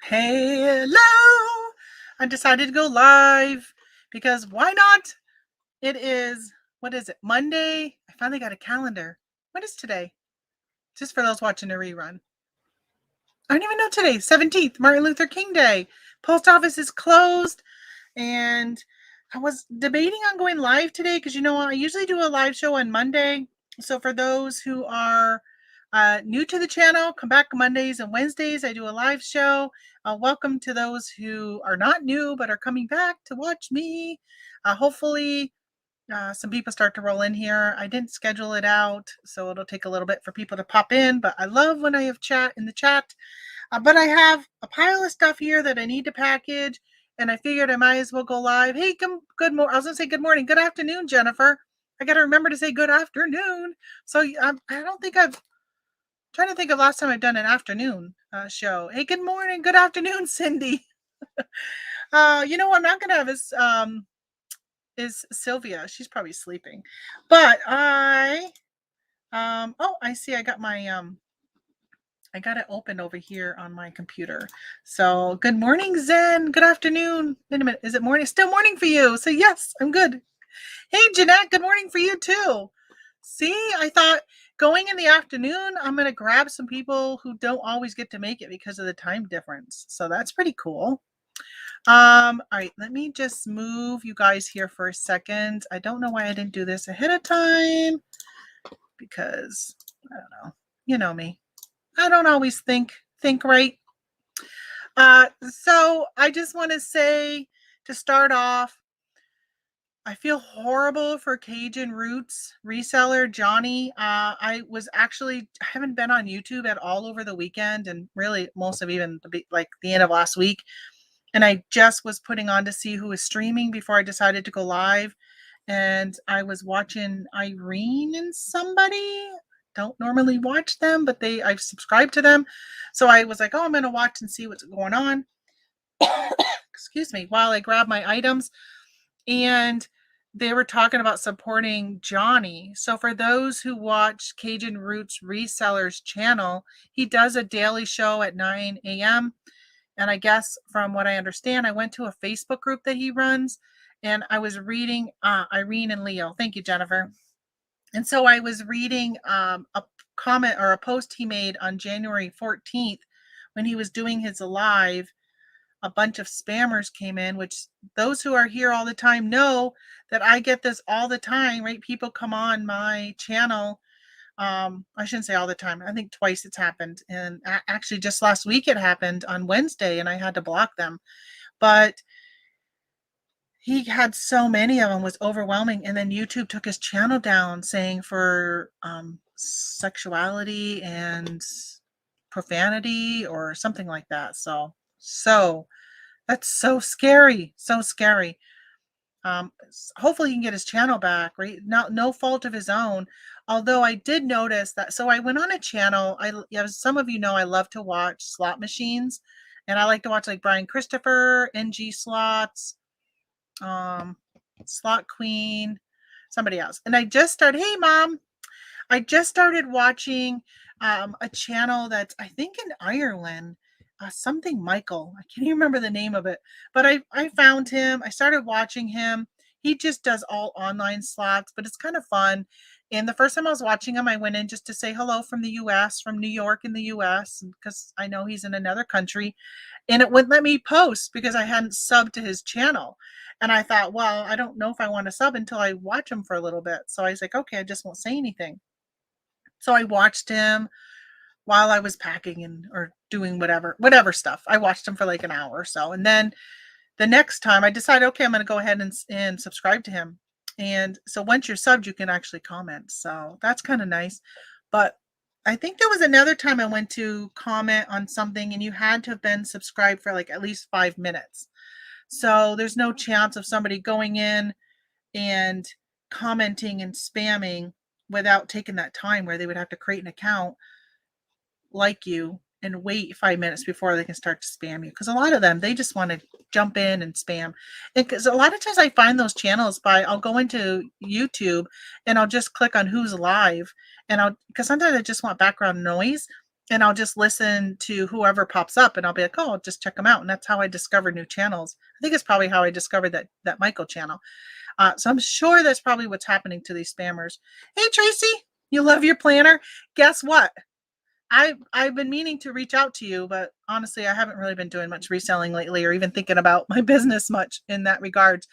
Hello! I decided to go live because why not? It is, what is it, Monday? I finally got a calendar. What is today? Just for those watching a rerun. I don't even know today, 17th, Martin Luther King Day. Post office is closed, and I was debating on going live today because, I usually do a live show on Monday. So for those who are new to the channel, come back Mondays and Wednesdays. I do a live show. Welcome to those who are not new but are coming back to watch me. Hopefully, some people start to roll in here. I didn't schedule it out, so it'll take a little bit for people to pop in. But I love when I have chat in the chat. But I have a pile of stuff here that I need to package, and I figured I might as well go live. Hey, good morning. I was going to say good morning. Good afternoon, Jennifer. I got to remember to say good afternoon. So I don't think I've trying to think of last time I've done an afternoon show. Hey, good morning, good afternoon, Cindy. What I'm not gonna have is Sylvia. She's probably sleeping. But I see I got my I got it open over here on my computer. So good morning, Zen. Good afternoon. Wait a minute, is it morning? Still morning for you. So yes, I'm good. Hey, Jeanette, good morning for you too. See, I thought going in the afternoon, I'm going to grab some people who don't always get to make it because of the time difference. So that's pretty cool. All right, let me just move you guys here for a second. I don't know why I didn't do this ahead of time because I don't know. You know me. I don't always think right. So I just want to say to start off, I feel horrible for Cajun Roots reseller Johnny. I haven't been on YouTube at all over the weekend, and really most of even like the end of last week. And I just was putting on to see who was streaming before I decided to go live. And I was watching Irene and somebody. Don't normally watch them, but I've subscribed to them. So I was like, oh, I'm going to watch and see what's going on. Excuse me, while I grab my items. And they were talking about supporting Johnny. So for those who watch Cajun Roots Resellers channel, he does a daily show at 9 a.m. And I guess from what I understand, I went to a Facebook group that he runs, and I was reading Irene and Leo. Thank you, Jennifer. And so I was reading a comment or a post he made on January 14th when he was doing his live. A bunch of spammers came in, which those who are here all the time know that I get this all the time, right? People come on my channel. I shouldn't say all the time. I think twice it's happened. And actually just last week it happened on Wednesday and I had to block them. But he had so many of them, was overwhelming. And then YouTube took his channel down saying for sexuality and profanity or something like that. So that's so scary. So scary. Hopefully he can get his channel back, right? No fault of his own. Although I did notice that, so I went on a channel. As some of you know, I love to watch slot machines, and I like to watch like Brian Christopher, NG Slots, Slot Queen, somebody else. And I just started, hey mom, I just started watching a channel that's I think in Ireland. Something Michael. I can't even remember the name of it, but I found him. I started watching him. He just does all online slots, but it's kind of fun. And the first time I was watching him, I went in just to say hello from the US, from New York in the US, because I know he's in another country. And it wouldn't let me post because I hadn't subbed to his channel. And I thought, well, I don't know if I want to sub until I watch him for a little bit. So I was like, okay, I just won't say anything. So I watched him while I was packing or doing whatever stuff. I watched him for like an hour or so. And then the next time I decided, okay, I'm going to go ahead and subscribe to him. And so once you're subbed, you can actually comment. So that's kind of nice. But I think there was another time I went to comment on something and you had to have been subscribed for like at least 5 minutes. So there's no chance of somebody going in and commenting and spamming without taking that time where they would have to create an account like you and wait 5 minutes before they can start to spam you, because a lot of them, they just want to jump in and spam. Because a lot of times I find those channels I'll go into YouTube and I'll just click on who's live, and because sometimes I just want background noise, and I'll just listen to whoever pops up, and I'll be like, oh, I'll just check them out. And that's how I discovered new channels. I think it's probably how I discovered that Michael channel. So I'm sure that's probably what's happening to these spammers. Hey, Tracy, you love your planner? Guess what? I've been meaning to reach out to you, but honestly, I haven't really been doing much reselling lately or even thinking about my business much in that regards.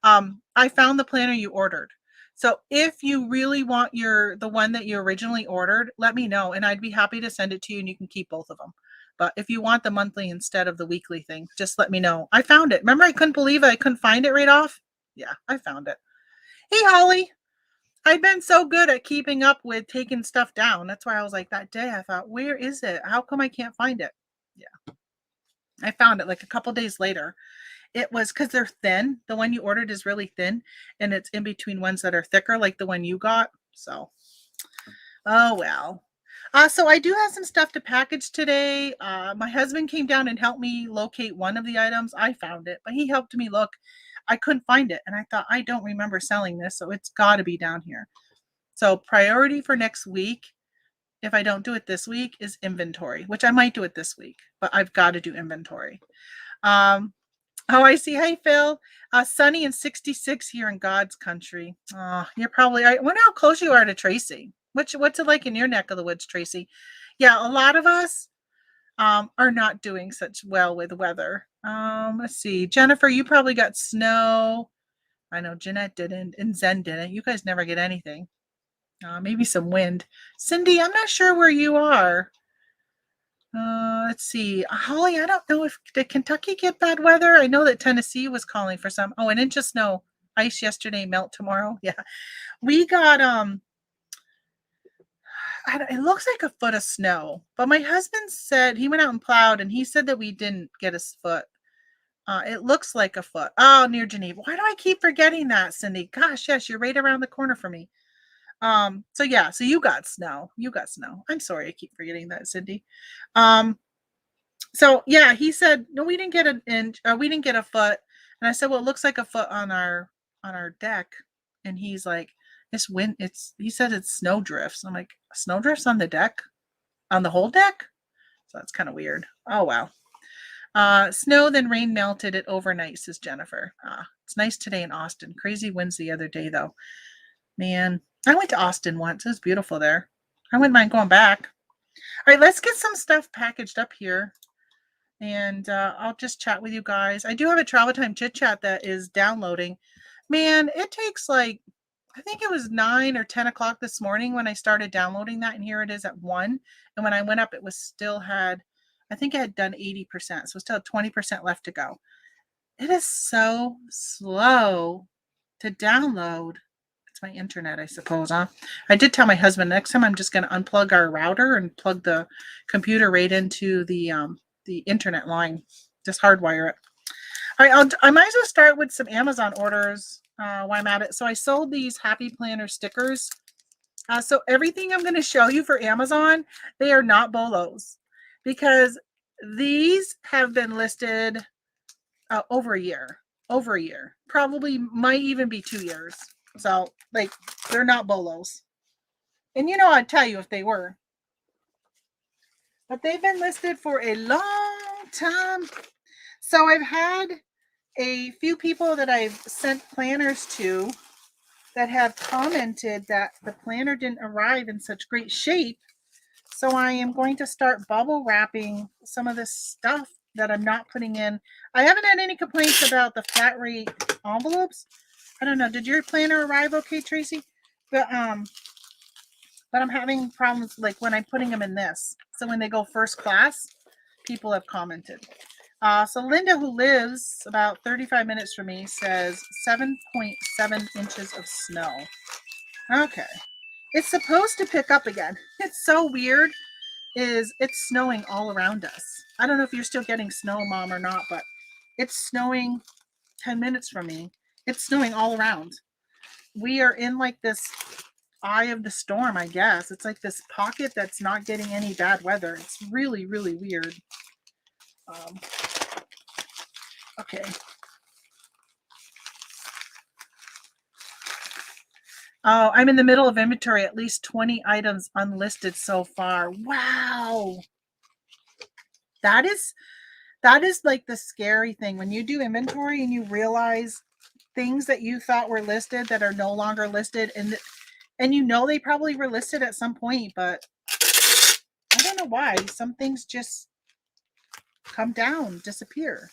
I found the planner you ordered. So if you really want the one that you originally ordered, let me know and I'd be happy to send it to you and you can keep both of them. But if you want the monthly instead of the weekly thing, just let me know. I found it. Remember, I couldn't believe it. I couldn't find it right off. Yeah, I found it. Hey, Holly. I've been so good at keeping up with taking stuff down. That's why I was like, that day I thought, where is it? How come I can't find it? Yeah. I found it like a couple days later. It was because they're thin. The one you ordered is really thin, and it's in between ones that are thicker, like the one you got. So, oh well. So I do have some stuff to package today. My husband came down and helped me locate one of the items. I found it, but he helped me look. I couldn't find it, and I thought I don't remember selling this, so it's got to be down here. So priority for next week, if I don't do it this week, is inventory, which I might do it this week, but I've got to do inventory. Oh, I see. Hey, Phil. Sunny and 66 here in God's country. Oh, you're probably, I wonder how close you are to Tracy. What's it like in your neck of the woods, Tracy? Yeah, a lot of us are not doing such well with weather. Let's see. Jennifer, you probably got snow. I know Jeanette didn't and Zen didn't. You guys never get anything. Maybe some wind. Cindy, I'm not sure where you are. Let's see. Holly, I don't know if did Kentucky get bad weather? I know that Tennessee was calling for some. Oh, an inch of snow. Ice yesterday, melt tomorrow. Yeah. We got it looks like a foot of snow. But my husband said he went out and plowed and he said that we didn't get a foot. It looks like a foot. Oh, near Geneva. Why do I keep forgetting that, Cindy? Gosh, yes, you're right around the corner from me. So yeah, so you got snow. You got snow. I'm sorry, I keep forgetting that, Cindy. So yeah, he said, no, we didn't get an inch, we didn't get a foot. And I said, well, it looks like a foot on our deck. And he's like, it's wind, he said it's snow drifts. I'm like, snow drifts on the deck? On the whole deck? So that's kind of weird. Oh wow. Snow, then rain melted it overnight, says Jennifer. It's nice today in Austin. Crazy winds the other day though. Man, I went to Austin once. It was beautiful there. I wouldn't mind going back. All right, let's get some stuff packaged up here. And I'll just chat with you guys. I do have a Travel Time Chit Chat that is downloading. Man, it takes like, I think it was 9 or 10 o'clock this morning when I started downloading that. And here it is at 1. And when I went up, it was still had, I think it had done 80%. So still 20% left to go. It is so slow to download. It's my internet, I suppose, huh? I did tell my husband next time I'm just going to unplug our router and plug the computer right into the internet line. Just hardwire it. All right, I might as well start with some Amazon orders while I'm at it. So I sold these Happy Planner stickers. So everything I'm going to show you for Amazon, they are not bolos because these have been listed over a year. Probably might even be 2 years. So, like, they're not bolos. And you know, I'd tell you if they were. But they've been listed for a long time. So I've had a few people that I've sent planners to that have commented that the planner didn't arrive in such great shape. So I am going to start bubble wrapping some of this stuff that I'm not putting in. I haven't had any complaints about the flat rate envelopes. I don't know. Did your planner arrive okay, Tracy? But I'm having problems like when I'm putting them in this. So when they go first class, people have commented. So Linda, who lives about 35 minutes from me, says 7.7 inches of snow. Okay. It's supposed to pick up again. It's so weird. It's snowing all around us. I don't know if you're still getting snow, Mom, or not, but it's snowing 10 minutes from me. It's snowing all around. We are in like this eye of the storm, I guess. It's like this pocket that's not getting any bad weather. It's really, really weird. Okay. Oh, I'm in the middle of inventory. At least 20 items unlisted so far. Wow. That is like the scary thing when you do inventory and you realize things that you thought were listed that are no longer listed, and you know they probably were listed at some point, but I don't know why. Some things just come down, disappear.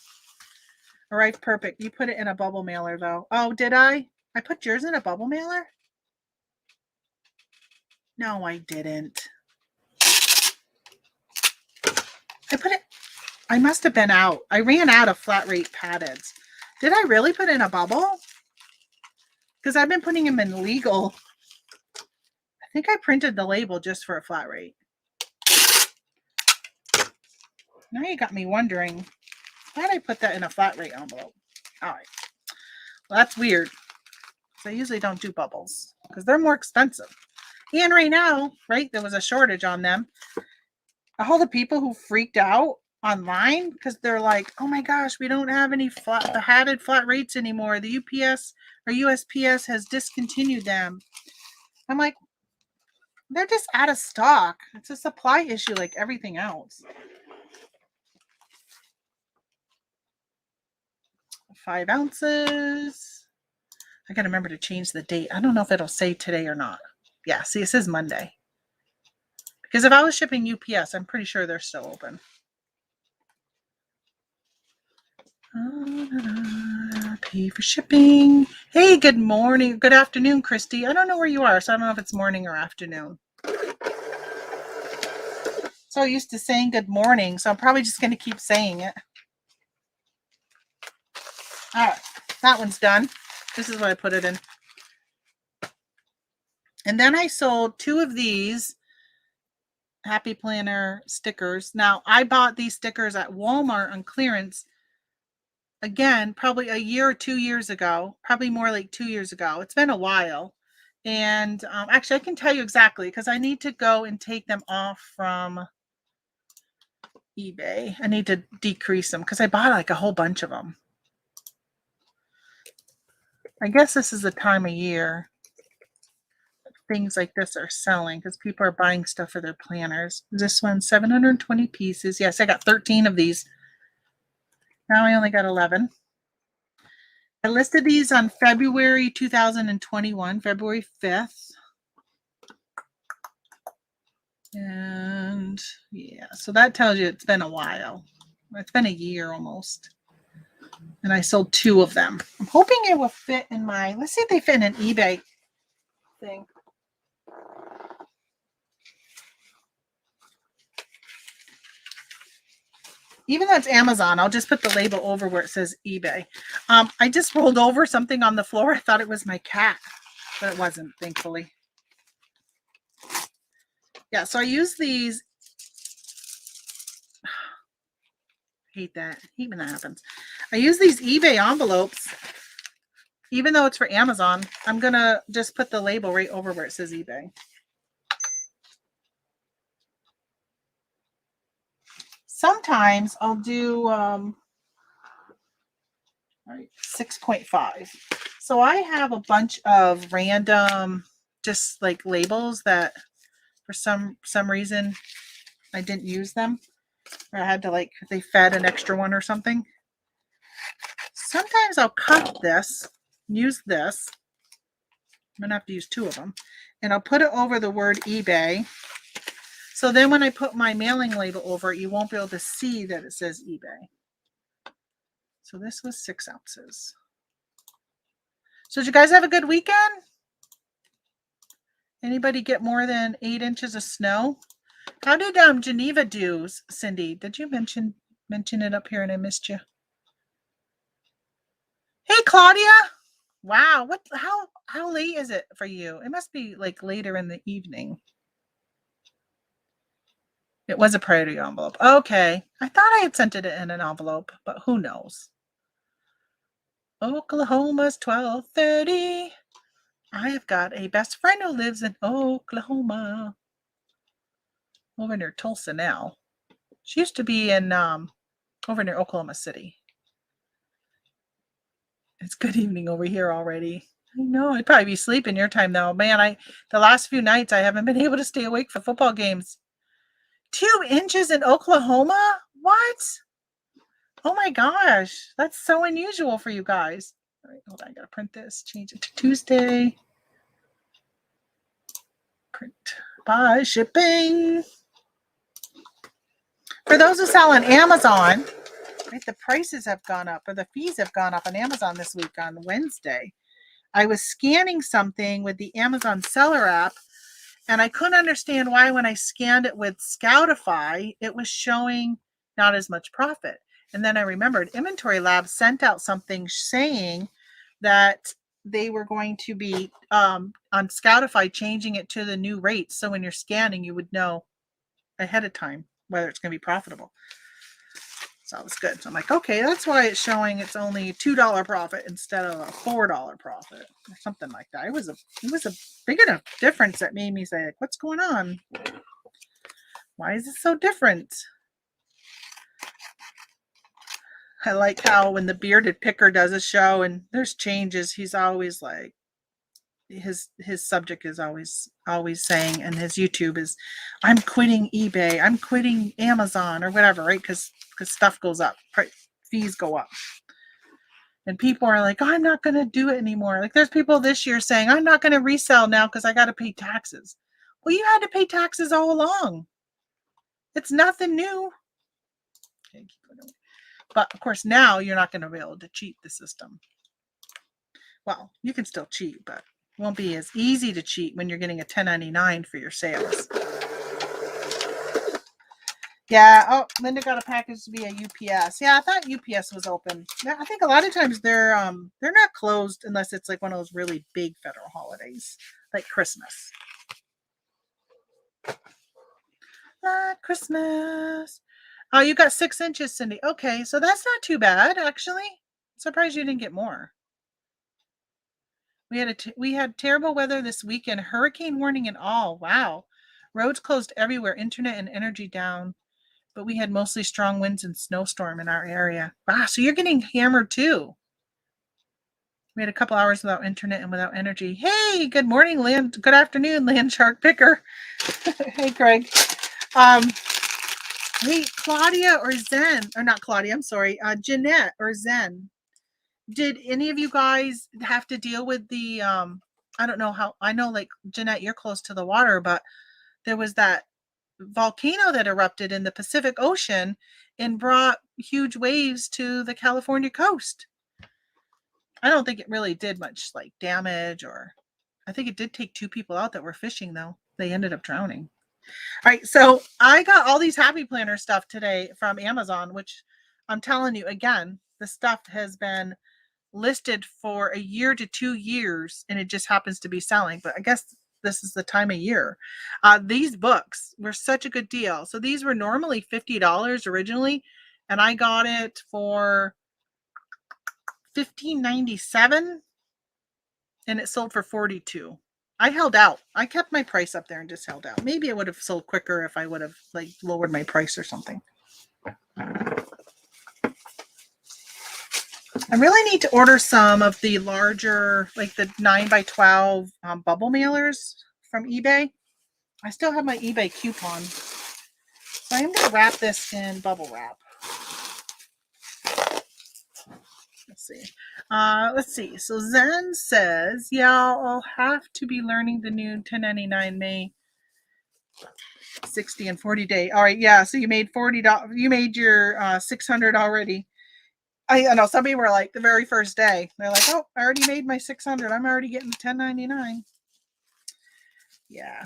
Arrived perfect. You put it in a bubble mailer though. Oh, did I? I put yours in a bubble mailer? No, I didn't. I must have been out. I ran out of flat rate paddeds. Did I really put in a bubble? Because I've been putting them in legal. I think I printed the label just for a flat rate. Now you got me wondering, why did I put that in a flat rate envelope? All right. Well, that's weird. So I usually don't do bubbles because they're more expensive. And right now, right, there was a shortage on them. All the people who freaked out online because they're like, oh my gosh, we don't have any padded flat rates anymore. The UPS or USPS has discontinued them. I'm like, they're just out of stock. It's a supply issue like everything else. 5 ounces. I gotta remember to change the date. I don't know if it'll say today or not. Yeah, see, it says Monday. Because if I was shipping UPS, I'm pretty sure they're still open. Pay for shipping. Hey, good morning. Good afternoon, Christy. I don't know where you are, so I don't know if it's morning or afternoon. So used to saying good morning, so I'm probably just going to keep saying it. All right, that one's done. This is what I put it in. And then I sold 2 of these Happy Planner stickers. Now, I bought these stickers at Walmart on clearance. Again, probably a year or 2 years ago, probably more like 2 years ago. It's been a while. And actually, I can tell you exactly because I need to go and take them off from eBay. I need to decrease them because I bought like a whole bunch of them. I guess this is the time of year things like this are selling because people are buying stuff for their planners. This one's 720 pieces. Yes, I got 13 of these. Now I only got 11. I listed these on February 2021, February 5th. And yeah, so that tells you it's been a while. It's been a year almost. And I sold 2 of them. I'm hoping it will fit in my, let's see if they fit in an eBay thing. Even though it's Amazon, I'll just put the label over where it says eBay. I just rolled over something on the floor. I thought it was my cat, but it wasn't, thankfully. Yeah, so I use these. Hate that. Hate when that happens. I use these eBay envelopes. Even though it's for Amazon, I'm going to just put the label right over where it says eBay. Sometimes I'll do 6.5. So I have a bunch of random just like labels that for some reason I didn't use them, or I had to like, they fed an extra one or something. Sometimes I'll cut this, use this. I'm gonna have to use 2 of them, and I'll put it over the word eBay. So then when I put my mailing label over it, you won't be able to see that it says eBay. So this was 6 ounces. So did you guys have a good weekend? Anybody get more than 8 inches of snow? How did Geneva do, Cindy? Did you mention it up here and I missed you? Hey, Claudia. Wow, how late is it for you? It must be like later in the evening. It was a priority envelope. Okay. I thought I had sent it in an envelope, but who knows? Oklahoma's 12:30. I have got a best friend who lives in Oklahoma. Over near Tulsa now. She used to be in over near Oklahoma City. It's good evening over here already. I know. I'd probably be sleeping your time though. Man, the last few nights I haven't been able to stay awake for football games. 2 inches in Oklahoma? What? Oh my gosh. That's so unusual for you guys. All right, hold on. I gotta print this. Change it to Tuesday. Print by shipping. For those who sell on Amazon, right, the prices have gone up, or the fees have gone up on Amazon this week on Wednesday. I was scanning something with the Amazon seller app, and I couldn't understand why when I scanned it with Scoutify, it was showing not as much profit. And then I remembered Inventory Lab sent out something saying that they were going to be on Scoutify changing it to the new rates. So when you're scanning, you would know ahead of time whether it's going to be profitable. So it was good. So I'm like, okay, that's why it's showing it's only $2 profit instead of a $4 profit or something like that. It was a big enough difference that made me say, like, what's going on? Why is it so different? I like how when the bearded picker does a show and there's changes, he's always like, his subject is always saying, and his YouTube is, I'm quitting eBay, I'm quitting Amazon or whatever, right? Because stuff goes up, fees go up, and people are like, oh, I'm not going to do it anymore. Like there's people this year saying, I'm not going to resell now because I got to pay taxes. Well, you had to pay taxes all along. It's nothing new. Okay, but of course now you're not going to be able to cheat the system. Well, you can still cheat, but it won't be as easy to cheat when you're getting a 1099 for your sales. Yeah. Oh, Linda got a package via UPS. Yeah, I thought UPS was open. Yeah, I think a lot of times they're not closed unless it's like one of those really big federal holidays, like Christmas. Christmas. Oh, you got 6 inches, Cindy. Okay, so that's not too bad, actually. I'm surprised you didn't get more. We had terrible weather this weekend, hurricane warning and all. Wow. Roads closed everywhere, internet and energy down. But we had mostly strong winds and snowstorm in our area. Wow, so you're getting hammered too. We had a couple hours without internet and without energy. Hey, good morning, Land. Good afternoon, Land Shark Picker. Hey, Craig. Hey, Claudia or Zen, or not Claudia, I'm sorry, Jeanette or Zen. Did any of you guys have to deal with the, I don't know how, I know like Jeanette, you're close to the water, but there was that volcano that erupted in the Pacific Ocean and brought huge waves to the California coast. I don't think it really did much like damage, or I think it did take 2 people out that were fishing though. They ended up drowning. All right, so I got all these Happy Planner stuff today from Amazon, which I'm telling you again, the stuff has been listed for a year to 2 years and it just happens to be selling. But I guess this is the time of year. These books were such a good deal. So these were normally $50 originally, and I got it for $15.97, and it sold for $42. I held out. I kept my price up there and just held out. Maybe it would have sold quicker if I would have like lowered my price or something. I really need to order some of the larger, like the 9x12 bubble mailers from eBay. I still have my eBay coupon. So I'm going to wrap this in bubble wrap. Let's see. So Zen says, yeah, I'll have to be learning the new 1099 May 60 and 40 day. All right. Yeah. So you made $40. You made your 600 already. I know some people were like the very first day. They're like, oh, I already made my 600. I'm already getting the 1099. Yeah.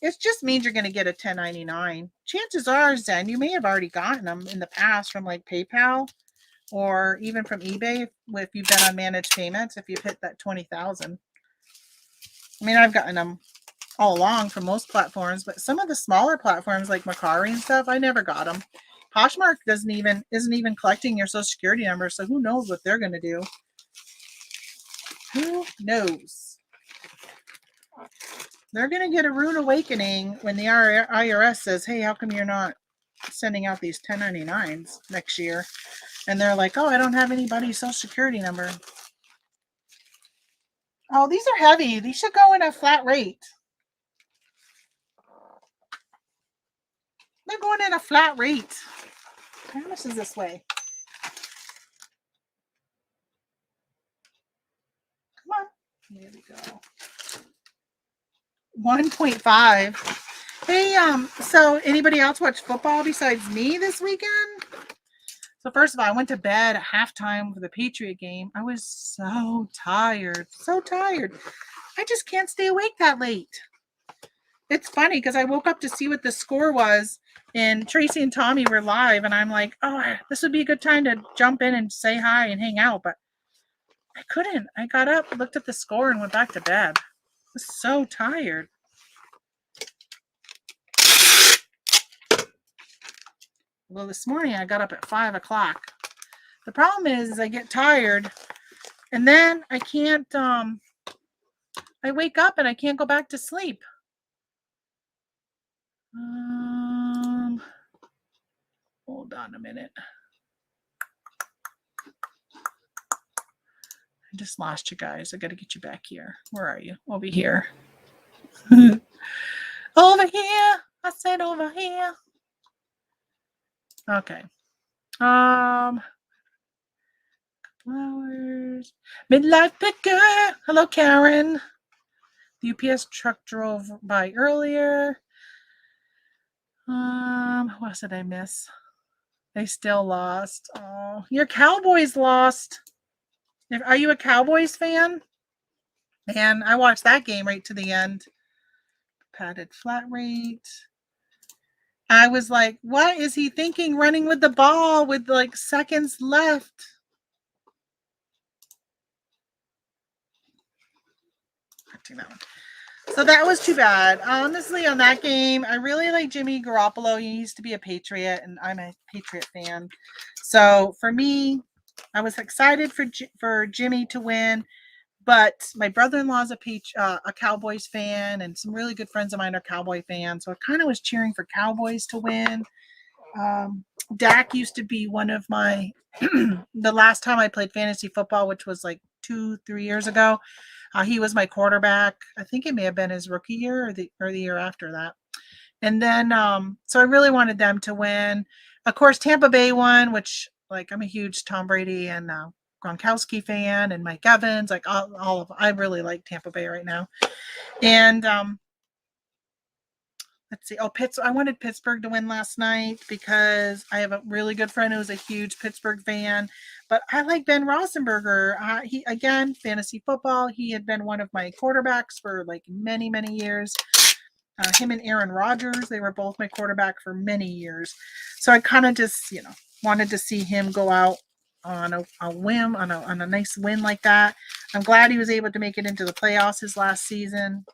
It just means you're going to get a 1099. Chances are, Zen, you may have already gotten them in the past from like PayPal or even from eBay if you've been on managed payments, if you've hit that 20,000. I mean, I've gotten them all along from most platforms, but some of the smaller platforms like Mercari and stuff, I never got them. Poshmark isn't even collecting your social security number, so who knows what they're going to do? Who knows? They're going to get a rude awakening when the IRS says, hey, how come you're not sending out these 1099s next year? And they're like, oh, I don't have anybody's social security number. Oh, these are heavy. These should go in a flat rate. They're going in a flat rate. How much is this weigh? Come on. Here we go. 1.5. Hey, so anybody else watch football besides me this weekend? So first of all, I went to bed at halftime for the Patriot game. I was so tired. So tired. I just can't stay awake that late. It's funny because I woke up to see what the score was, and Tracy and Tommy were live, and I'm like, oh, this would be a good time to jump in and say hi and hang out, but I couldn't. I got up, looked at the score, and went back to bed. I was so tired. Well, this morning I got up at 5 o'clock. The problem is I get tired, and then I can't, I wake up and I can't go back to sleep. Hold on a minute. I just lost you guys. I got to get you back here. Where are you? Over here. Over here. I said over here. Okay. Flowers. Midlife picker. Hello, Karen. The UPS truck drove by earlier. What else did I miss? They still lost. Oh, your Cowboys lost. Are you a Cowboys fan? And I watched that game right to the end. Padded flat rate. I was like, what is he thinking running with the ball with like seconds left? So that was too bad. Honestly, on that game, I really like Jimmy Garoppolo. He used to be a Patriot, and I'm a Patriot fan. So for me, I was excited for Jimmy to win. But my brother-in-law is a Cowboys fan, and some really good friends of mine are Cowboy fans. So I kind of was cheering for Cowboys to win. Dak used to be one of my the last time I played fantasy football, which was like 2-3 years ago. He was my quarterback. I think it may have been his rookie year or the year after that. And then so I really wanted them to win. Of course, Tampa Bay won, which like I'm a huge Tom Brady and Gronkowski fan, and Mike Evans, like all of I really like Tampa Bay right now. And let's see. I wanted Pittsburgh to win last night because I have a really good friend who's a huge Pittsburgh fan. But I like Ben Roethlisberger. He again, fantasy football. He had been one of my quarterbacks for like many, many years. Him and Aaron Rodgers, they were both my quarterback for many years. So I kind of just, wanted to see him go out on a whim, on a nice win like that. I'm glad he was able to make it into the playoffs his last season.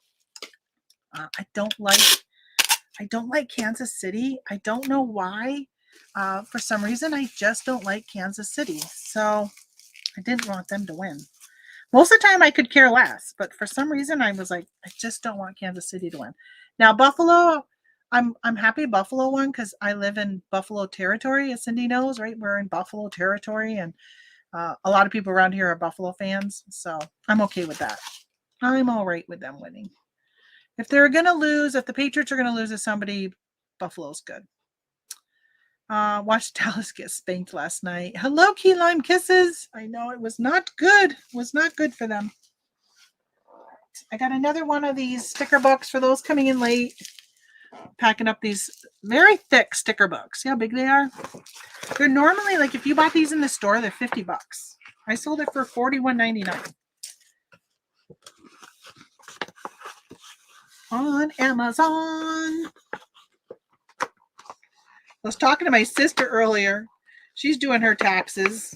I don't like Kansas City. I don't know why. For some reason, I just don't like Kansas City. So I didn't want them to win. Most of the time, I could care less. But for some reason, I was like, I just don't want Kansas City to win. Now, Buffalo, I'm happy Buffalo won because I live in Buffalo territory, as Cindy knows, right? We're in Buffalo territory, and a lot of people around here are Buffalo fans. So I'm okay with that. I'm all right with them winning. If they're going to lose, if the Patriots are going to lose to somebody, Buffalo's good. Watched Dallas get spanked last night. Hello, Key Lime Kisses. I know it was not good. It was not good for them. I got another one of these sticker books for those coming in late. Packing up these very thick sticker books. See how big they are? They're normally, like, if you bought these in the store, they're $50. I sold it for $41.99. On Amazon. I was talking to my sister earlier. She's doing her taxes.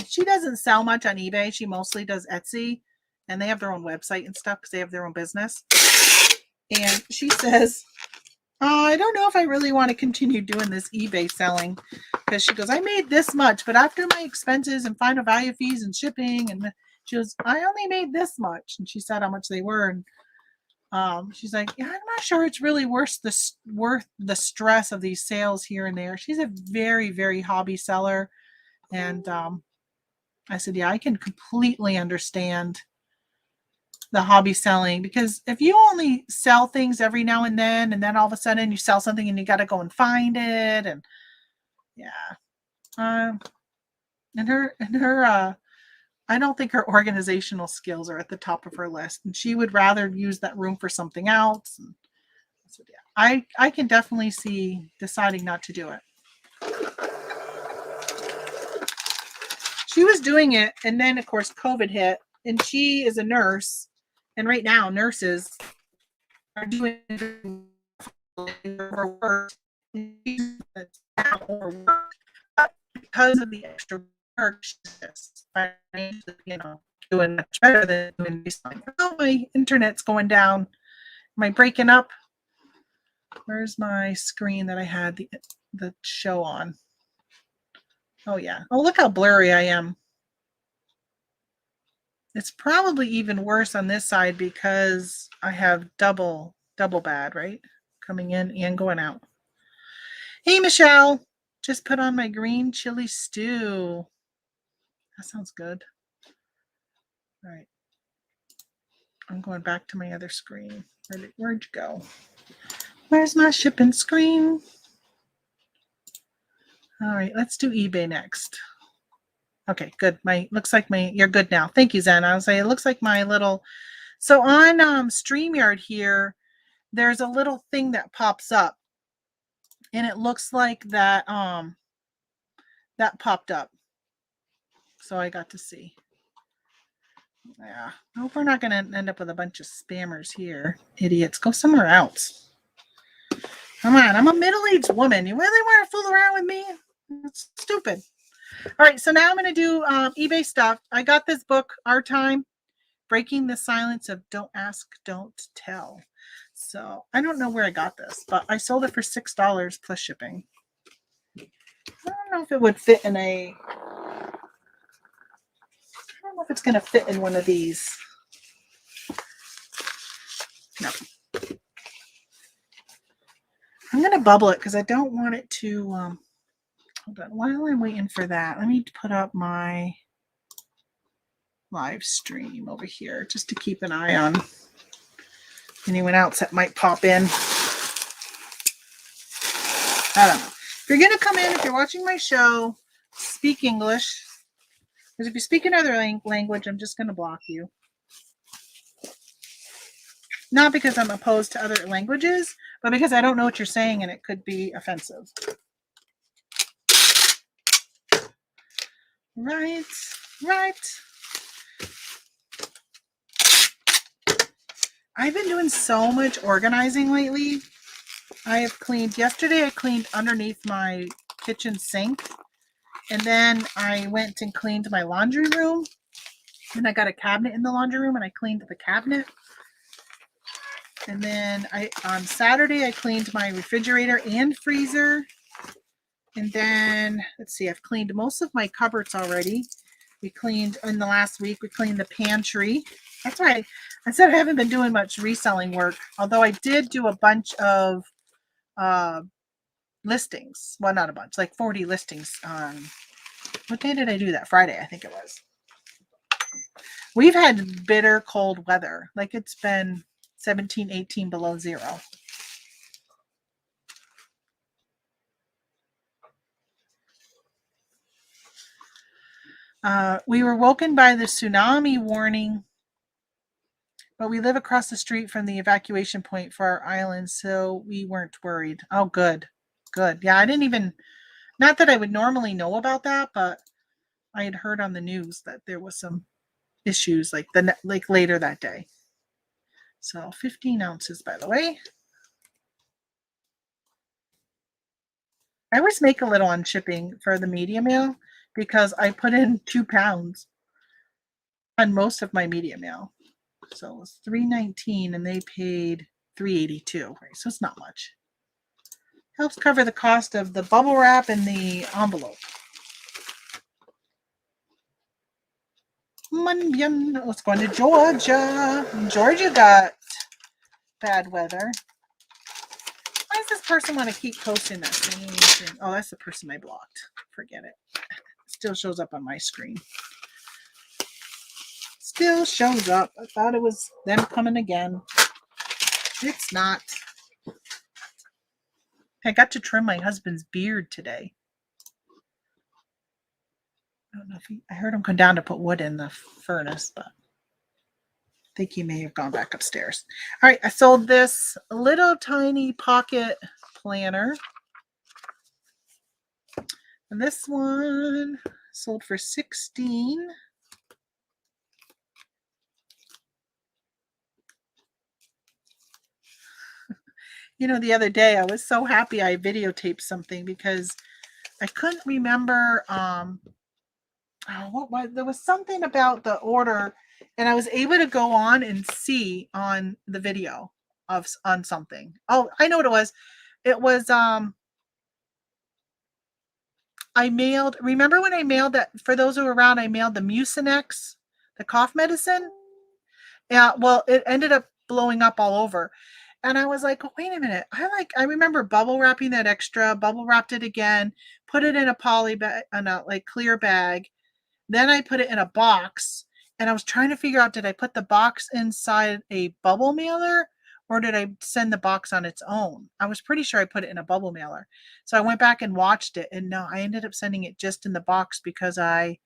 She doesn't sell much on eBay. She mostly does Etsy, and they have their own website and stuff because they have their own business. And she says, I don't know if I really want to continue doing this eBay selling, because she goes, I made this much, but after my expenses and final value fees and shipping, and she goes, I only made this much. And she said how much they were. And she's like, yeah, I'm not sure it's really worth the stress of these sales here and there. She's a very, very hobby seller. And I said, yeah, I can completely understand the hobby selling, because if you only sell things every now and then all of a sudden you sell something and you got to go and find it, and yeah, and her I don't think her organizational skills are at the top of her list, and she would rather use that room for something else. And so, yeah, I can definitely see deciding not to do it. She was doing it, and then of course COVID hit, and she is a nurse, and right now nurses are doing her work because of the extra work. She's doing much better than doing reselling. Oh, my internet's going down. Am I breaking up? Where's my screen that I had the show on? Oh yeah. Oh, look how blurry I am. It's probably even worse on this side because I have double bad, right? Coming in and going out. Hey, Michelle. Just put on my green chili stew. That sounds good. All right. I'm going back to my other screen. Where'd you go? Where's my shipping screen? All right, let's do eBay next. Okay, good. Looks like you're good now. Thank you, Zen. I was saying it looks like my little. So on StreamYard here, there's a little thing that pops up, and it looks like that that popped up. So I got to see. Yeah, I hope we're not going to end up with a bunch of spammers here. Idiots, go somewhere else. Come on, I'm a middle-aged woman. You really want to fool around with me? It's stupid. All right, so now I'm going to do eBay stuff. I got this book, Our Time, Breaking the Silence of Don't Ask, Don't Tell. So I don't know where I got this, but I sold it for $6 plus shipping. I don't know if it would fit in I don't know if it's going to fit in one of these. No. I'm going to bubble it because I don't want it to, hold on, while I'm waiting for that, let me put up my live stream over here just to keep an eye on anyone else that might pop in. I don't know. If you're going to come in, if you're watching my show, speak English. Because if you speak another language, I'm just going to block you. Not because I'm opposed to other languages, but because I don't know what you're saying and it could be offensive. Right. I've been doing so much organizing lately. Yesterday I cleaned underneath my kitchen sink. And then I went and cleaned my laundry room. And I got a cabinet in the laundry room and I cleaned the cabinet. And then on Saturday I cleaned my refrigerator and freezer. And then, let's see, I've cleaned most of my cupboards already. We cleaned, in the last week, we cleaned the pantry. That's why I said I haven't been doing much reselling work, although I did do a bunch of listings. Well, not a bunch, like 40 listings. What day did I do that? Friday, I think it was. We've had bitter cold weather. Like it's been 17, 18 below zero. We were woken by the tsunami warning, but we live across the street from the evacuation point for our island, so we weren't worried. Oh, good. Yeah, I didn't even, not that I would normally know about that, but I had heard on the news that there was some issues like later that day. So 15 ounces, by the way. I always make a little on shipping for the medium mail because I put in 2 pounds on most of my medium mail. So it was $3.19 and they paid $3.82. Right, so it's not much. Helps cover the cost of the bubble wrap and the envelope. Let's go into Georgia. Georgia got bad weather. Why does this person want to keep posting that same thing? Oh, that's the person I blocked. Forget it. Still shows up on my screen. still shows up. I thought it was them coming again. It's not. I got to trim my husband's beard today. I don't know if I heard him come down to put wood in the furnace, but I think he may have gone back upstairs. All right, I sold this little tiny pocket planner. And this one sold for $16. You know, the other day I was so happy I videotaped something because I couldn't remember there was something about the order, and I was able to go on and see on the video on something. Oh, I know what it was. It was remember when I mailed that, for those who were around, I mailed the Mucinex, the cough medicine? Yeah, well, it ended up blowing up all over. And I was like, oh, wait a minute. I remember bubble wrapping that extra, bubble wrapped it again, put it in a poly bag, in a like clear bag. Then I put it in a box, and I was trying to figure out, did I put the box inside a bubble mailer or did I send the box on its own? I was pretty sure I put it in a bubble mailer. So I went back and watched it, and no, I ended up sending it just in the box because I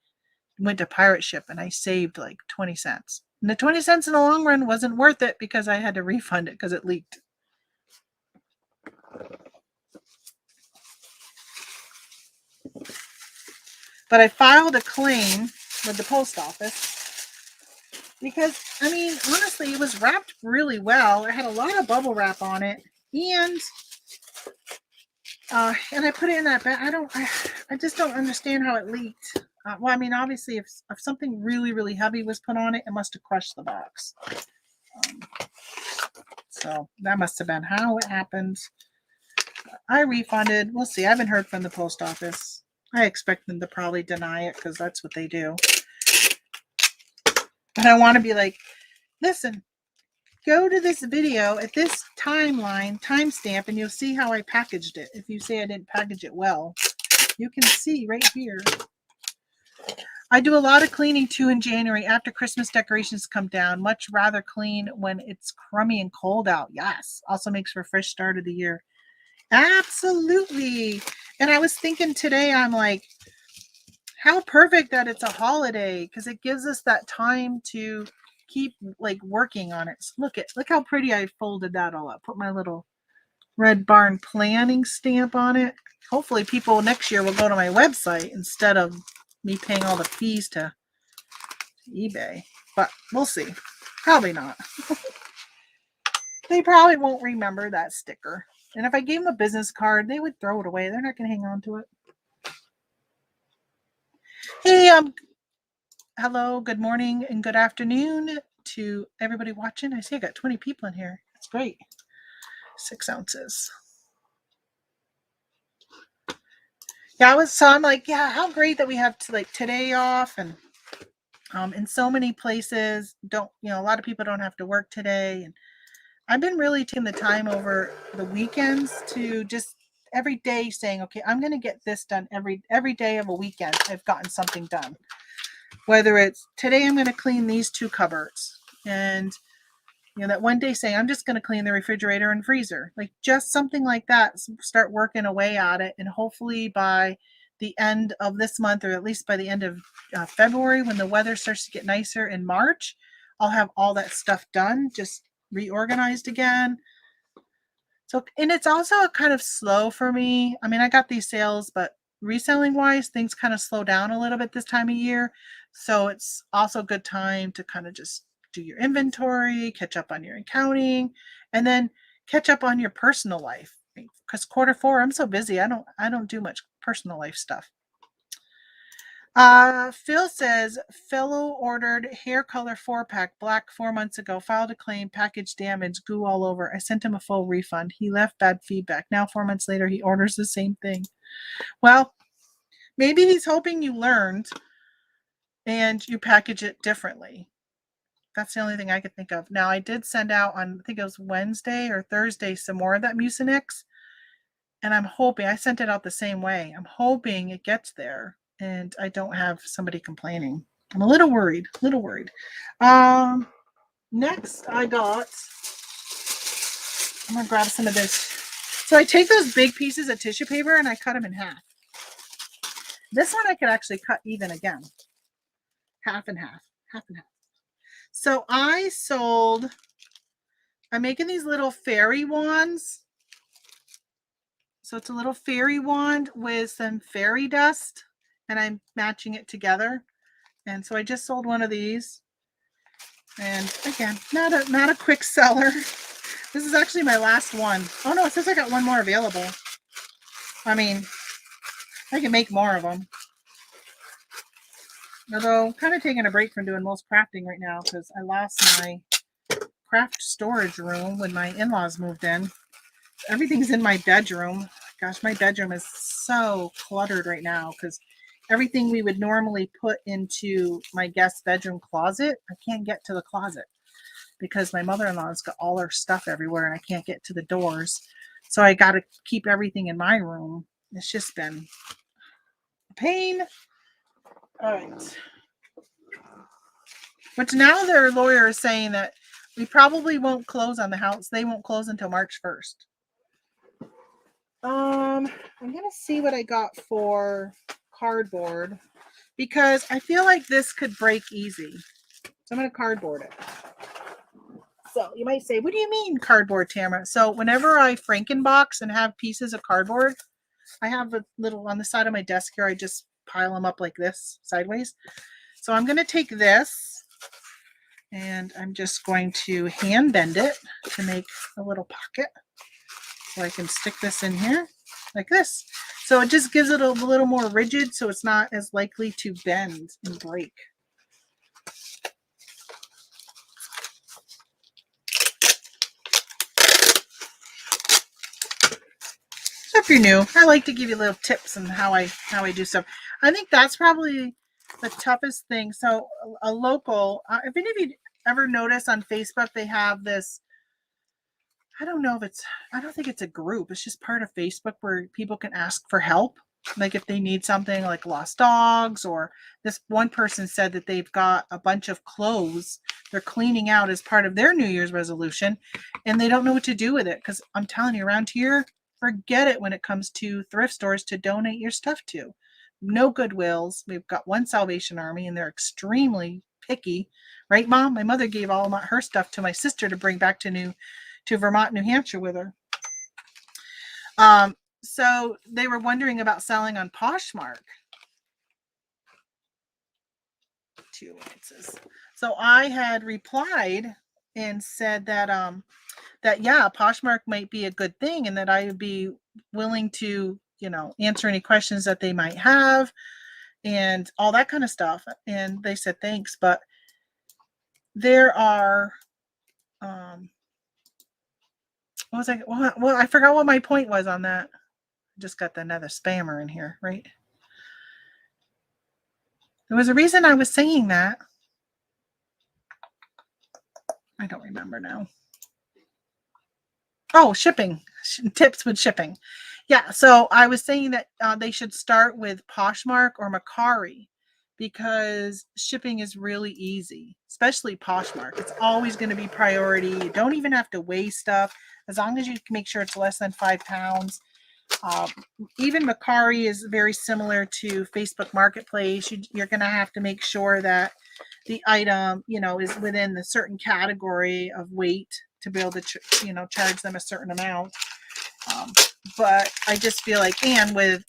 went to pirate ship and I saved like 20 cents. And the 20 cents in the long run wasn't worth it because I had to refund it because it leaked. But I filed a claim with the post office because, I mean, honestly, it was wrapped really well. It had a lot of bubble wrap on it, and I put it in that bag. I just don't understand how it leaked. Well, I mean, obviously, if something really, really heavy was put on it, it must have crushed the box. So that must have been how it happened. I refunded. We'll see. I haven't heard from the post office. I expect them to probably deny it because that's what they do. But I want to be like, listen, go to this video at this timestamp, and you'll see how I packaged it. If you say I didn't package it well, you can see right here. I do a lot of cleaning too in January after Christmas decorations come down. Much rather clean when it's crummy and cold out. Yes. Also makes for a fresh start of the year. Absolutely. And I was thinking today, I'm like, how perfect that it's a holiday, because it gives us that time to keep like working on it. So look how pretty I folded that all up. Put my little Red Barn planning stamp on it. Hopefully people next year will go to my website instead of me paying all the fees to eBay. But we'll see. Probably not. They probably won't remember that sticker. And if I gave them a business card, they would throw it away. They're not going to hang on to it. Hey, hello, good morning, and good afternoon to everybody watching. I see I got 20 people in here. That's great. 6 ounces. Yeah, I'm like, yeah, how great that we have today off, and in so many places a lot of people don't have to work today, and I've been really taking the time over the weekends to just every day saying, okay, I'm going to get this done every day of a weekend. I've gotten something done. Whether it's today I'm going to clean these 2 cupboards, and that one day saying I'm just going to clean the refrigerator and freezer, like just something like that. Start working away at it, and hopefully by the end of this month, or at least by the end of February, when the weather starts to get nicer in March, I'll have all that stuff done, just reorganized again. So, and it's also kind of slow for me. I mean, I got these sales, but reselling wise, things kind of slow down a little bit this time of year. So it's also a good time to kind of just do your inventory, catch up on your accounting, and then catch up on your personal life. Because Q4, I'm so busy. I don't do much personal life stuff. Phil says, fellow ordered hair color 4-pack black 4 months ago, filed a claim, package damaged, goo all over. I sent him a full refund. He left bad feedback. Now 4 months later, he orders the same thing. Well, maybe he's hoping you learned and you package it differently. That's the only thing I could think of. Now, I did send out on, I think it was Wednesday or Thursday, some more of that Mucinex. And I'm hoping, I sent it out the same way. I'm hoping it gets there and I don't have somebody complaining. I'm a little worried. Next I got, I'm gonna grab some of this. So I take those big pieces of tissue paper and I cut them in half. This one I could actually cut even again. Half and half, half and half. So I'm making these little fairy wands. So it's a little fairy wand with some fairy dust and I'm matching it together. And so I just sold one of these. And again, not a quick seller. This is actually my last one. Oh no, it says I got one more available. I mean, I can make more of them. Although I'm kind of taking a break from doing most crafting right now because I lost my craft storage room when my in-laws moved in. Everything's in my bedroom. Gosh, my bedroom is so cluttered right now because everything we would normally put into my guest bedroom closet, I can't get to the closet because my mother-in-law's got all her stuff everywhere and I can't get to the doors. So I got to keep everything in my room. It's just been a pain. All right. Which now their lawyer is saying that we probably won't close on the house. They won't close until March 1st. I'm gonna see what I got for cardboard because I feel like this could break easy. So I'm gonna cardboard it. So you might say, what do you mean cardboard, Tamara? So whenever I Frankenbox and have pieces of cardboard, I have a little on the side of my desk here. I just pile them up like this sideways. So I'm gonna take this and I'm just going to hand bend it to make a little pocket. So I can stick this in here like this. So it just gives it a little more rigid so it's not as likely to bend and break. So if you're new, I like to give you little tips on how I do stuff. I think that's probably the toughest thing. So a local, if any of you ever notice on Facebook, they have this, I don't think it's a group. It's just part of Facebook where people can ask for help. Like if they need something like lost dogs, or this one person said that they've got a bunch of clothes they're cleaning out as part of their New Year's resolution and they don't know what to do with it. Because I'm telling you, around here, forget it when it comes to thrift stores to donate your stuff to. No Goodwills. We've got one Salvation Army and they're extremely picky. Right, Mom? My mother gave all her stuff to my sister to bring back to Vermont, New Hampshire with her. So they were wondering about selling on Poshmark. 2 ounces. So I had replied and said that yeah, Poshmark might be a good thing and that I would be willing to, answer any questions that they might have and all that kind of stuff. And they said thanks, but there are what was I? Well, I forgot what my point was on that. Just got another spammer in here, right? There was a reason I was saying that. I don't remember now. Oh, shipping. Tips with shipping. Yeah, so I was saying that they should start with Poshmark or Mercari because shipping is really easy, especially Poshmark. It's always going to be priority. You don't even have to weigh stuff as long as you can make sure it's less than 5 pounds. Even Mercari is very similar to Facebook Marketplace. You're going to have to make sure that the item, is within the certain category of weight to be able to, charge them a certain amount. But I just feel like, and with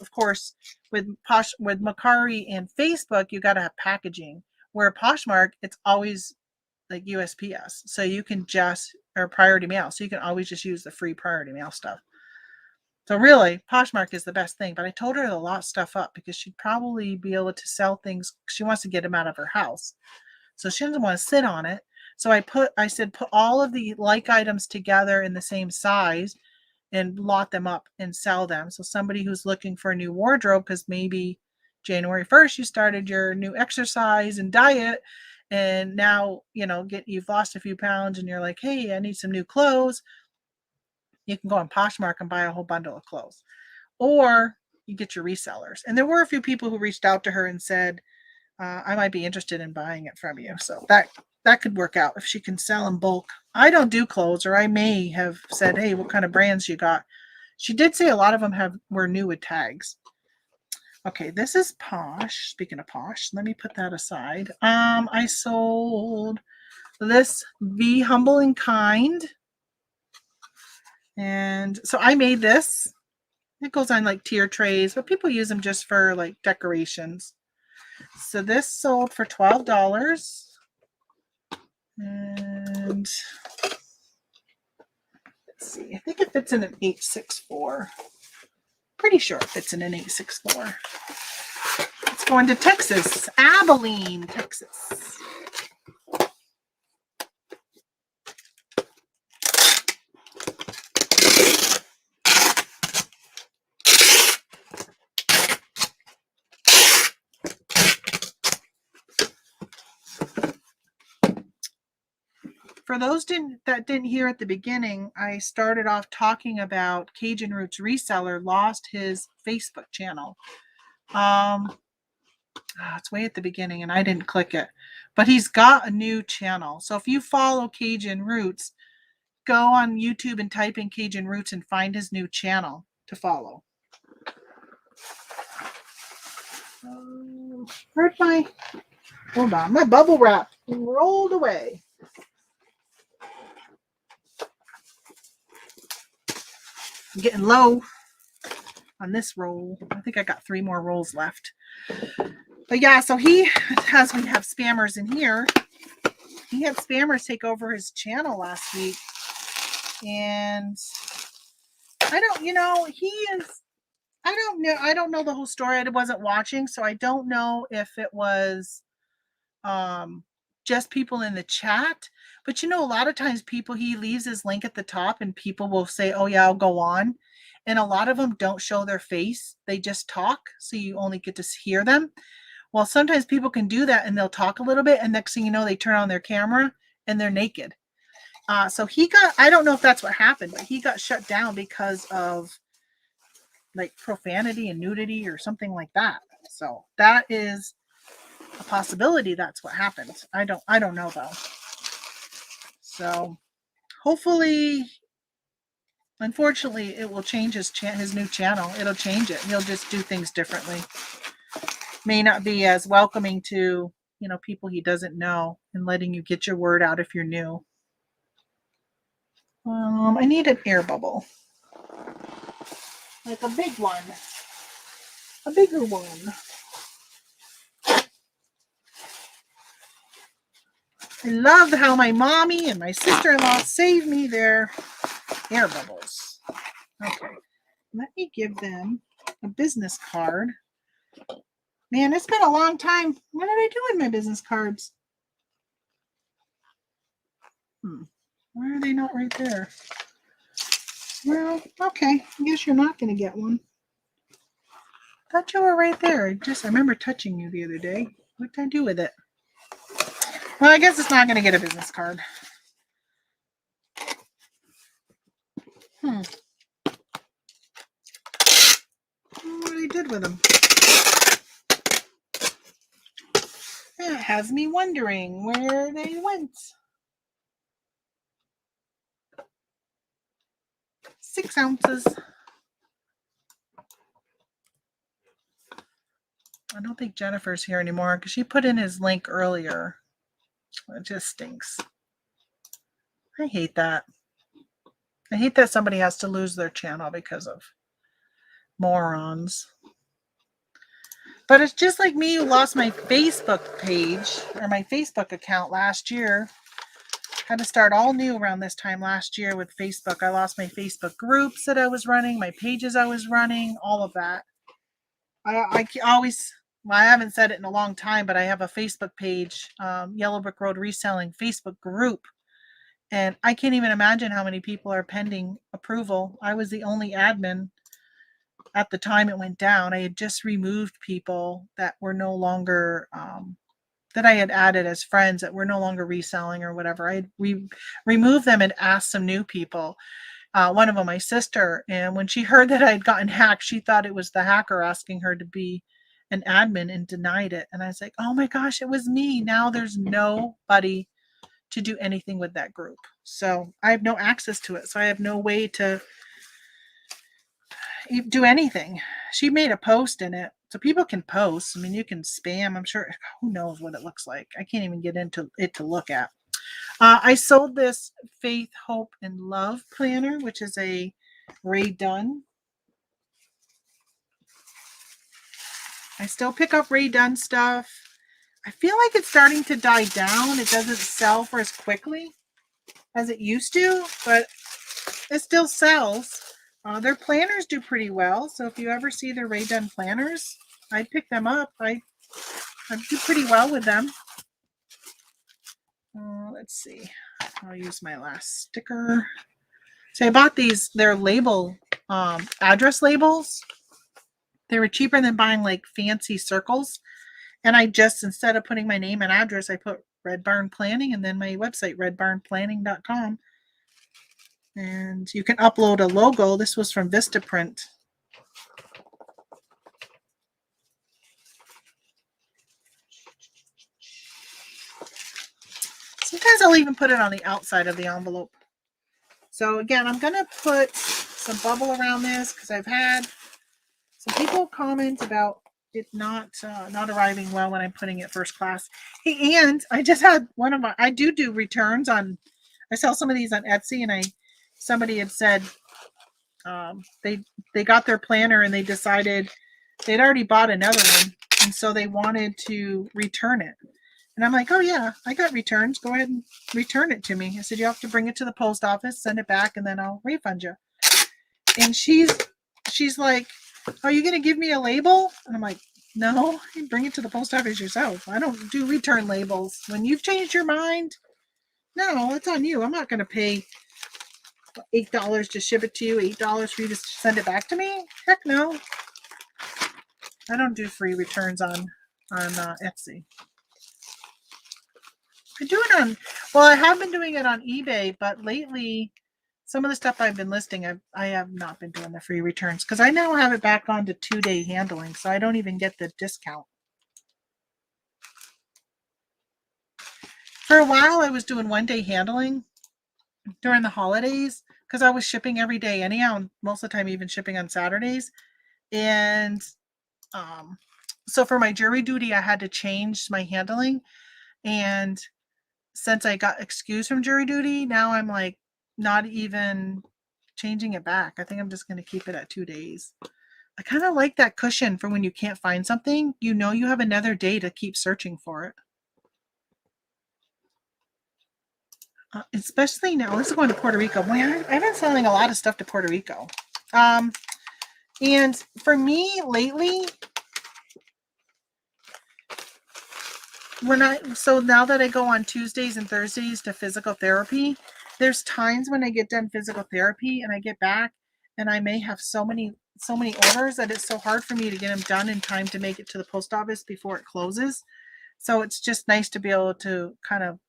Mercari and Facebook, you got to have packaging. Where Poshmark, it's always like USPS, so you can or priority mail, so you can always just use the free priority mail stuff. So really, Poshmark is the best thing. But I told her to lock stuff up because she'd probably be able to sell things. She wants to get them out of her house, so she doesn't want to sit on it. So I said put all of the like items together in the same size and lot them up and sell them. So somebody who's looking for a new wardrobe, because maybe January 1st you started your new exercise and diet, and now you've lost a few pounds and you're like, hey, I need some new clothes. You can go on Poshmark and buy a whole bundle of clothes, or you get your resellers. And there were a few people who reached out to her and said, I might be interested in buying it from you. So that could work out if she can sell in bulk. I don't do clothes, or I may have said, hey, what kind of brands you got? She did say a lot of them were new with tags. Okay, this is Posh. Speaking of Posh, let me put that aside. I sold this Be Humble and Kind. And so I made this. It goes on like tier trays, but people use them just for like decorations. So this sold for $12. And let's see, I think it fits in an 864. Pretty sure it fits in an 864. It's going to Texas, Abilene, Texas. For those that didn't hear at the beginning, I started off talking about Cajun Roots Reseller lost his Facebook channel. It's way at the beginning and I didn't click it. But he's got a new channel. So if you follow Cajun Roots, go on YouTube and type in Cajun Roots and find his new channel to follow. Where'd hold on, my bubble wrap rolled away. I'm getting low on this roll. I think I got 3 more rolls left. But yeah, so we have spammers in here. He had spammers take over his channel last week. And I don't know the whole story. I wasn't watching, so I don't know if it was just people in the chat. But a lot of times he leaves his link at the top and people will say, oh yeah, I'll go on. And a lot of them don't show their face. They just talk. So you only get to hear them. Well, sometimes people can do that and they'll talk a little bit. And next thing you know, they turn on their camera and they're naked. So I don't know if that's what happened, but he got shut down because of like profanity and nudity or something like that. So that is a possibility. That's what happened. I don't know though. So hopefully, unfortunately, it will change his new channel. It'll change it. He'll just do things differently. May not be as welcoming to, people he doesn't know and letting you get your word out if you're new. I need an air bubble. Like a big one. A bigger one. I love how my mommy and my sister-in-law saved me their air bubbles. Okay. Let me give them a business card. Man, it's been a long time. What did I do with my business cards? Why are they not right there? Well, okay. I guess you're not going to get one. Thought you were right there. I remember touching you the other day. What did I do with it? Well, I guess it's not going to get a business card. What I did with them. It has me wondering where they went. 6 ounces. I don't think Jennifer's here anymore because she put in his link earlier. It just stinks. I hate that. I hate that somebody has to lose their channel because of morons. But it's just like me who lost my Facebook page or my Facebook account last year. Had to start all new around this time last year with Facebook. I lost my Facebook groups that I was running, my pages I was running, all of that. I haven't said it in a long time, but I have a Facebook page, Yellow Brick Road Reselling Facebook group. And I can't even imagine how many people are pending approval. I was the only admin at the time it went down. I had just removed people that were no longer, that I had added as friends that were no longer reselling or whatever. I removed them and asked some new people. One of them, my sister, and when she heard that I had gotten hacked, she thought it was the hacker asking her to be an admin and denied it. And I was like, oh my gosh, it was me. Now there's nobody to do anything with that group. So I have no access to it. So I have no way to do anything. She made a post in it. So people can post. I mean, you can spam. I'm sure. Who knows what it looks like? I can't even get into it to look at. I sold this Faith, Hope, and Love planner, which is a Ray Dunn. I still pick up Ray Dunn stuff. I feel like it's starting to die down. It doesn't sell for as quickly as it used to, but it still sells. Their planners do pretty well. So if you ever see their Ray Dunn planners, I'd pick them up. I do pretty well with them. Let's see. I'll use my last sticker. So I bought these. They're label, address labels. They were cheaper than buying like fancy circles. And I just, instead of putting my name and address, I put Red Barn Planning and then my website, redbarnplanning.com. And you can upload a logo. This was from Vistaprint. Sometimes I'll even put it on the outside of the envelope. So again, I'm going to put some bubble around this because I've had some people comment about it not arriving well when I'm putting it first class. Hey, and I just had one of my, I do returns on, I sell some of these on Etsy, and somebody had said they got their planner and they decided they'd already bought another one, and so they wanted to return it. And I'm like, oh yeah, I got returns. Go ahead and return it to me. I said, you have to bring it to the post office, send it back, and then I'll refund you. And she's like, are you going to give me a label? And I'm like, no, you bring it to the post office yourself. I don't do return labels. When you've changed your mind, no, it's on you. I'm not going to pay $8 to ship it to you, $8 for you to send it back to me. Heck no. I don't do free returns on Etsy. I do it on, well, I have been doing it on eBay, but lately, some of the stuff I've been listing, I have not been doing the free returns because I now have it back on to 2-day handling, so I don't even get the discount. For a while, I was doing 1-day handling during the holidays because I was shipping every day anyhow, and most of the time even shipping on Saturdays. And so for my jury duty, I had to change my handling. And since I got excused from jury duty, now I'm like not even changing it back. I think I'm just going to keep it at 2 days. I kind of like that cushion for when you can't find something. You know you have another day to keep searching for it. Especially now, this is going to Puerto Rico. Boy, I've been selling a lot of stuff to Puerto Rico. And for me lately, so now that I go on Tuesdays and Thursdays to physical therapy, there's times when I get done physical therapy and I get back and I may have so many orders that it's so hard for me to get them done in time to make it to the post office before it closes. So it's just nice to be able to kind of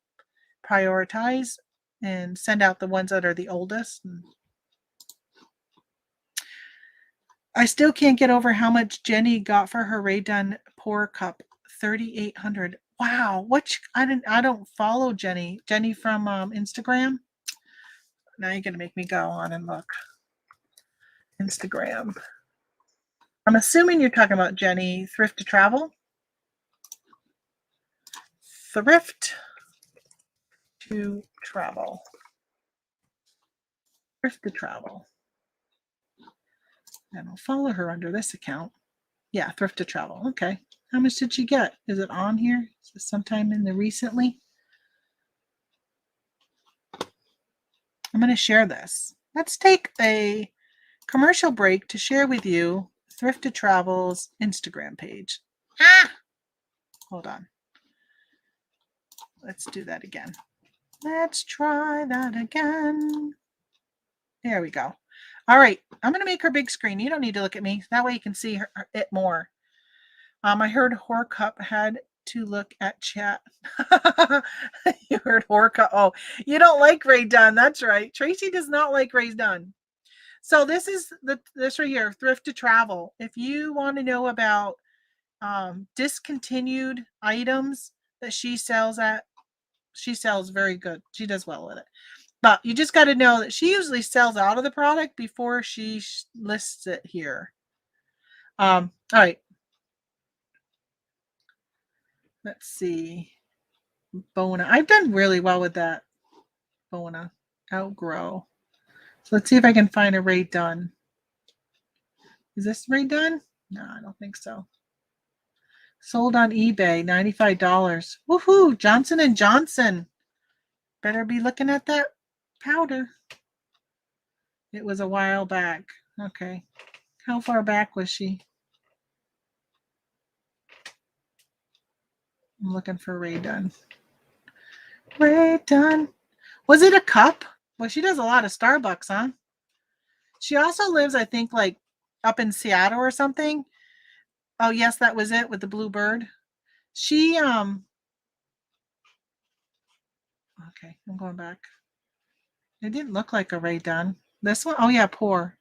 prioritize and send out the ones that are the oldest. I still can't get over how much Jenny got for her Ray Dunn pour cup, $3,800. Wow, I don't follow Jenny. Jenny from Instagram. Now you're gonna make me go on and look. Instagram. I'm assuming you're talking about Jenny Thrift to Travel. Thrift to Travel. Thrift to Travel. And I'll follow her under this account. Yeah, Thrift to Travel. Okay. How much did she get? Is it on here? Is this sometime in the recently? I'm going to share this. Let's take a commercial break to share with you Thrift to Travel's Instagram page. Hold on. Let's do that again. Let's try that again. There we go. All right. I'm going to make her big screen. You don't need to look at me. That way you can see it more. I heard Horcup had to look at chat. You heard Horcup. Oh, you don't like Ray Dunn. That's right. Tracy does not like Ray Dunn. So this is this right here, Thrift to Travel. If you want to know about discontinued items that she sells at. She sells very good. She does well with it. But you just got to know that she usually sells out of the product before she lists it here. All right. Let's see. Bona. I've done really well with that. Bona. Outgrow. So let's see if I can find a Ray Dunn. Is this Ray Dunn? No, I don't think so. Sold on eBay, $95. Woohoo! Johnson & Johnson. Better be looking at that powder. It was a while back. Okay. How far back was she? I'm looking for Ray Dunn. Ray Dunn. Was it a cup? Well, she does a lot of Starbucks, huh? She also lives, I think, like up in Seattle or something. Oh, yes, that was it with the blue bird. She, okay, I'm going back. It didn't look like a Ray Dunn. This one? Oh, yeah, poor.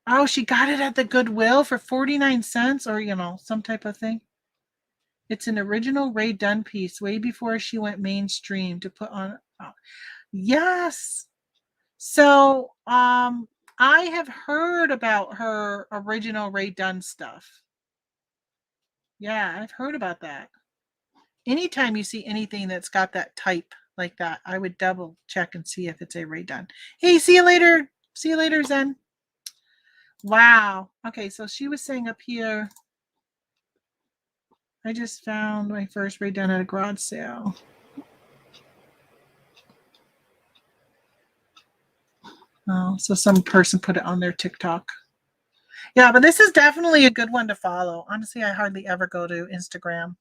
Oh, she got it at the Goodwill for 49 cents or, some type of thing. It's an original Ray Dunn piece way before she went mainstream to put on. Oh, yes. So, I have heard about her original Ray Dunn stuff. Yeah, I've heard about that. Anytime you see anything that's got that type like that, I would double check and see if it's a Ray Dunn. Hey, see you later. See you later, Zen. Wow. Okay, so she was saying up here, I just found my first Ray Dunn at a garage sale. Oh, so some person put it on their TikTok. Yeah, but this is definitely a good one to follow. Honestly, I hardly ever go to Instagram.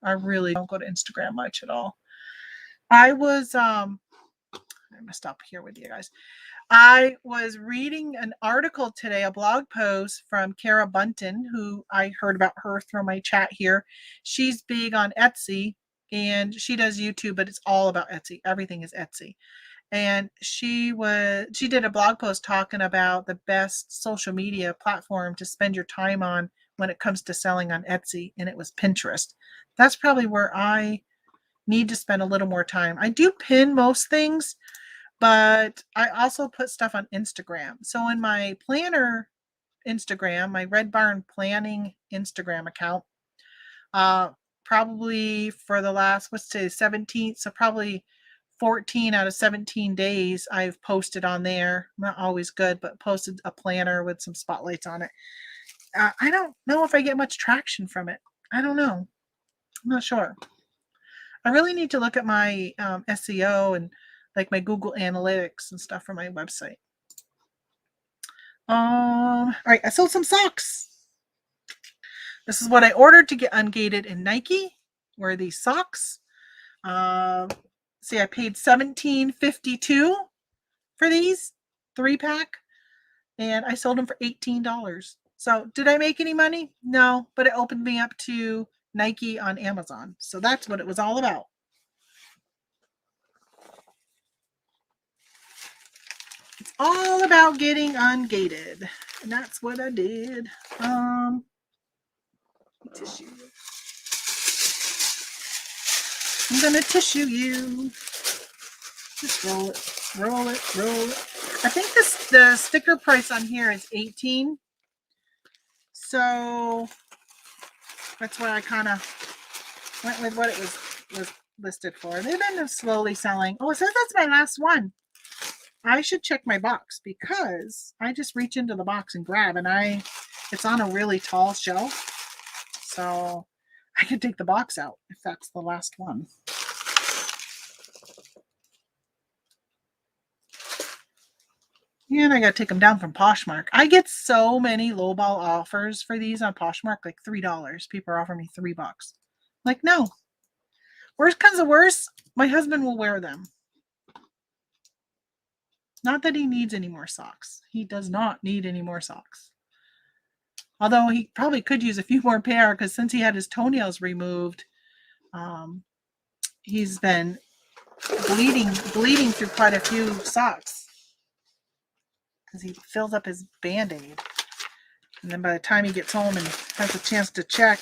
I really don't go to Instagram much at all. I was I'm gonna stop here with you guys. I was reading an article today, a blog post from Kara Bunton, who I heard about her through my chat here. She's big on Etsy and she does YouTube, but it's all about Etsy. Everything is Etsy. And she did a blog post talking about the best social media platform to spend your time on when it comes to selling on Etsy, and it was Pinterest. That's probably where I need to spend a little more time. I do pin most things, but I also put stuff on Instagram. So in my planner Instagram, my Red Barn Planning Instagram account, probably for the last, 17th, so probably 14 out of 17 days I've posted on there. Not always good, but posted a planner with some spotlights on it. I don't know if I get much traction from it. I don't know. I'm not sure. I really need to look at my SEO and like my Google Analytics and stuff for my website. All right, I sold some socks. This is what I ordered to get ungated in Nike. Were these socks? See, I paid $17.52 for these 3-pack, and I sold them for $18. So did I make any money? No, but it opened me up to Nike on Amazon. So that's what it was all about. It's all about getting ungated, and that's what I did. Tissue. I'm gonna tissue you. Just roll it, roll it, roll it. I think the sticker price on here is $18. So that's why I kind of went with what it was listed for. They've been slowly selling. Oh, it says that's my last one. I should check my box because I just reach into the box and grab, and it's on a really tall shelf. So I could take the box out if that's the last one. And I got to take them down from Poshmark. I get so many lowball offers for these on Poshmark, like $3. People are offering me $3. Like, no. Worst comes to worst, my husband will wear them. Not that he needs any more socks. He does not need any more socks. Although he probably could use a few more pair because since he had his toenails removed, he's been bleeding through quite a few socks because he fills up his Band-Aid. And then by the time he gets home and has a chance to check,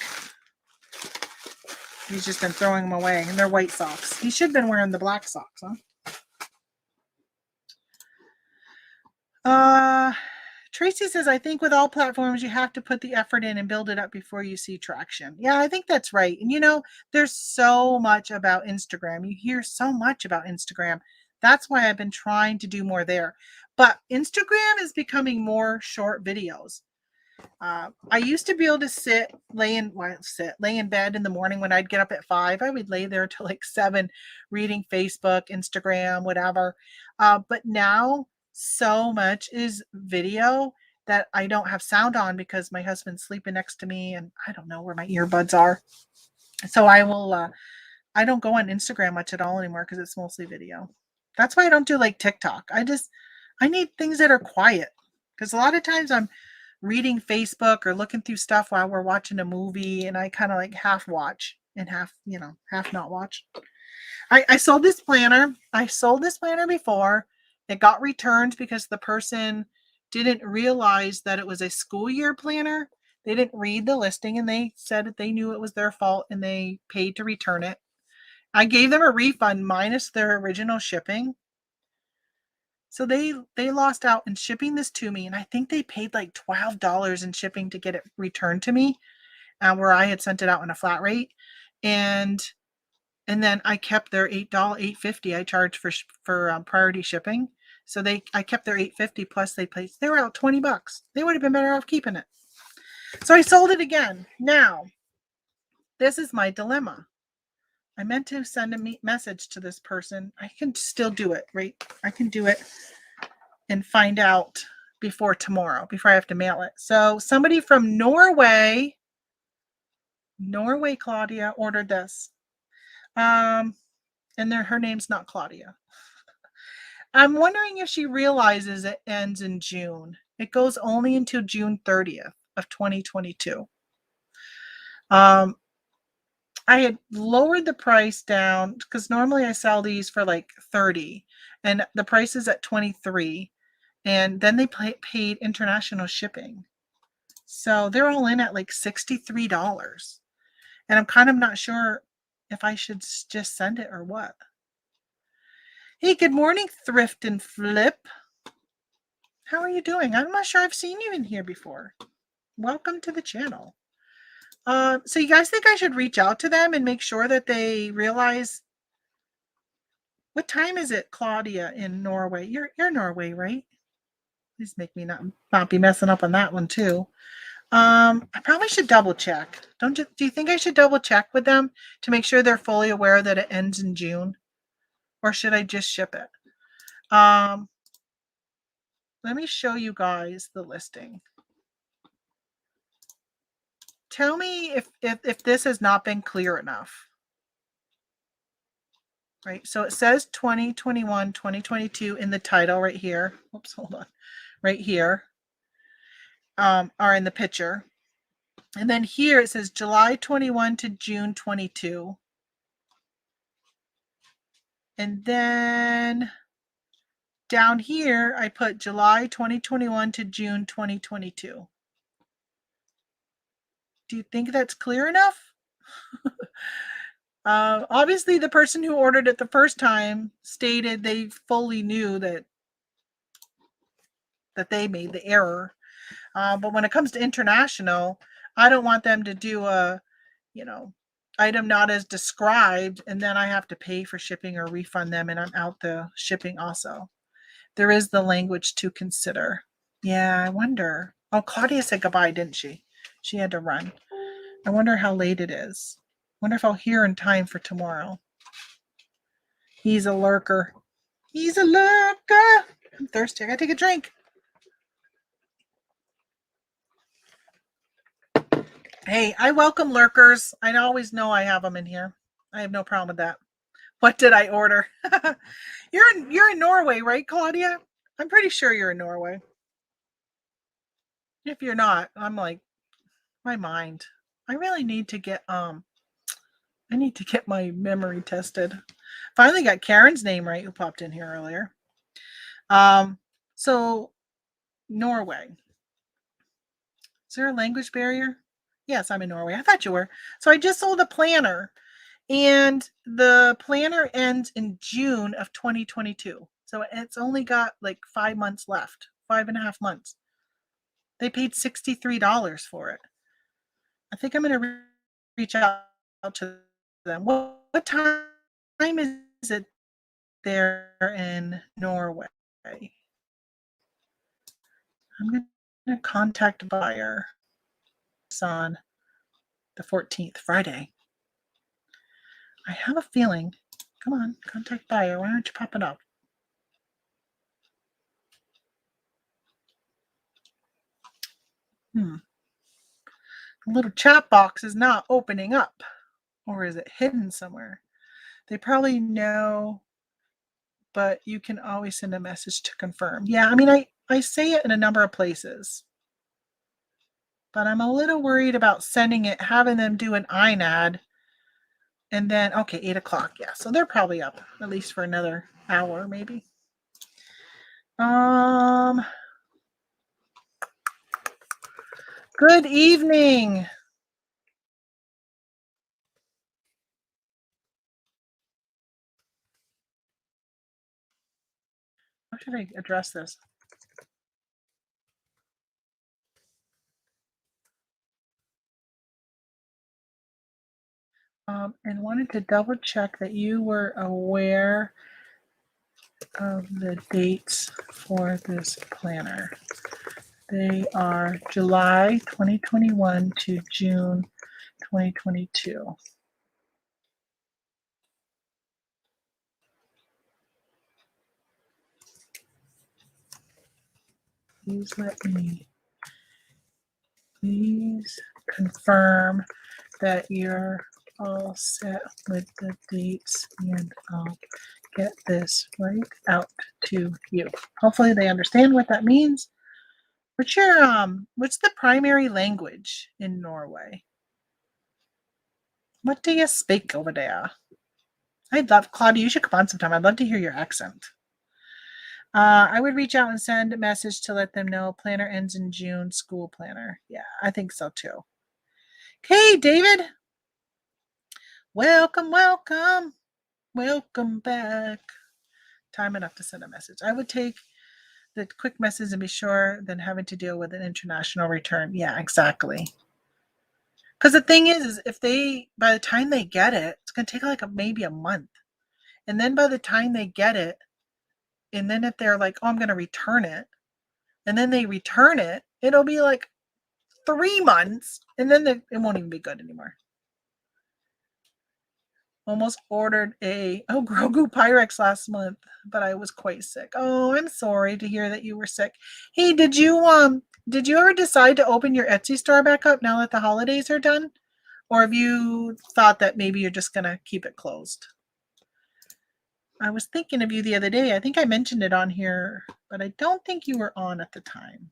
he's just been throwing them away. And they're white socks. He should have been wearing the black socks, huh? Tracy says, I think with all platforms, you have to put the effort in and build it up before you see traction. Yeah, I think that's right. And there's so much about Instagram. You hear so much about Instagram. That's why I've been trying to do more there. But Instagram is becoming more short videos. I used to be able to lay in bed in the morning when I'd get up at 5. I would lay there till like 7 reading Facebook, Instagram, whatever. But now so much is video that I don't have sound on because my husband's sleeping next to me and I don't know where my earbuds are. So I don't go on Instagram much at all anymore because it's mostly video. That's why I don't do like TikTok. I need things that are quiet because a lot of times I'm reading Facebook or looking through stuff while we're watching a movie and I kind of like half watch and half not watch. I sold this planner. I sold this planner before. It got returned because the person didn't realize that it was a school year planner. They didn't read the listing and they said that they knew it was their fault and they paid to return it. I gave them a refund minus their original shipping. So they lost out in shipping this to me, and I think they paid like $12 in shipping to get it returned to me, where I had sent it out on a flat rate, and then I kept their $8.50 I charged for priority shipping. So I kept their $8.50 plus they were out $20. They would have been better off keeping it. So I sold it again. Now, this is my dilemma. I meant to send a message to this person. I can still do it, right? I can do it and find out before tomorrow, before I have to mail it. So somebody from Norway, Claudia, ordered this. And her name's not Claudia. I'm wondering if she realizes it ends in June. It goes only until June 30th of 2022. I had lowered the price down because normally I sell these for like 30 and the price is at 23. And then they paid international shipping. So they're all in at like $63. And I'm kind of not sure if I should just send it or what. Hey, good morning, Thrift and Flip. How are you doing? I'm not sure I've seen you in here before. Welcome to the channel. So you guys think I should reach out to them and make sure that they realize, what time is it, Claudia, in Norway? You're Norway, right? Please make me not be messing up on that one too. I probably should double check. Do you think I should double check with them to make sure they're fully aware that it ends in June? Or should I just ship it? Let me show you guys the listing. Tell me if this has not been clear enough. Right, so it says 2021, 2022 in the title right here. Oops, hold on. Right here. Are in the picture. And then here it says July 21 to June 22. And then down here, I put July 2021 to June 2022. Do you think that's clear enough? Obviously, the person who ordered it the first time stated they fully knew that they made the error. But when it comes to international, I don't want them to do a, item not as described, and then I have to pay for shipping or refund them, and I'm out the shipping also. There is the language to consider. Yeah, I wonder. Oh, Claudia said goodbye, didn't she? She had to run. I wonder how late it is. Wonder if I'll hear in time for tomorrow. He's a lurker. He's a lurker. I'm thirsty. I gotta take a drink. Hey, I welcome lurkers. I always know I have them in here. I have no problem with that. What did I order? You're in Norway, right, Claudia? I'm pretty sure you're in Norway. If you're not, I'm like, my mind. I really need to get I need to get my memory tested. Finally got Karen's name right, who popped in here earlier. So Norway. there a language barrier? Yes, I'm in Norway. I thought you were. So I just sold a planner, and the planner ends in June of 2022. So it's only got like 5 months left, 5.5 months. They paid $63 for it. I think I'm going to reach out to them. What time is it there in Norway? I'm going to contact buyer. It's on the 14th, Friday. I have a feeling. Come on, contact buyer. Why aren't you popping up? The little chat box is not opening up. Or is it hidden somewhere? They probably know, but you can always send a message to confirm. Yeah, I mean, I say it in a number of places, but I'm a little worried about sending it, having them do an INAD, and then, okay, 8 o'clock. Yeah, so they're probably up, at least for another hour, maybe. Good evening. How should I address this? And wanted to double check that you were aware of the dates for this planner. They are July 2021 to June 2022. Please confirm that you're all set with the dates, and I'll get this right out to you. Hopefully they understand what that means. What's the primary language in Norway? What do you speak over there? I'd love, Claudia, you should come on sometime. I'd love to hear your accent. I would reach out and send a message to let them know planner ends in June, school planner. Yeah, I think so too. Okay, David. Welcome back. Time enough to send a message. I would take the quick message and be sure than having to deal with an international return. Yeah, exactly. Because the thing is if by the time they get it, it's going to take like maybe a month. And then by the time they get it, and then if they're like, oh, I'm going to return it, and then they return it, it'll be like 3 months, and then it won't even be good anymore. Almost ordered a Grogu Pyrex last month, but I was quite sick. Oh, I'm sorry to hear that you were sick. Hey, did you ever decide to open your Etsy store back up now that the holidays are done? Or have you thought that maybe you're just gonna keep it closed? I was thinking of you the other day. I think I mentioned it on here, but I don't think you were on at the time.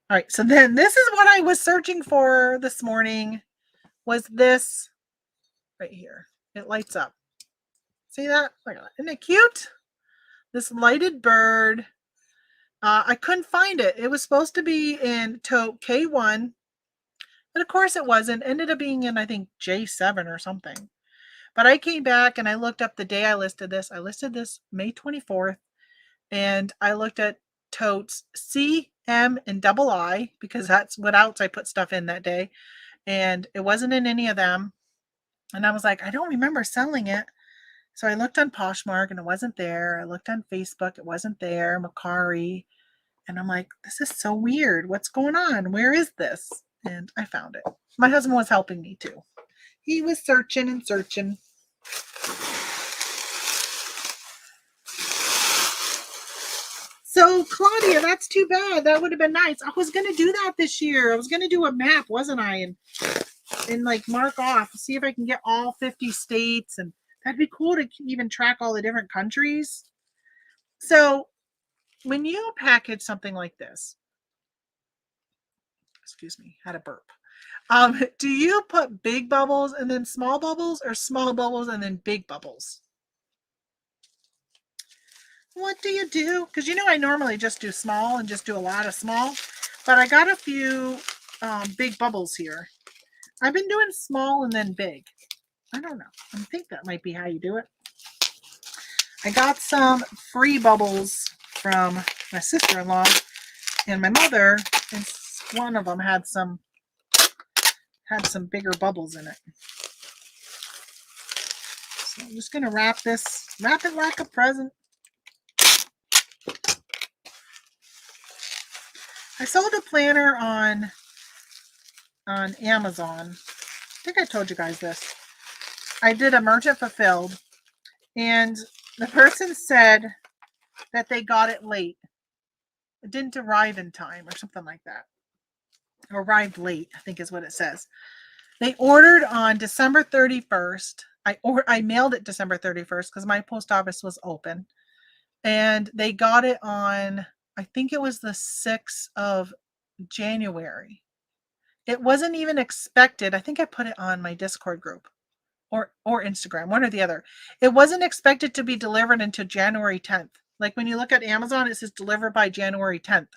All right, so then this is what I was searching for this morning, was this right here. It lights up. See that? Isn't it cute? This lighted bird. I couldn't find it. It was supposed to be in tote K1, but of course it wasn't. Ended up being in, I think, J7 or something. But I came back and I looked up the day I listed this. I listed this May 24th, and I looked at totes C, M, and double I, because that's what else I put stuff in that day. And it wasn't in any of them. And I was like, I don't remember selling it. So I looked on Poshmark and it wasn't there. I looked on Facebook, it wasn't there. Macari. And I'm like, this is so weird. What's going on? Where is this? And I found it. My husband was helping me too. He was searching and searching. So, Claudia, that's too bad. That would have been nice. I was going to do that this year. I was going to do a map, wasn't I? And like mark off, see if I can get all 50 states. And that'd be cool to even track all the different countries. So, when you package something like this, excuse me, had a burp. Do you put big bubbles and then small bubbles, or small bubbles and then big bubbles? What do you do? Because I normally just do small and just do a lot of small. But I got a few big bubbles here. I've been doing small and then big. I don't know. I think that might be how you do it. I got some free bubbles from my sister-in-law and my mother, and one of them had some bigger bubbles in it. So I'm just gonna wrap it like a present. I sold a planner on Amazon. I think I told you guys this. I did a merchant fulfilled, and the person said that they got it late. It didn't arrive in time or something like that. Arrived late, I think is what it says. They ordered on December 31st. I mailed it December 31st because my post office was open. And they got it on, I think it was the 6th of January. It wasn't even expected. I think I put it on my Discord group or Instagram, one or the other. It wasn't expected to be delivered until January 10th. Like when you look at Amazon, it says delivered by January 10th.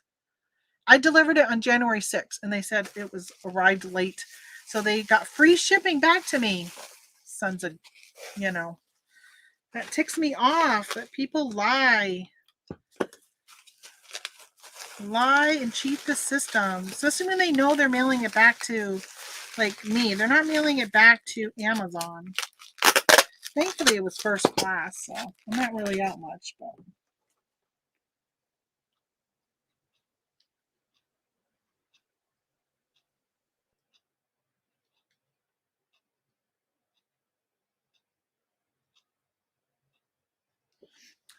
I delivered it on January 6th, and they said it was arrived late. So they got free shipping back to me. Sons of, that ticks me off that people lie and cheat the system, especially when they know they're mailing it back to, like me. They're not mailing it back to Amazon. Thankfully, it was first class, so I'm not really out much, but.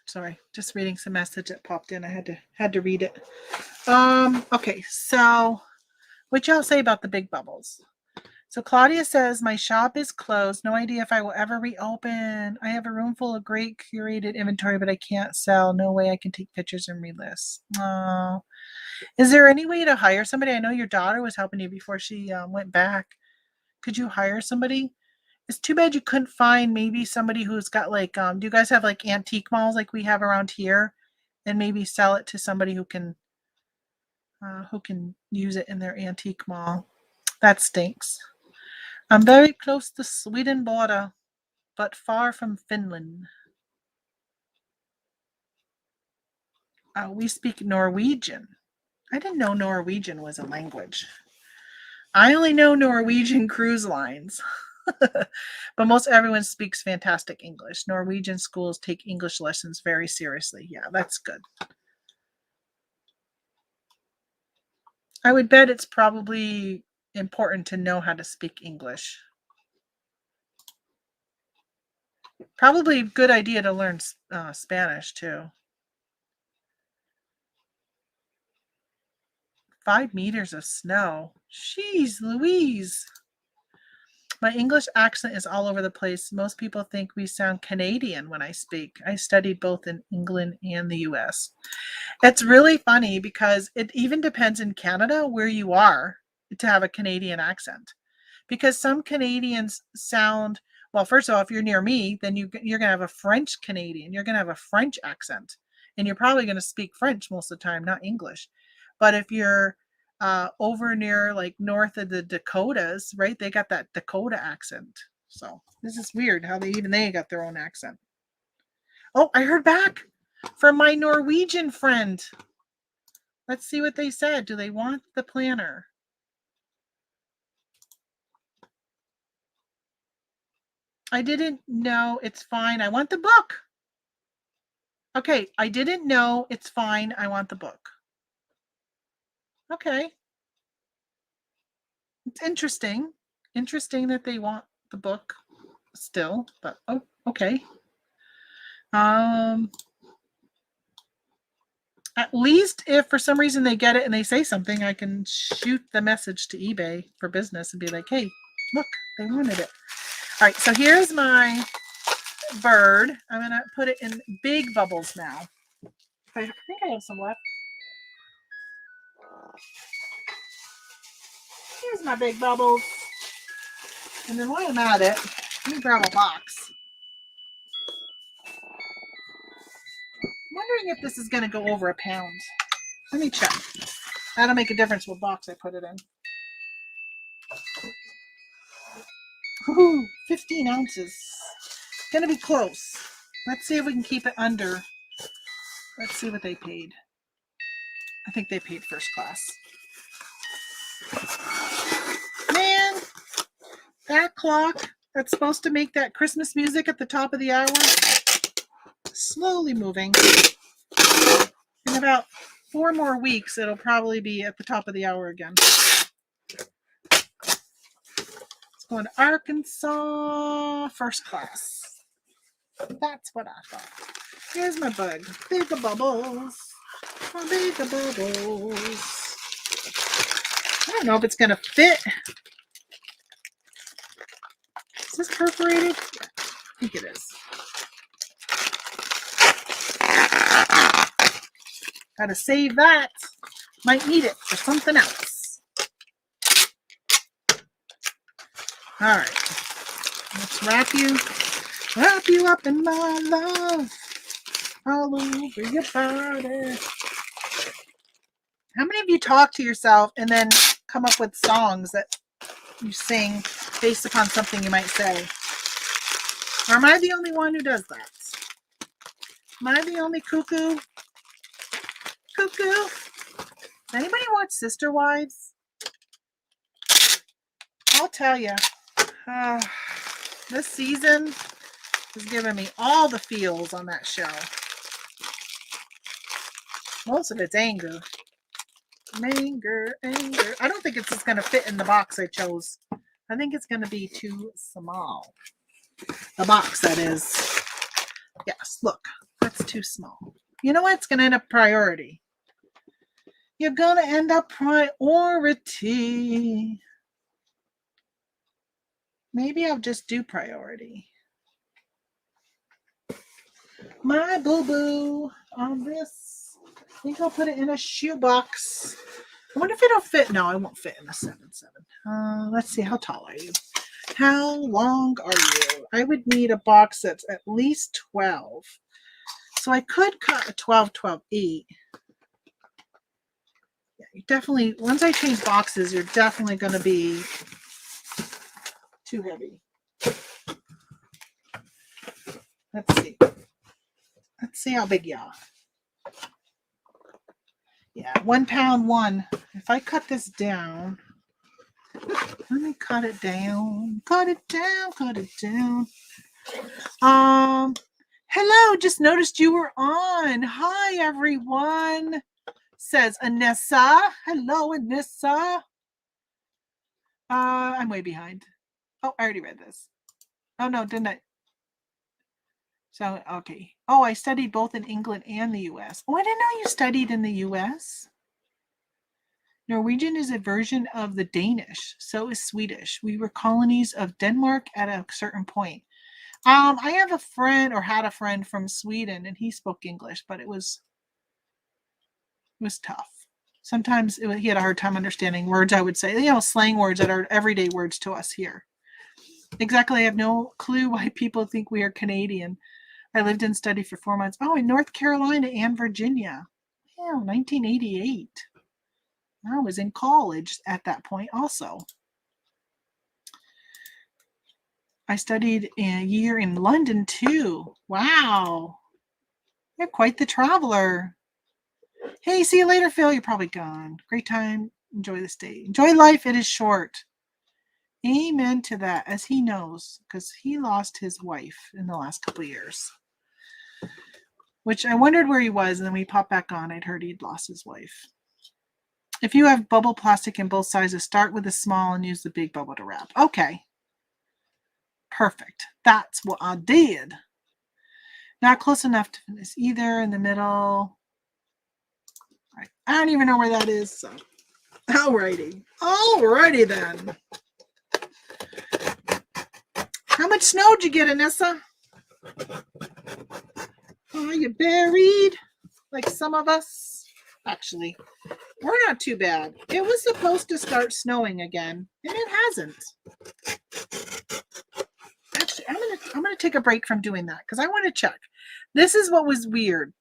Sorry, just reading some message that popped in. I had to read it. Okay, so what y'all say about the big bubbles? So Claudia says, my shop is closed. No idea if I will ever reopen. I have a room full of great curated inventory, but I can't sell. No way I can take pictures and relist. Oh. Is there any way to hire somebody? I know your daughter was helping you before she went back. Could you hire somebody? It's too bad you couldn't find maybe somebody who's got like, do you guys have like antique malls like we have around here? And maybe sell it to somebody who can use it in their antique mall. That stinks. I'm very close to Sweden border, but far from Finland. We speak Norwegian. I didn't know Norwegian was a language. I only know Norwegian cruise lines. But most everyone speaks fantastic English. Norwegian schools take English lessons very seriously. Yeah, that's good. I would bet it's probably important to know how to speak English. Probably a good idea to learn Spanish too. 5 meters of snow. Jeez Louise. My English accent is all over the place. Most people think we sound Canadian when I speak. I studied both in England and the US. It's really funny because it even depends in Canada where you are to have a Canadian accent. Because some Canadians sound, well, first of all, if you're near me, then you're going to have a French Canadian. You're going to have a French accent. And you're probably going to speak French most of the time, not English. But if you're over near like north of the Dakotas, right? They got that Dakota accent. So this is weird how they got their own accent. Oh, I heard back from my Norwegian friend. Let's see what they said. Do they want the planner? I didn't know. It's fine. I want the book. Okay, I didn't know. It's fine. I want the book. Okay. It's interesting. Interesting that they want the book still, but oh, okay. At least if for some reason they get it and they say something, I can shoot the message to eBay for business and be like, hey, look, they wanted it. All right, so here's my bird. I'm going to put it in big bubbles now. I think I have some left. Here's my big bubbles. And then while I'm at it, let me grab a box. I'm wondering if this is going to go over a pound. Let me check. That'll make a difference what box I put it in. Woohoo! 15 ounces. Gonna be close. Let's see if we can keep it under. Let's see what they paid. I think they paid first class. Man, that clock that's supposed to make that Christmas music at the top of the hour, slowly moving. In about 4 more weeks, it'll probably be at the top of the hour again. It's going to Arkansas first class. That's what I thought. Here's my bug. Bigger bubbles. Bigger bubbles. I don't know if it's going to fit. Is this perforated? I think it is. Gotta save that. Might need it for something else. All right. Let's wrap you up in my love. All over your body. How many of you talk to yourself and then come up with songs that you sing based upon something you might say? Or am I the only one who does that? Am I the only cuckoo? Cuckoo? Does anybody watch Sister Wives? I'll tell you, this season has given me all the feels on that show. Most of it's anger. Anger. I don't think it's just going to fit in the box I chose. I think it's going to be too small. The box, that is. Yes, look, that's too small. You know what? It's going to end up priority. You're going to end up priority. Maybe I'll just do priority. My boo-boo on this. I think I'll put it in a shoebox. I wonder if it'll fit. No, it won't fit in a 7-7. Let's see. How tall are you? How long are you? I would need a box that's at least 12. So I could cut a 12-12-8. Yeah, you definitely, once I change boxes, you're definitely going to be too heavy. Let's see. Let's see how big you are. Yeah, 1 pound 1. If I cut this down, let me cut it down. Cut it down. Cut it down. Hello, just noticed you were on. Hi, everyone, says Anessa. Hello, Anessa. I'm way behind. Oh, I already read this. Oh, no, didn't I? So, okay. Oh, I studied both in England and the U.S. Oh, I didn't know you studied in the U.S. Norwegian is a version of the Danish. So is Swedish. We were colonies of Denmark at a certain point. I have a friend, or had a friend from Sweden, and he spoke English, but it was tough. Sometimes he had a hard time understanding words, I would say. You know, slang words that are everyday words to us here. Exactly. I have no clue why people think we are Canadian. I lived and studied for 4 months. Oh, in North Carolina and Virginia. Yeah, 1988. I was in college at that point also. I studied a year in London too. Wow. You're quite the traveler. Hey, see you later, Phil. You're probably gone. Great time. Enjoy this day. Enjoy life. It is short. Amen to that, as he knows, because he lost his wife in the last couple of years. Which I wondered where he was, and then we popped back on. I'd heard he'd lost his wife. If you have bubble plastic in both sizes, start with the small and use the big bubble to wrap. Okay. Perfect. That's what I did. Not close enough to finish either. In the middle. All right. I don't even know where that is. So, alrighty. Alrighty then. How much snow did you get, Anessa? Are you buried? Like some of us? Actually, we're not too bad. It was supposed to start snowing again, and it hasn't. Actually, I'm gonna take a break from doing that because I want to check. This is what was weird.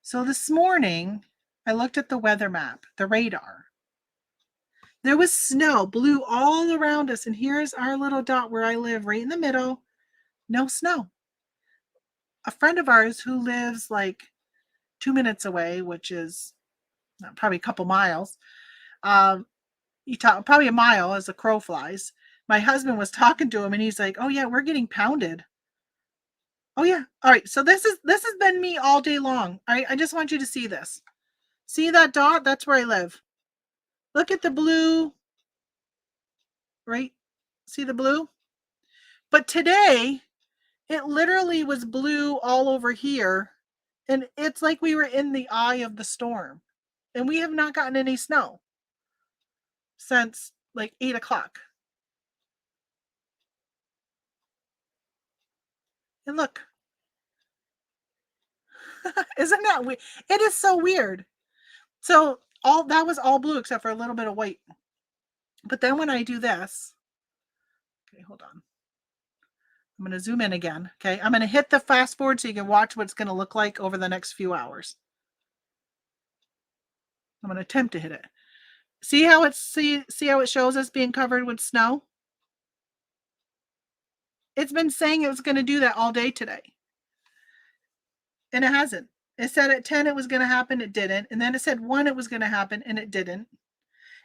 So this morning, I looked at the weather map, the radar. There was snow, blue all around us. And here's our little dot where I live, right in the middle. No snow. A friend of ours who lives like 2 minutes away, which is probably a couple miles, probably a mile as a crow flies. My husband was talking to him and he's like, "Oh yeah, we're getting pounded." Oh yeah. All right. So this has been me all day long. I just want you to see this. See that dot? That's where I live. Look at the blue, right? See the blue? But today, it literally was blue all over here. And it's like we were in the eye of the storm. And we have not gotten any snow since like 8 o'clock. And look, isn't that weird? It is so weird. So all that was all blue except for a little bit of white. But then when I do this, okay, hold on. I'm going to zoom in again. Okay, I'm going to hit the fast forward so you can watch what it's going to look like over the next few hours. I'm going to attempt to hit it. See how it shows us being covered with snow? It's been saying it was going to do that all day today. And it hasn't. It said at 10 it was going to happen, it didn't. And then it said 1 it was going to happen, and it didn't.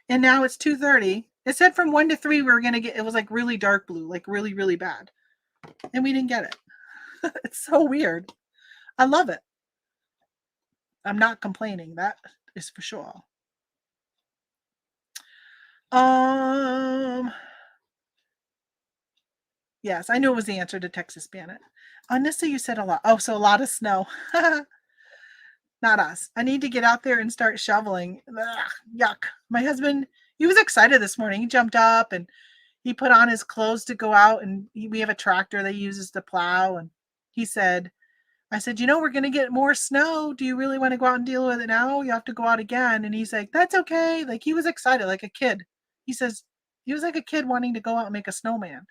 And now it's 2:30. It said from 1 to 3 we were going to get, it was like really dark blue, like really, really bad. And we didn't get it. It's so weird. I love it. I'm not complaining. That is for sure. Yes, I knew it was the answer to Texas Planet. Honestly, you said a lot. Oh, so a lot of snow. Not us. I need to get out there and start shoveling. Ugh, yuck. My husband, he was excited this morning. He jumped up and he put on his clothes to go out, and we have a tractor that he uses to plow. And I said, we're going to get more snow. Do you really want to go out and deal with it now? You have to go out again. And he's like, that's okay. Like, he was excited, like a kid. He says he was like a kid wanting to go out and make a snowman.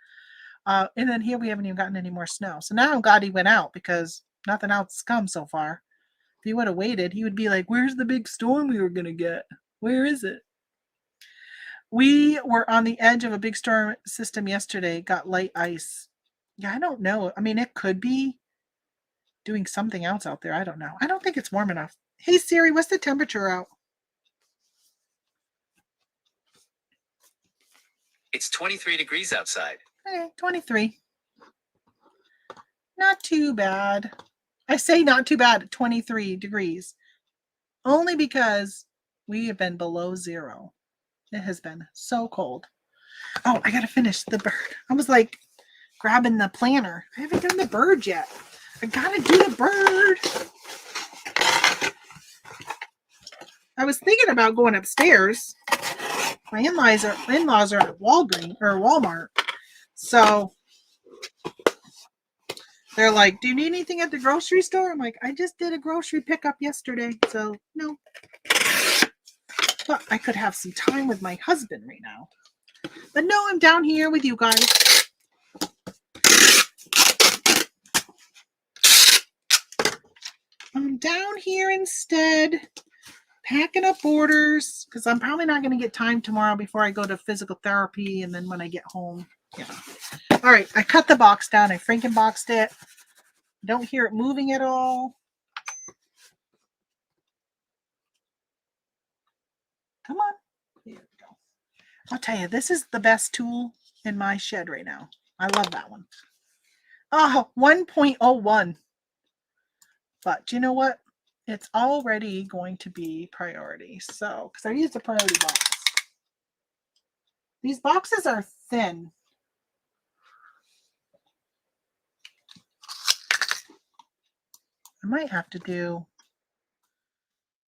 And then here we haven't even gotten any more snow. So now I'm glad he went out because nothing else has come so far. If he would have waited, he would be like, where's the big storm we were going to get? Where is it? We were on the edge of a big storm system yesterday, got light ice. Yeah, I don't know. I mean, it could be doing something else out there. I don't know. I don't think it's warm enough. Hey, Siri, what's the temperature out? It's 23 degrees outside. Okay, 23. Not too bad. I say not too bad at 23 degrees. Only because we have been below zero. It has been so cold. Oh, I got to finish the bird. I was like grabbing the planner. I haven't done the bird yet. I got to do the bird. I was thinking about going upstairs. My in-laws are at Walmart. So they're like, do you need anything at the grocery store? I'm like, I just did a grocery pickup yesterday. So no. But I could have some time with my husband right now. But no, I'm down here with you guys. I'm down here instead, packing up orders, because I'm probably not going to get time tomorrow before I go to physical therapy, and then when I get home. Yeah. All right, I cut the box down. I Frankenboxed it. Don't hear it moving at all. Come on. There we go. I'll tell you, this is the best tool in my shed right now. I love that one. Oh, 1.01. But you know what? It's already going to be priority. So, because I used a priority box. These boxes are thin. I might have to do,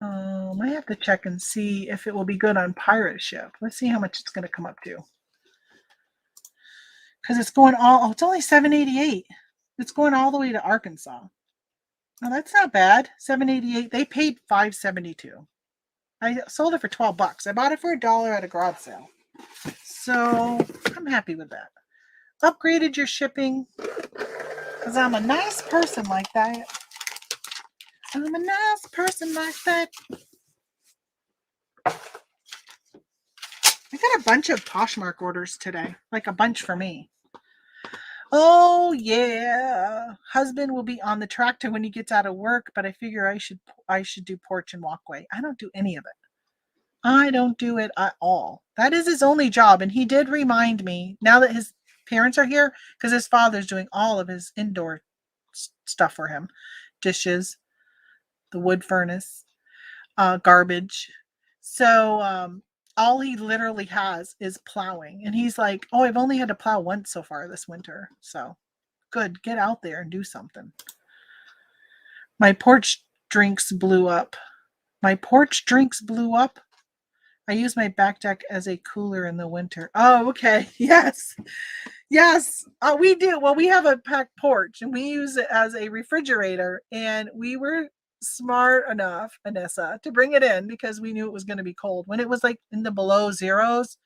might have to check and see if it will be good on pirate ship. Let's see how much it's going to come up to. Because it's going it's only $7.88. It's going all the way to Arkansas. Now that's not bad. $7.88. They paid $5.72. I sold it for $12. I bought it for $1 at a garage sale. So I'm happy with that. Upgraded your shipping because I'm a nice person like that. I'm a nice person like that. I got a bunch of Poshmark orders today, like a bunch for me. Oh yeah, husband will be on the tractor when he gets out of work, but I figure I should do porch and walkway. I don't do any of it. I don't do it at all. That is his only job, and he did remind me now that his parents are here because his father's doing all of his indoor stuff for him, dishes, the wood furnace, garbage. So all he literally has is plowing, and he's like, "Oh, I've only had to plow once so far this winter, so." Good, get out there and do something. My porch drinks blew up. My porch drinks blew up. I use my back deck as a cooler in the winter. Oh, okay. Yes. Yes. We do. Well, we have a back porch and we use it as a refrigerator. And we were smart enough, Anissa, to bring it in because we knew it was going to be cold. When it was like in the below zeros,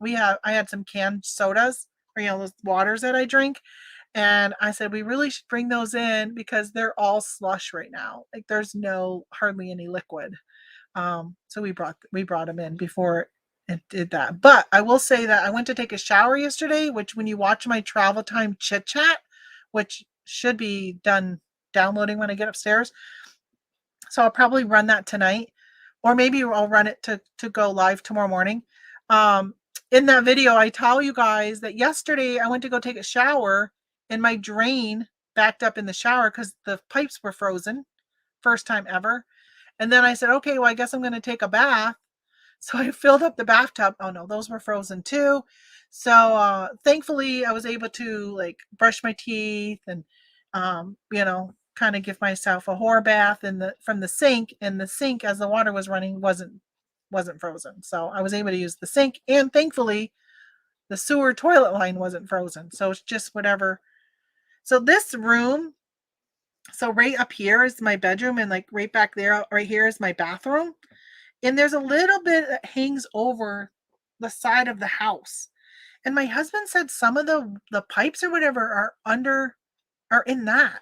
I had some canned sodas or those waters that I drink. And I said, we really should bring those in because they're all slush right now. Like there's hardly any liquid. So we brought them in before it did that. But I will say that I went to take a shower yesterday, which when you watch my travel time chit chat, which should be done downloading when I get upstairs. So I'll probably run that tonight, or maybe I'll run it to go live tomorrow morning. In that video, I tell you guys that yesterday I went to go take a shower and my drain backed up in the shower because the pipes were frozen. First time ever. And then I said, okay, well, I guess I'm going to take a bath. So I filled up the bathtub. Oh no, those were frozen too. So thankfully I was able to like brush my teeth and kind of give myself a whore bath from the sink, and the sink as the water was running wasn't frozen. So I was able to use the sink, and thankfully the sewer toilet line wasn't frozen. So it's just whatever. So this room, so right up here is my bedroom, and like right back there, right here is my bathroom. And there's a little bit that hangs over the side of the house. And my husband said some of the pipes or whatever are in that,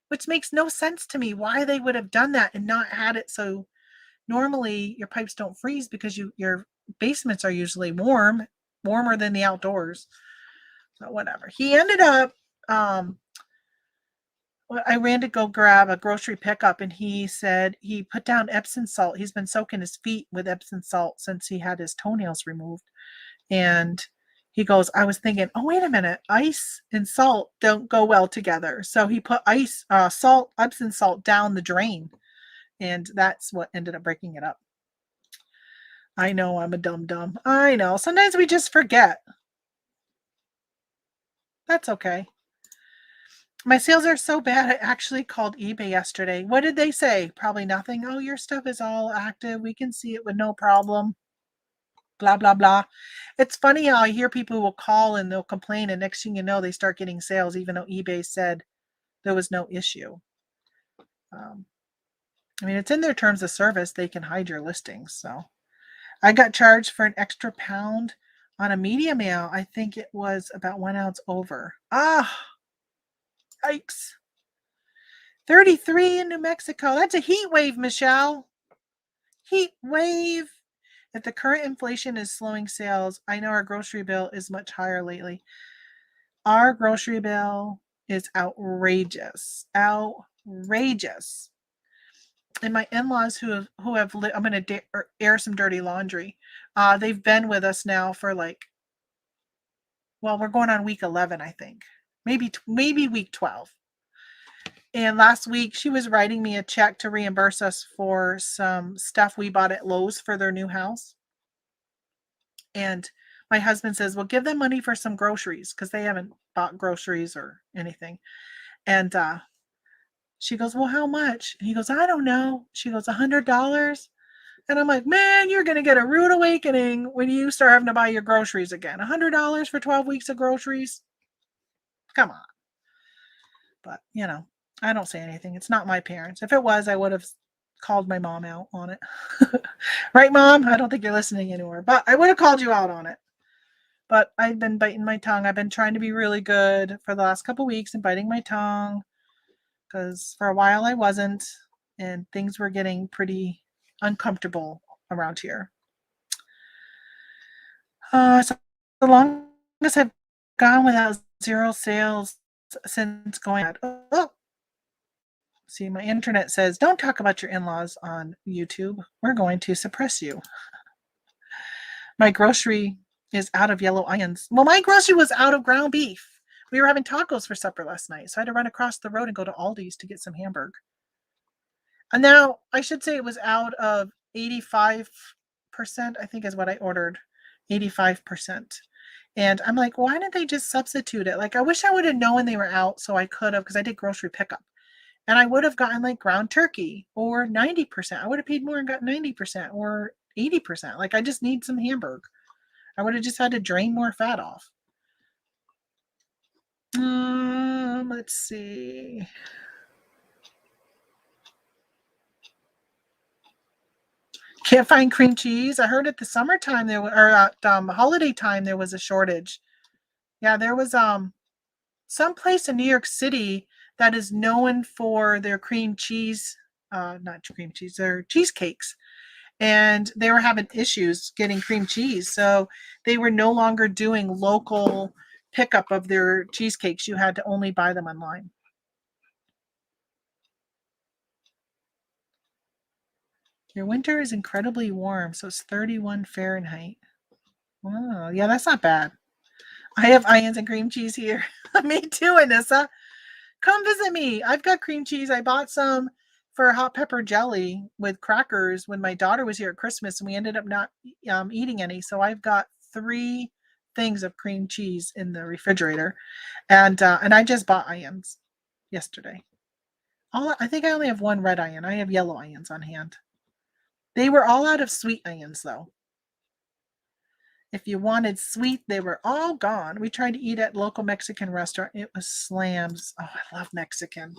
which makes no sense to me why they would have done that and not had it. So normally your pipes don't freeze because your basements are usually warmer than the outdoors. So whatever. He ended up I ran to go grab a grocery pickup, and he said he put down Epsom salt. He's been soaking his feet with Epsom salt since he had his toenails removed. And he goes, I was thinking, oh, wait a minute, ice and salt don't go well together. So he put Epsom salt down the drain, and that's what ended up breaking it up. I know I'm a dum-dum. I know. Sometimes we just forget. That's okay. My sales are so bad, I actually called eBay yesterday. What did they say? Probably nothing. Oh, your stuff is all active. We can see it with no problem. Blah, blah, blah. It's funny how I hear people who will call and they'll complain, and next thing you know, they start getting sales, even though eBay said there was no issue. I mean, it's in their terms of service. They can hide your listings. So I got charged for an extra pound on a medium ale. I think it was about 1 ounce over. Yikes. 33 in New Mexico. That's a heat wave, Michelle. Heat wave. If the current inflation is slowing sales, I know our grocery bill is much higher lately. Our grocery bill is outrageous. Outrageous. And my in-laws who have I'm going to air some dirty laundry. They've been with us now for we're going on week 11, I think. Maybe week 12. And last week, she was writing me a check to reimburse us for some stuff we bought at Lowe's for their new house. And my husband says, well, give them money for some groceries because they haven't bought groceries or anything. And she goes, well, how much? And he goes, I don't know. She goes, $100. And I'm like, man, you're going to get a rude awakening when you start having to buy your groceries again. $100 for 12 weeks of groceries? Come on. But, I don't say anything. It's not my parents. If it was, I would have called my mom out on it. Right, Mom? I don't think you're listening anymore. But I would have called you out on it. But I've been biting my tongue. I've been trying to be really good for the last couple weeks and biting my tongue. Because for a while I wasn't. and things were getting pretty uncomfortable around here. So the longest I've gone without zero sales since going out. Oh, see, my internet says, don't talk about your in-laws on YouTube. We're going to suppress you. My grocery is out of yellow onions. Well, my grocery was out of ground beef. We were having tacos for supper last night, so I had to run across the road and go to Aldi's to get some hamburg. And now I should say it was out of 85%, I think is what I ordered. 85%. And I'm like, why didn't they just substitute it? Like, I wish I would have known they were out so I could have, because I did grocery pickup. And I would have gotten like ground turkey or 90%. I would have paid more and got 90% or 80%. Like, I just need some hamburg. I would have just had to drain more fat off. Let's see. Can't find cream cheese. I heard at the summertime there or at holiday time there was a shortage. Yeah, there was some place in New York City that is known for their cream cheese, not cream cheese, their cheesecakes. And they were having issues getting cream cheese. So they were no longer doing local pickup of their cheesecakes. You had to only buy them online. Your winter is incredibly warm, so it's 31 Fahrenheit. Oh, yeah, that's not bad. I have onions and cream cheese here. Me too, Anissa. Come visit me. I've got cream cheese. I bought some for hot pepper jelly with crackers when my daughter was here at Christmas, and we ended up not eating any. So I've got 3 things of cream cheese in the refrigerator, and I just bought onions yesterday. I think I only have 1 red onion. I have yellow onions on hand. They were all out of sweet onions, though. If you wanted sweet, they were all gone. We tried to eat at local Mexican restaurant. It was slams. Oh, I love Mexican.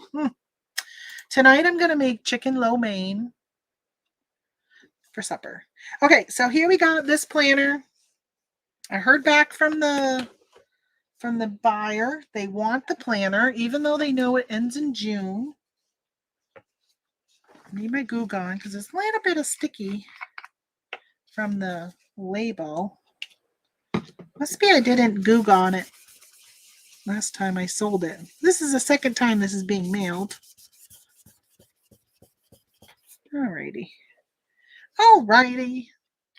Tonight I'm going to make chicken lo mein for supper. Okay, so here we got this planner. I heard back from the buyer. They want the planner, even though they know it ends in June. I need my glue gun because it's a little bit of sticky from the label. Must be I didn't glue gun it last time I sold it. This is the second time this is being mailed. Alrighty.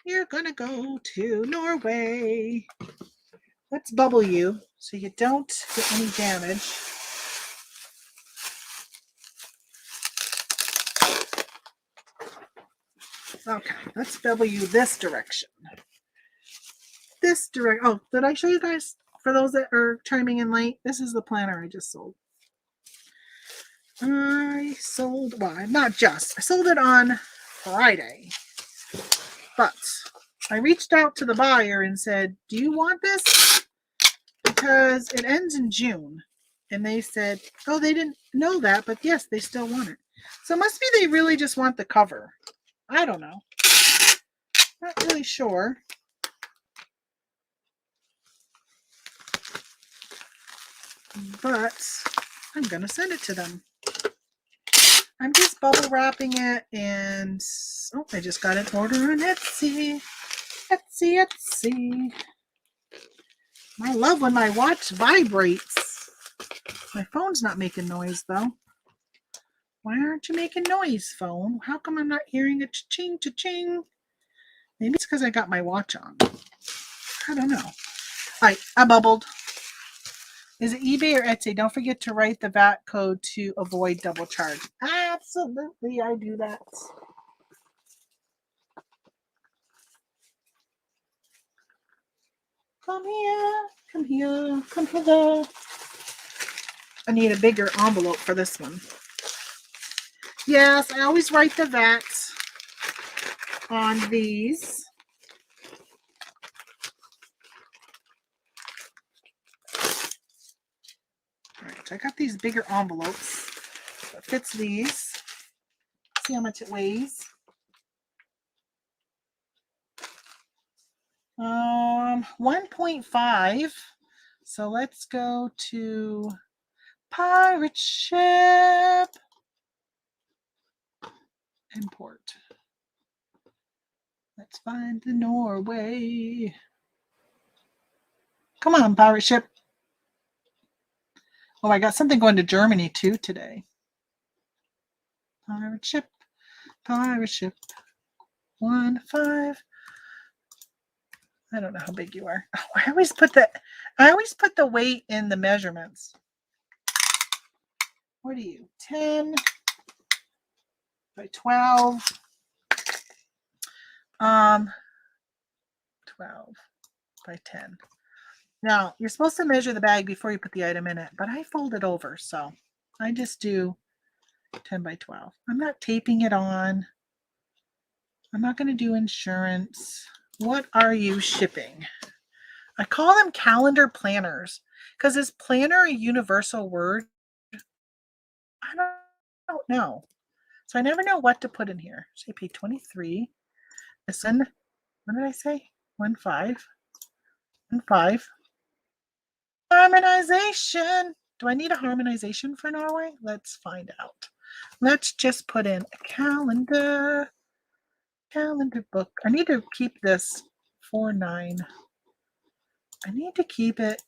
You're gonna go to Norway. Let's bubble you so you don't get any damage. Okay, let's bubble you this direction. Oh, did I show you guys? For those that are chiming in late, this is the planner I just sold. I sold it on Friday. But I reached out to the buyer and said, do you want this? Because it ends in June. And they said, oh, they didn't know that, but yes, they still want it. So it must be they really just want the cover. I don't know. Not really sure. But I'm going to send it to them. I'm just bubble wrapping it, and I just got an order on Etsy. Etsy. I love when my watch vibrates. My phone's not making noise, though. Why aren't you making noise, phone? How come I'm not hearing a cha-ching, cha-ching? Maybe it's because I got my watch on. I don't know. All right, I bubbled. Is it eBay or Etsy? Don't forget to write the VAT code to avoid double charge. Absolutely, I do that. Come here. I need a bigger envelope for this one. Yes, I always write the VAT on these. All right, I got these bigger envelopes that fits these. See how much it weighs. 1.5. So let's go to pirate ship. Import. Let's find the Norway. Come on, pirate ship. Oh, I got something going to Germany too today. Pirate ship. Pirate ship. 1-5. I don't know how big you are. Oh, I always put the weight in the measurements. What are you? 10 by 12. 12 by 10. Now, you're supposed to measure the bag before you put the item in it, but I fold it over, so I just do 10 by 12. I'm not taping it on. I'm not going to do insurance. What are you shipping? I call them calendar planners because is planner a universal word? I don't know. So I never know what to put in here. So I pay 23. Listen, what did I say? 1-5. 1-5. Harmonization. Do I need a harmonization for Norway? Let's find out. Let's just put in a calendar book. I need to keep this 4-9. I need to keep it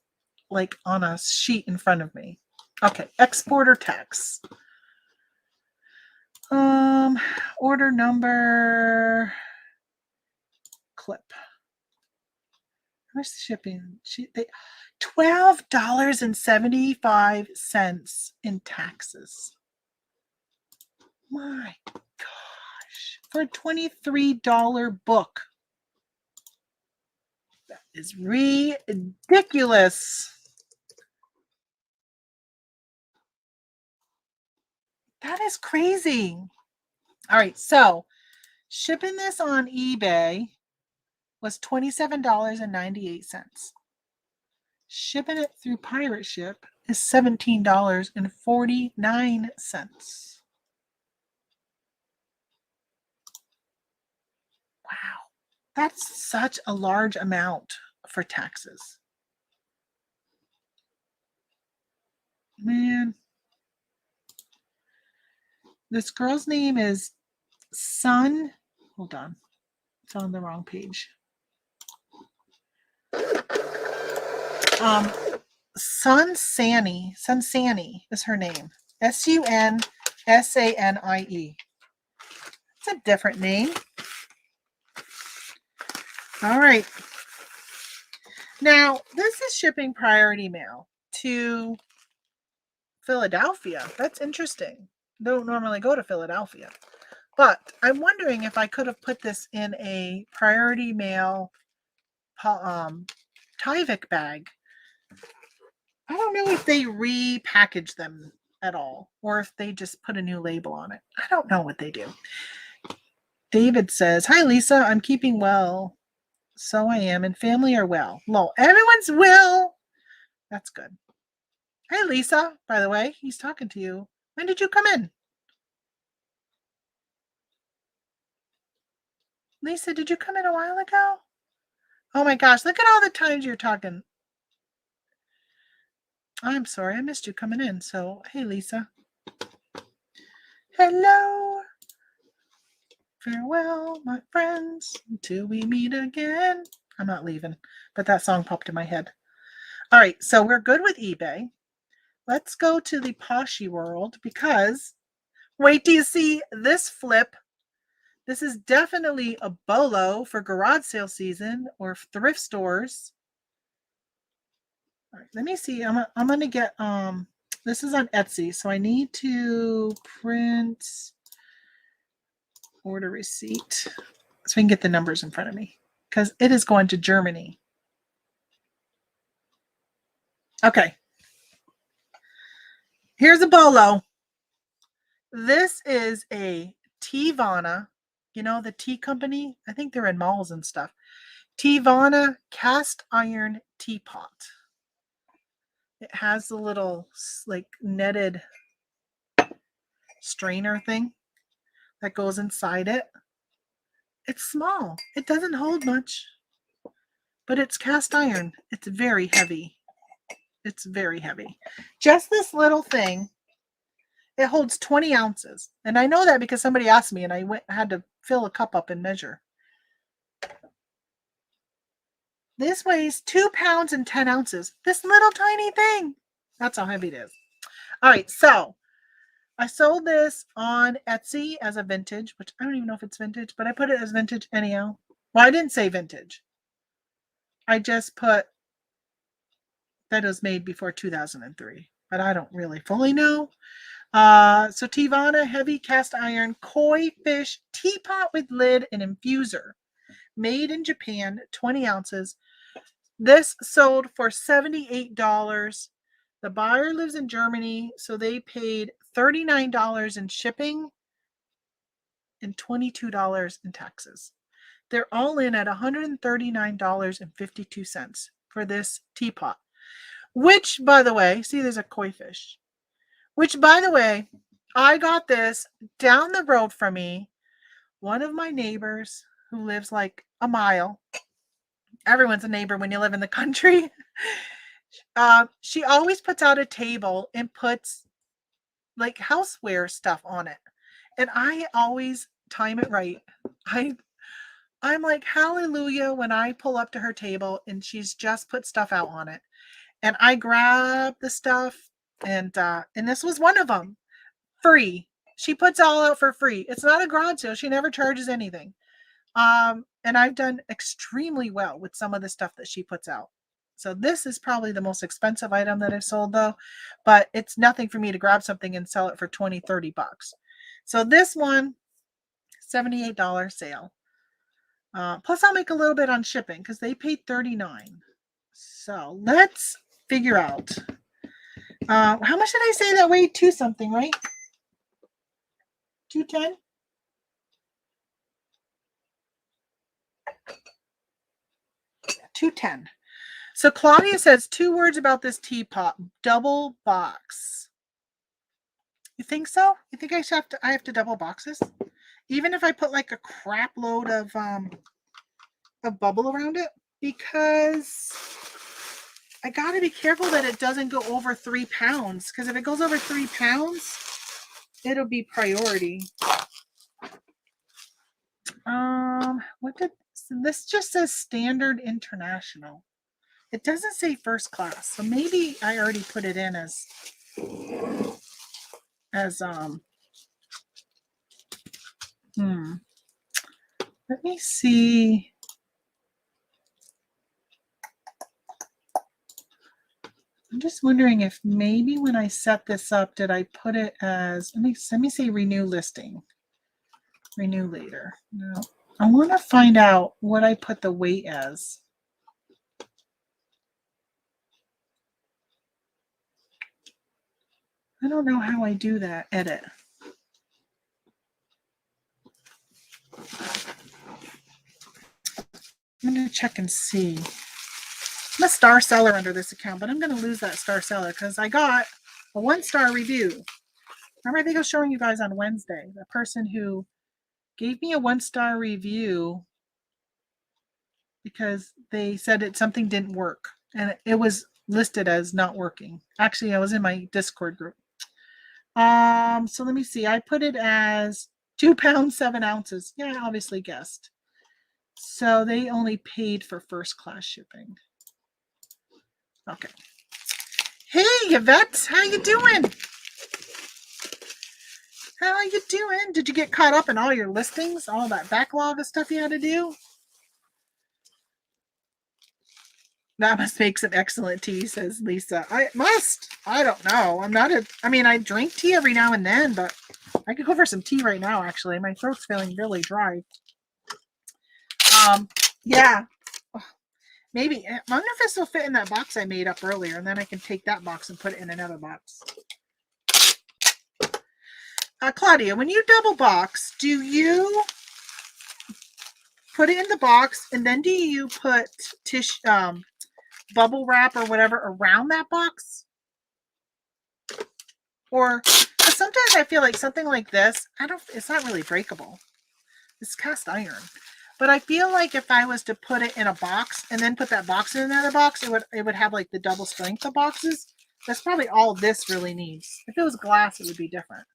like on a sheet in front of me. Okay, exporter tax. Order number, clip. How much shipping? $12.75 in taxes. My gosh, for a $23 book. That is ridiculous. That is crazy. All right, so shipping this on eBay was $27.98. Shipping it through pirate ship is $17.49. Wow, that's such a large amount for taxes. Man, this girl's name is hold on, it's on the wrong page. Sunsani is her name. Sunsanie. It's a different name. All right. Now, this is shipping priority mail to Philadelphia. That's interesting. Don't normally go to Philadelphia. But I'm wondering if I could have put this in a priority mail Tyvek bag. I don't know if they repackage them at all or if they just put a new label on it. I don't know what they do. David says, "Hi, Lisa. I'm keeping well. So I am, and family are well." Lol, everyone's well. That's good. Hey, Lisa, by the way, he's talking to you. When did you come in? Lisa, did you come in a while ago? Oh my gosh, look at all the times you're talking. I'm sorry, I missed you coming in. So, hey, Lisa. Hello. Farewell, my friends, until we meet again. I'm not leaving, but that song popped in my head. All right, so we're good with eBay. Let's go to the Poshy world because wait till you see this flip. This is definitely a bolo for garage sale season or thrift stores. All right, let me see. I'm going to get, this is on Etsy. So I need to print order receipt so we can get the numbers in front of me because it is going to Germany. Okay. Here's a bolo. This is a Teavana, you know, the tea company. I think they're in malls and stuff. Teavana cast iron teapot. It has the little like netted strainer thing that goes inside it. It's small. It doesn't hold much, but it's cast iron. It's very heavy. It's very heavy. Just this little thing. It holds 20 ounces. And I know that because somebody asked me and I had to fill a cup up and measure. This weighs 2 pounds and 10 ounces. This little tiny thing. That's how heavy it is. All right, so I sold this on Etsy as a vintage, which I don't even know if it's vintage, but I put it as vintage anyhow. Well, I didn't say vintage. I just put that it was made before 2003, but I don't really fully know. So Teavana heavy cast iron koi fish teapot with lid and infuser, made in Japan, 20 ounces. This sold for $78. The buyer lives in Germany, so they paid $39 in shipping and $22 in taxes. They're all in at $139.52 for this teapot. Which, by the way, see, there's a koi fish. Which, by the way, I got this down the road from me. One of my neighbors who lives like a mile. Everyone's a neighbor when you live in the country. She always puts out a table and puts like houseware stuff on it. And I always time it right. I'm like, hallelujah, when I pull up to her table and she's just put stuff out on it. And I grab the stuff, and this was one of them. Free. She puts all out for free. It's not a garage sale. She never charges anything. And I've done extremely well with some of the stuff that she puts out. So this is probably the most expensive item that I've sold though, but it's nothing for me to grab something and sell it for 20, 30 bucks. So this one, $78 sale. Plus I'll make a little bit on shipping because they paid $39. So let's figure out. How much did I say that weighed? 2 something, right? 210? $210. So Claudia says 2 words about this teapot. Double box. You think so? You think I have to double box this? Even if I put like a crap load of bubble around it? Because I got to be careful that it doesn't go over 3 pounds. Because if it goes over 3 pounds, it'll be priority. This just says standard international. It doesn't say first class, so maybe I already put it in as let me see. I'm just wondering if maybe when I set this up, did I put it as, let me say renew listing. Renew later. No. I want to find out what I put the weight as. I don't know how I do that. Edit. I'm going to check and see. I'm a star seller under this account, but I'm going to lose that star seller because I got a 1-star review. Remember, I think I was showing you guys on Wednesday, the person who gave me a 1-star review because they said something didn't work and it was listed as not working. Actually, I was in my Discord group. So let me see. I put it as 2 pounds, 7 ounces. Yeah, I obviously guessed. So they only paid for first class shipping. Okay. Hey, Yvette, how you doing? How are you doing? Did you get caught up in all your listings? All that backlog of stuff you had to do? That must make some excellent tea, says Lisa. I don't know. I drink tea every now and then, but I could go for some tea right now, actually. My throat's feeling really dry. Yeah. Maybe. I wonder if this will fit in that box I made up earlier, and then I can take that box and put it in another box. Claudia, when you double box, do you put it in the box, and then do you put bubble wrap or whatever around that box? Or sometimes I feel like something like this, it's not really breakable. It's cast iron. But I feel like if I was to put it in a box and then put that box in another box, it would have like the double strength of boxes. That's probably all this really needs. If it was glass, it would be different.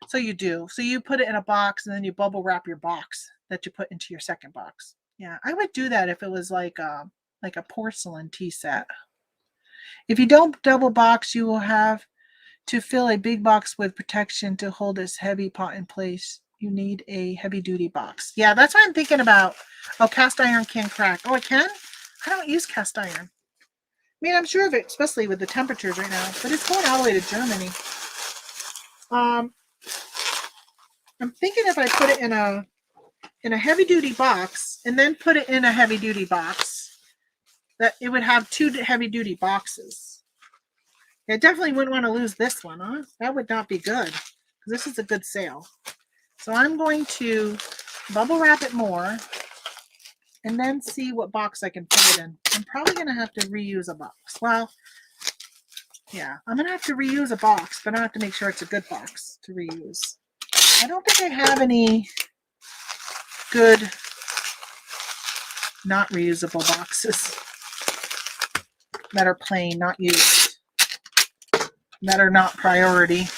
So you do. So you put it in a box and then you bubble wrap your box that you put into your second box. Yeah, I would do that if it was like a porcelain tea set. If you don't double box, you will have to fill a big box with protection to hold this heavy pot in place. You need a heavy duty box. Yeah, that's what I'm thinking about. Oh, cast iron can crack. Oh, it can? I don't use cast iron. I mean, I'm sure of it, especially with the temperatures right now, but it's going all the way to Germany. I'm thinking if I put it in a heavy duty box and then put it in a heavy duty box, that it would have two heavy duty boxes. I definitely wouldn't want to lose this one, huh? That would not be good, because this is a good sale. So I'm going to bubble wrap it more and then see what box I can put it in. I'm probably going to have to reuse a box. Well, yeah, I'm going to have to reuse a box, but I have to make sure it's a good box to reuse. I don't think I have any good not reusable boxes that are plain, not used, that are not priority.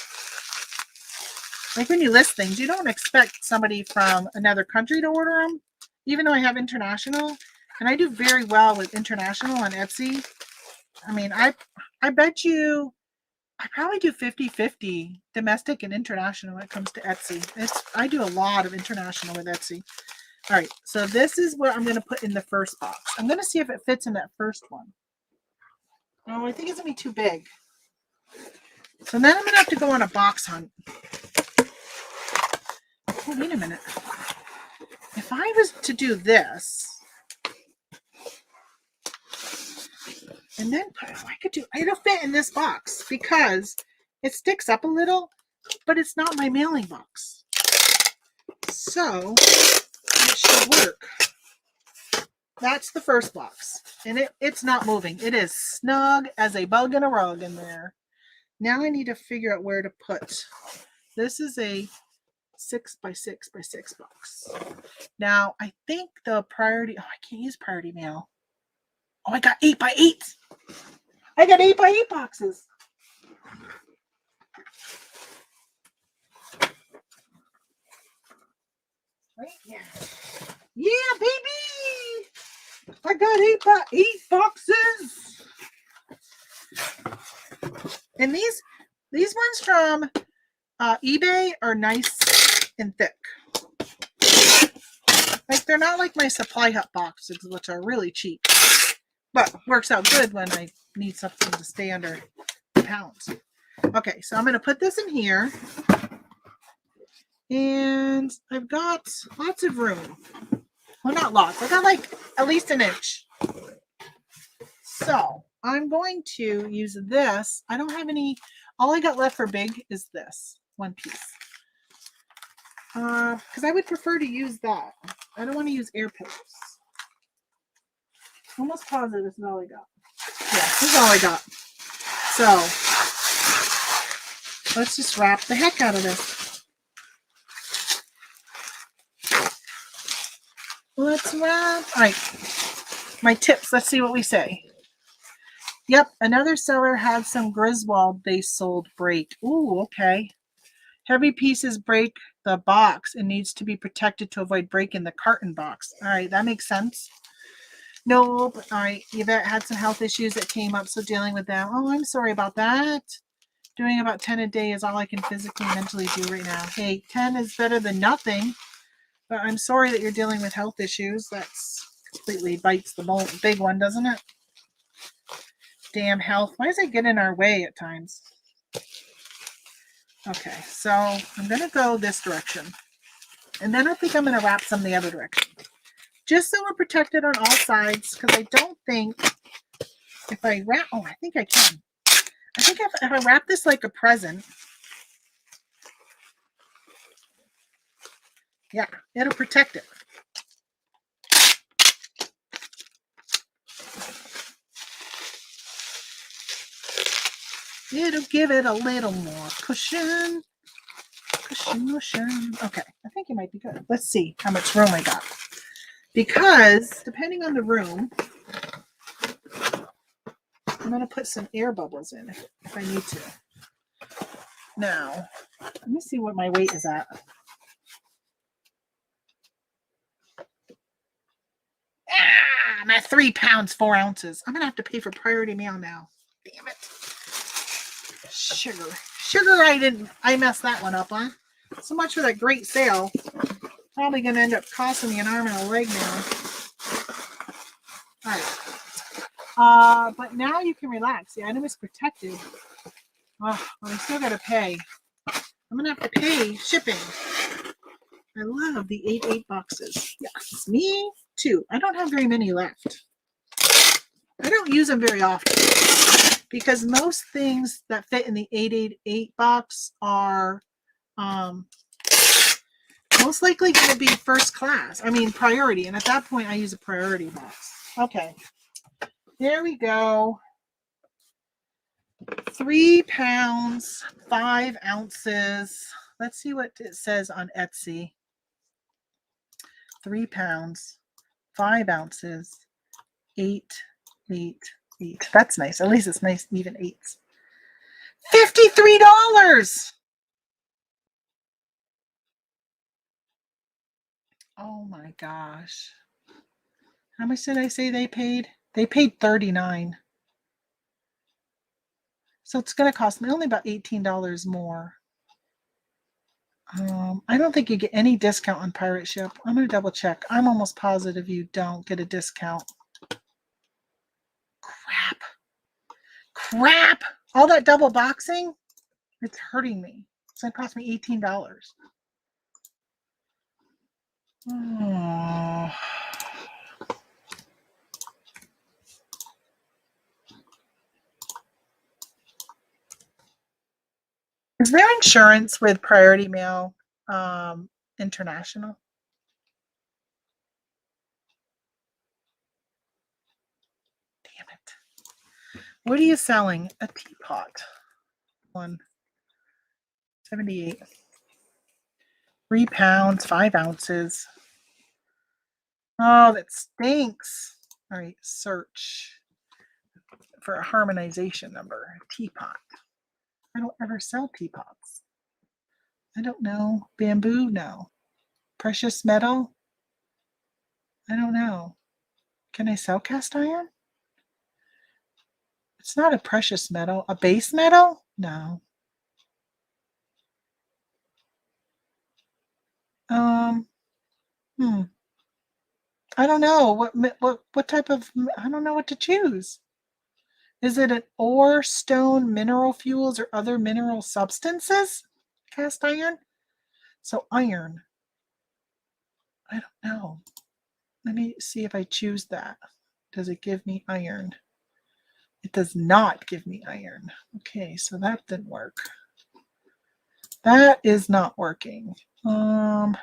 Like when you list things, you don't expect somebody from another country to order them, even though I have international, and I do very well with international on Etsy. I mean, I bet you I probably do 50-50 domestic and international when it comes to Etsy. I do a lot of international with Etsy. All right, so this is what I'm going to put in the first box. I'm going to see if it fits in that first one. Oh, I think it's going to be too big. So then I'm going to have to go on a box hunt. Oh, wait a minute. If I was to do this, and then it'll fit in this box because it sticks up a little, but it's not my mailing box. So it should work. That's the first box, and it's not moving. It is snug as a bug in a rug in there. Now I need to figure out where to put. This is a 6x6x6 box. Now I think the priority. Oh, I can't use priority mail. Oh, I got 8x8. I got 8x8 boxes. Right? Yeah. Yeah, baby. I got 8x8 boxes. And these ones from eBay are nice and thick. Like they're not like my Supply Hut boxes, which are really cheap, but works out good when I need something to stay under pounds. Okay, so I'm going to put this in here, and I've got lots of room. Well, not lots. I got like at least an inch. So I'm going to use this. I don't have any. All I got left for big is this one piece. Because I would prefer to use that. I don't want to use air pillows. Almost positive this is all I got. Yeah, this is all I got. So let's just wrap the heck out of this. Let's wrap. All right. My tips. Let's see what we say. Yep, another seller had some Griswold they sold break. Ooh, okay. Heavy pieces break the box and needs to be protected to avoid breaking the carton box. All right, that makes sense. Nope. All right, Yvette had some health issues that came up, so dealing with them. Oh, I'm sorry about that. Doing about 10 a day is all I can physically and mentally do right now. Hey, 10 is better than nothing, but I'm sorry that you're dealing with health issues. That's completely bites the big one, doesn't it? Damn health. Why does it get in our way at times? Okay, so I'm going to go this direction. And then I think I'm going to wrap some the other direction. Just so we're protected on all sides, because I don't think if I wrap... Oh, I think I can. I think if I wrap this like a present, yeah, it'll protect it. It'll give it a little more cushion. Cushion. Okay, I think it might be good. Let's see how much room I got. Because, depending on the room, I'm going to put some air bubbles in if I need to. Now, Let me see what my weight is at. I'm at 3 pounds, 4 ounces. I'm going to have to pay for priority mail now. Damn it. Sugar. I messed that one up, huh? So much for that great sale. Probably going to end up costing me an arm and a leg now. All right. But now you can relax. The item is protected. Oh, but I still got to pay. I'm going to have to pay shipping. I love the 8 boxes. Yes, me too. I don't have very many left. I don't use them very often because most things that fit in the 888 box are most likely going to be first class. I mean, priority. And at that point, I use a priority box. Okay. There we go. 3 pounds, 5 ounces. Let's see what it says on Etsy. 3 pounds, 5 ounces, 8. That's nice. At least it's nice, even 8s. $53. Oh my gosh. How much did I say they paid? They paid $39. So it's going to cost me only about $18 more. I don't think you get any discount on Pirate Ship. I'm going to double check. I'm almost positive you don't get a discount. Crap. All that double boxing, it's hurting me. It's going to cost me $18. Oh. Is there insurance with Priority Mail International? Damn it. What are you selling? A teapot. 178. 3 pounds, 5 ounces. Oh, that stinks. All right, search for a harmonization number. Teapot. I don't ever sell teapots. I don't know. Bamboo? No. Precious metal? I don't know. Can I sell cast iron? It's not a precious metal. A base metal? No. I don't know what type of. I don't know what to choose. Is it an ore, stone, mineral fuels, or other mineral substances? Cast iron? So iron. I don't know. Let me see if I choose that. Does it give me iron? It does not give me iron. Okay, so that didn't work. That is not working. Yeah,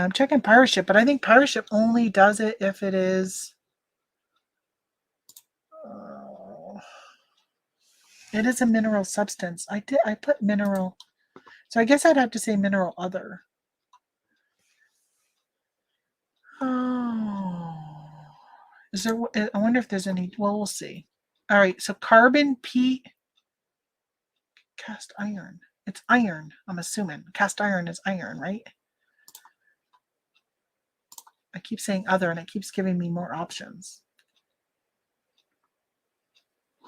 I'm checking Pirate Ship, but I think Pirate Ship only does it if it is. It is a mineral substance. I put mineral. So I guess I'd have to say mineral other. Oh. Is there, I wonder if there's any, well, we'll see. All right, so carbon, peat, cast iron. It's iron, I'm assuming. Cast iron is iron, right? I keep saying other and it keeps giving me more options.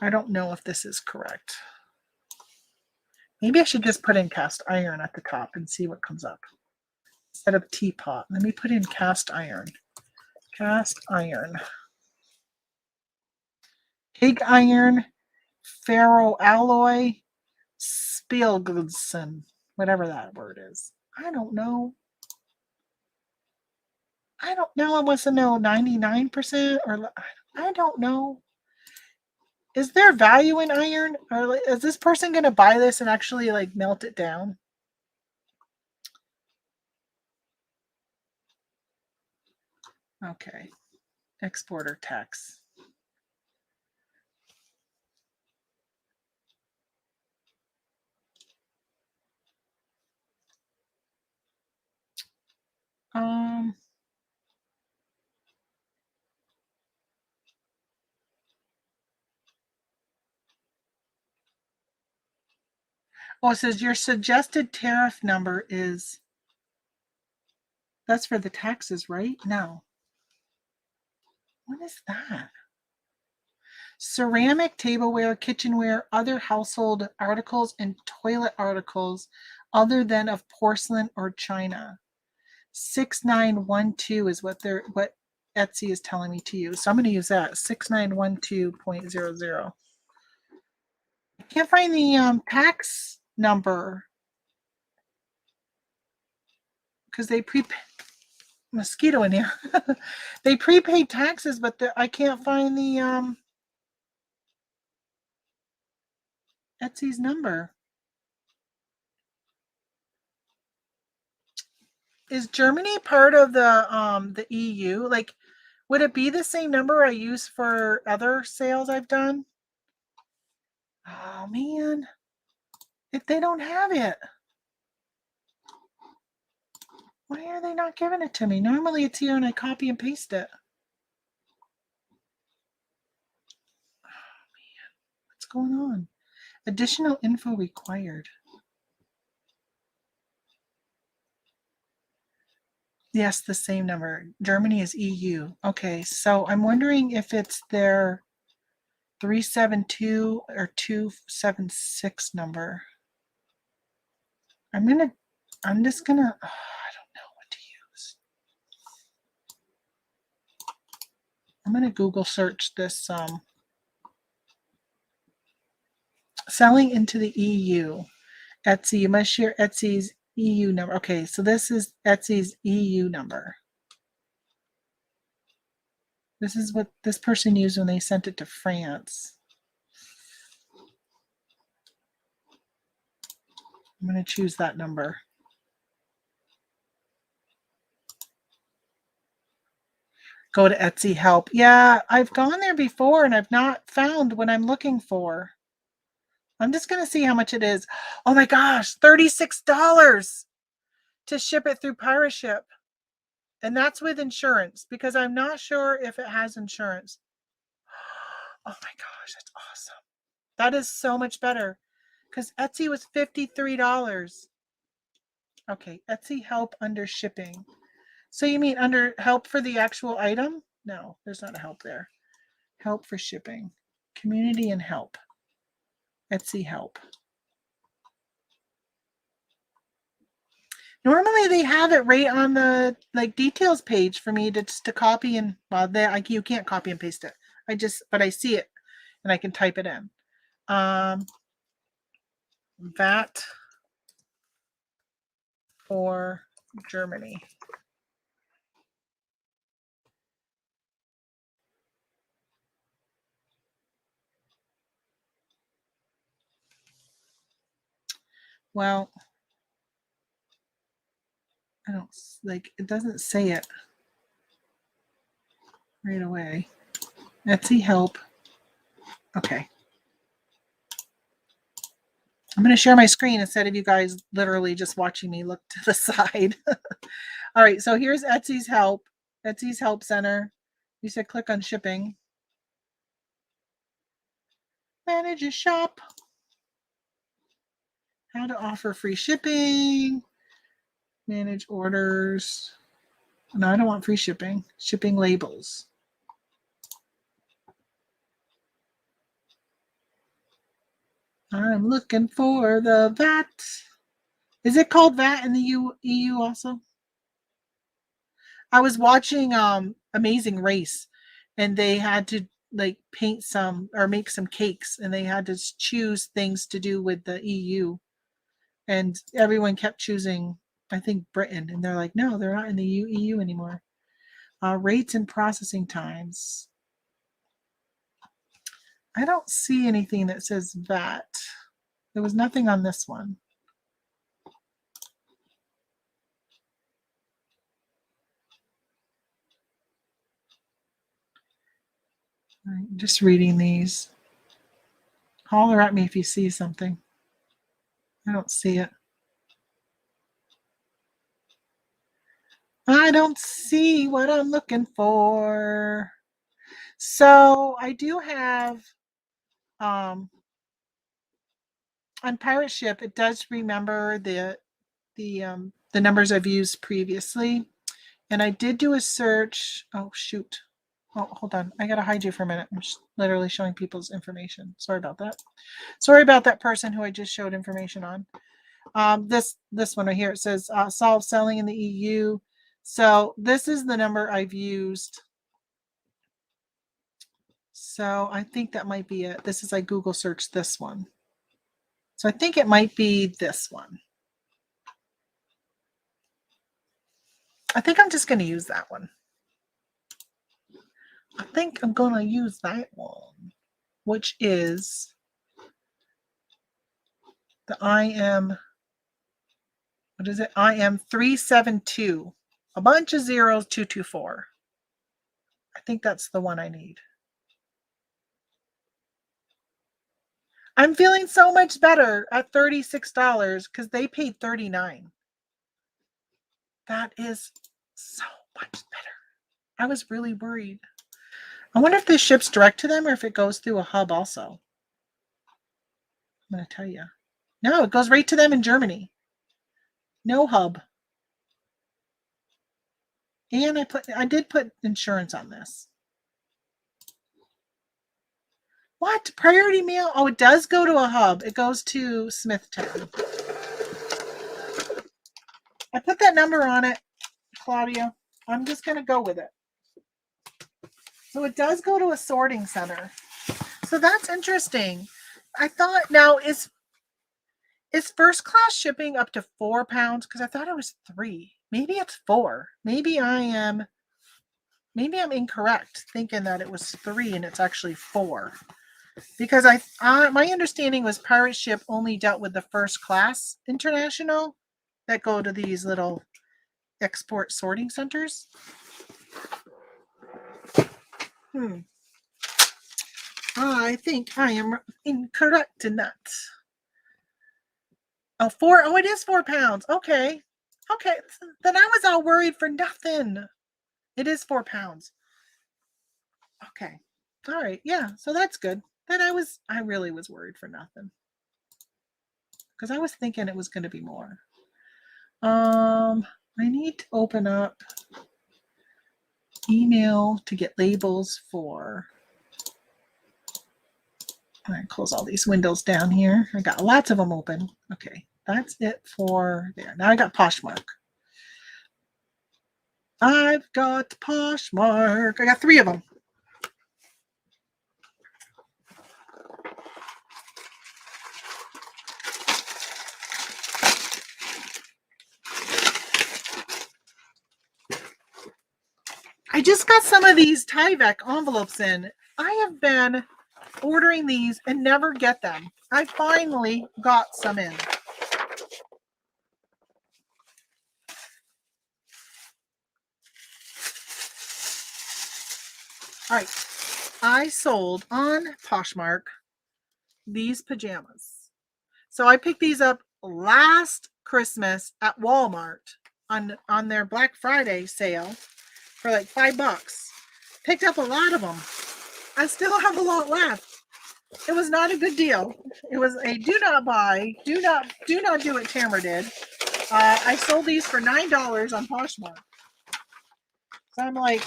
I don't know if this is correct. Maybe I should just put in cast iron at the top and see what comes up. Instead of teapot, let me put in cast iron. Cast iron. Pig iron, ferroalloy, Spielgudsen, whatever that word is. I don't know. I want to know 99% or I don't know. Is there value in iron? Or is this person going to buy this and actually like melt it down? Okay. Exporter tax. Oh, it says your suggested tariff number is, that's for the taxes, right? No. What is that? Ceramic, tableware, kitchenware, other household articles, and toilet articles other than of porcelain or china. 6912 is what Etsy is telling me to use. So I'm going to use that. 6912.00. I can't find the tax number because they mosquito in here. They prepaid taxes, but I can't find the Etsy's number. Is Germany part of the EU? Like, would it be the same number I use for other sales I've done? Oh man, if they don't have it, why are they not giving it to me? Normally it's here and I copy and paste it. Oh man, what's going on? Additional info required. Yes, the same number. Germany is EU. Okay, so I'm wondering if it's their 372 or 276 number. I'm just gonna, I don't know what to use. I'm gonna Google search this selling into the EU. Etsy, you must share Etsy's EU number. Okay, so this is Etsy's EU number. This is what this person used when they sent it to France. I'm going to choose that number. Go to Etsy help. Yeah, I've gone there before and I've not found what I'm looking for. I'm just going to see how much it is. Oh my gosh, $36 to ship it through PirateShip. And that's with insurance because I'm not sure if it has insurance. Oh my gosh, that's awesome. That is so much better because Etsy was $53. Okay, Etsy help under shipping. So you mean under help for the actual item? No, there's not a help there. Help for shipping. Community and help. Etsy help. Normally they have it right on the details page for me to copy and you can't copy and paste it. But I see it and I can type it in. VAT for Germany. Well, I don't it doesn't say it right away. Etsy help. Okay. I'm going to share my screen instead of you guys literally just watching me look to the side. All right, so here's Etsy's help. Etsy's help center. You said click on shipping. Manage a shop. How to offer free shipping. Manage orders. No, I don't want free shipping. Shipping labels. I'm looking for the VAT. Is it called VAT in the EU also? I was watching Amazing Race and they had to paint some or make some cakes and they had to choose things to do with the EU. And everyone kept choosing, I think, Britain. And they're like, no, they're not in the EU anymore. Rates and processing times. I don't see anything that says VAT. There was nothing on this one. Right, just reading these. Holler at me if you see something. I don't see it. I don't see what I'm looking for. So I do have on Pirate Ship, it does remember the numbers I've used previously. And I did do a search. Oh, shoot. Oh, hold on. I got to hide you for a minute. I'm literally showing people's information. Sorry about that. Sorry about that person who I just showed information on. This one right here, it says solve selling in the EU. So this is the number I've used. So I think that might be it. This is I Google searched this one. So I think it might be this one. I think I'm just going to use that one. I think I'm going to use that one, which is the IM, what is it? IM 372. A bunch of zeros, 224. I think that's the one I need. I'm feeling so much better at $36 because they paid $39. That is so much better. I was really worried. I wonder if this ships direct to them or if it goes through a hub also. I'm going to tell you. No, it goes right to them in Germany. No hub. And I did put insurance on this. What? Priority mail? Oh, it does go to a hub. It goes to Smithtown. I put that number on it, Claudia. I'm just going to go with it. So it does go to a sorting center. So that's interesting. I thought, now is first class shipping up to 4 pounds? Because I thought it was 3. Maybe it's 4. Maybe I'm incorrect thinking that it was 3 and it's actually 4. Because my understanding was Pirate Ship only dealt with the first class international that go to these little export sorting centers. I think I am incorrect in that. Oh, 4. Oh, it is 4 pounds. Okay. Then I was all worried for nothing. It is 4 pounds. Okay. All right. Yeah. So that's good. Then I really was worried for nothing. Because I was thinking it was going to be more. I need to open up email to get labels for. I'm going to close all these windows down here. I got lots of them open. Okay. That's it for there. Now I got Poshmark. I've got Poshmark. I got 3 of them. I just got some of these Tyvek envelopes in. I have been ordering these and never get them. I finally got some in. All right. I sold on Poshmark these pajamas. So I picked these up last Christmas at Walmart on their Black Friday sale for like $5. Picked up a lot of them. I still have a lot left. It was not a good deal. It was a do not buy, do not do what Tamara did. I sold these for $9 on Poshmark. So I'm like,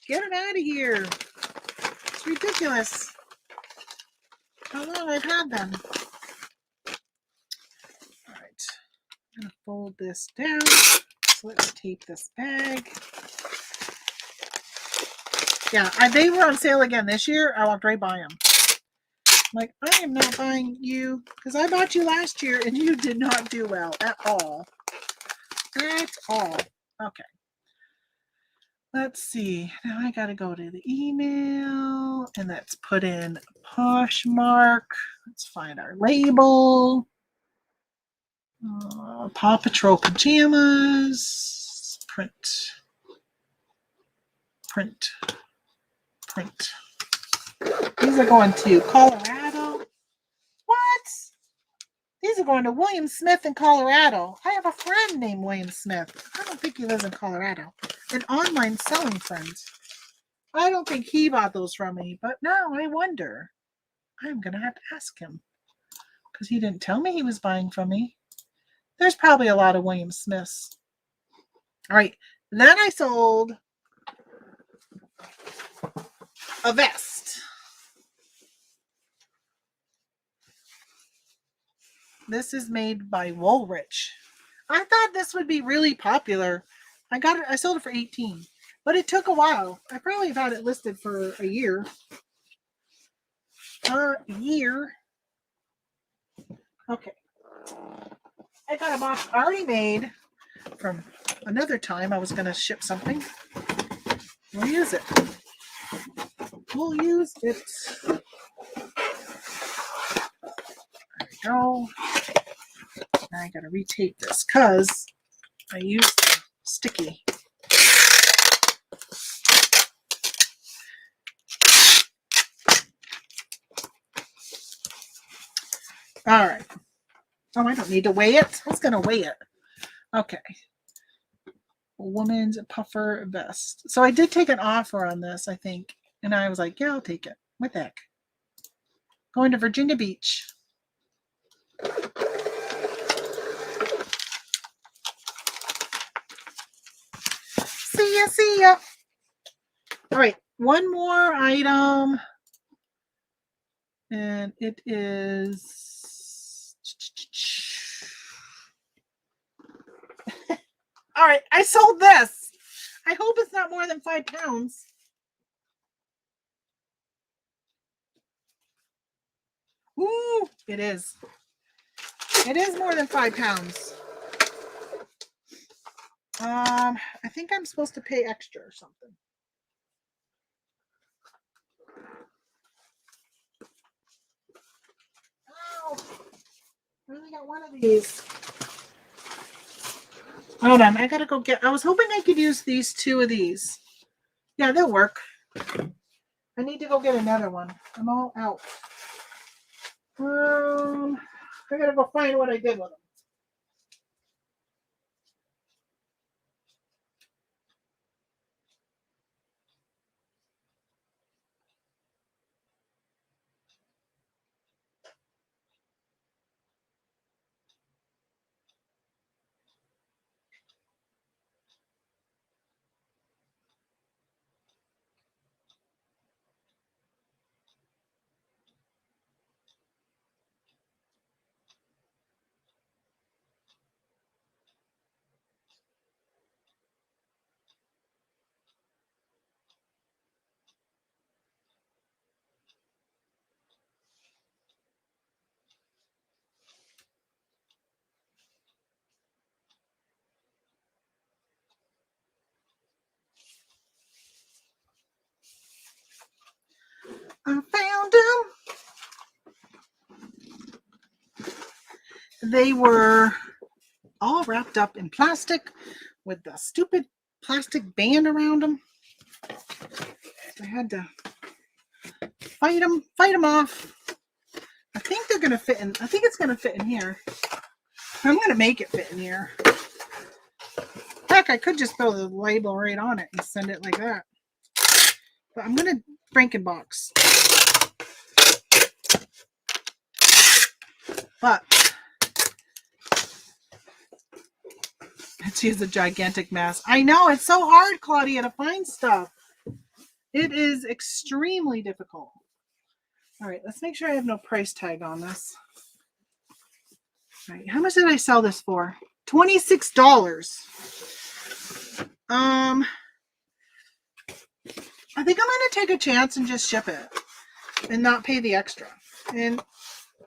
get them out of here. It's ridiculous how long I've had them. All right, I'm gonna fold this down. So let's tape this bag. Yeah, they were on sale again this year. I walked right by them. I'm like, I am not buying you because I bought you last year and you did not do well at all. At all. Okay. Let's see. Now I got to go to the email and let's put in Poshmark. Let's find our label. Paw Patrol pajamas. Print. These are going to Colorado. What? These are going to William Smith in Colorado. I have a friend named William Smith. I don't think he lives in Colorado. An online selling friend. I don't think he bought those from me, but now I wonder. I'm going to have to ask him. because he didn't tell me he was buying from me. There's probably a lot of William Smiths. All right. Then I sold a vest. This is made by Woolrich. I thought this would be really popular. I sold it for $18, but it took a while. I probably have had it listed for a year. Okay. I got a box already made from another time I was going to ship something. We'll use it. We'll use it. There we go. Now I got to retape this because I used the sticky. All right. Oh, I don't need to weigh it. Who's going to weigh it? Okay. Woman's puffer vest. So I did take an offer on this, I think. And I was like, yeah, I'll take it. What the heck? Going to Virginia Beach. See ya. All right. One more item. And it is... All right. I sold this. I hope it's not more than 5 pounds. Ooh, it is. It is more than 5 pounds. I think I'm supposed to pay extra or something. Oh, I only got one of these. Hold on, I gotta go get. I was hoping I could use these 2 of these. Yeah, they'll work. I need to go get another one. I'm all out. I gotta go find what I did with them. I found them. They were all wrapped up in plastic with the stupid plastic band around them. I had to fight them off. I think they're gonna fit in. I think it's gonna fit in here. I'm gonna make it fit in here. Heck, I could just throw the label right on it and send it like that. But I'm gonna Frankenbox. But she's a gigantic mess. I know, it's so hard, Claudia, to find stuff. It is extremely difficult. All right, let's make sure I have no price tag on this. All right, how much did I sell this for? $26. I think I'm going to take a chance and just ship it and not pay the extra. And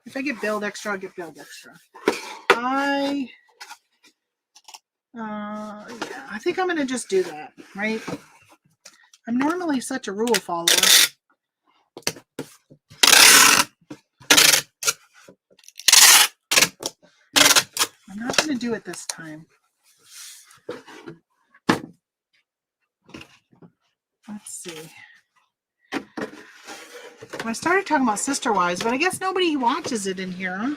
if I get billed extra, I'll get billed extra. Yeah, I think I'm going to just do that, right? I'm normally such a rule follower. I'm not going to do it this time. Let's see. I started talking about Sister Wives, but I guess nobody watches it in here, huh?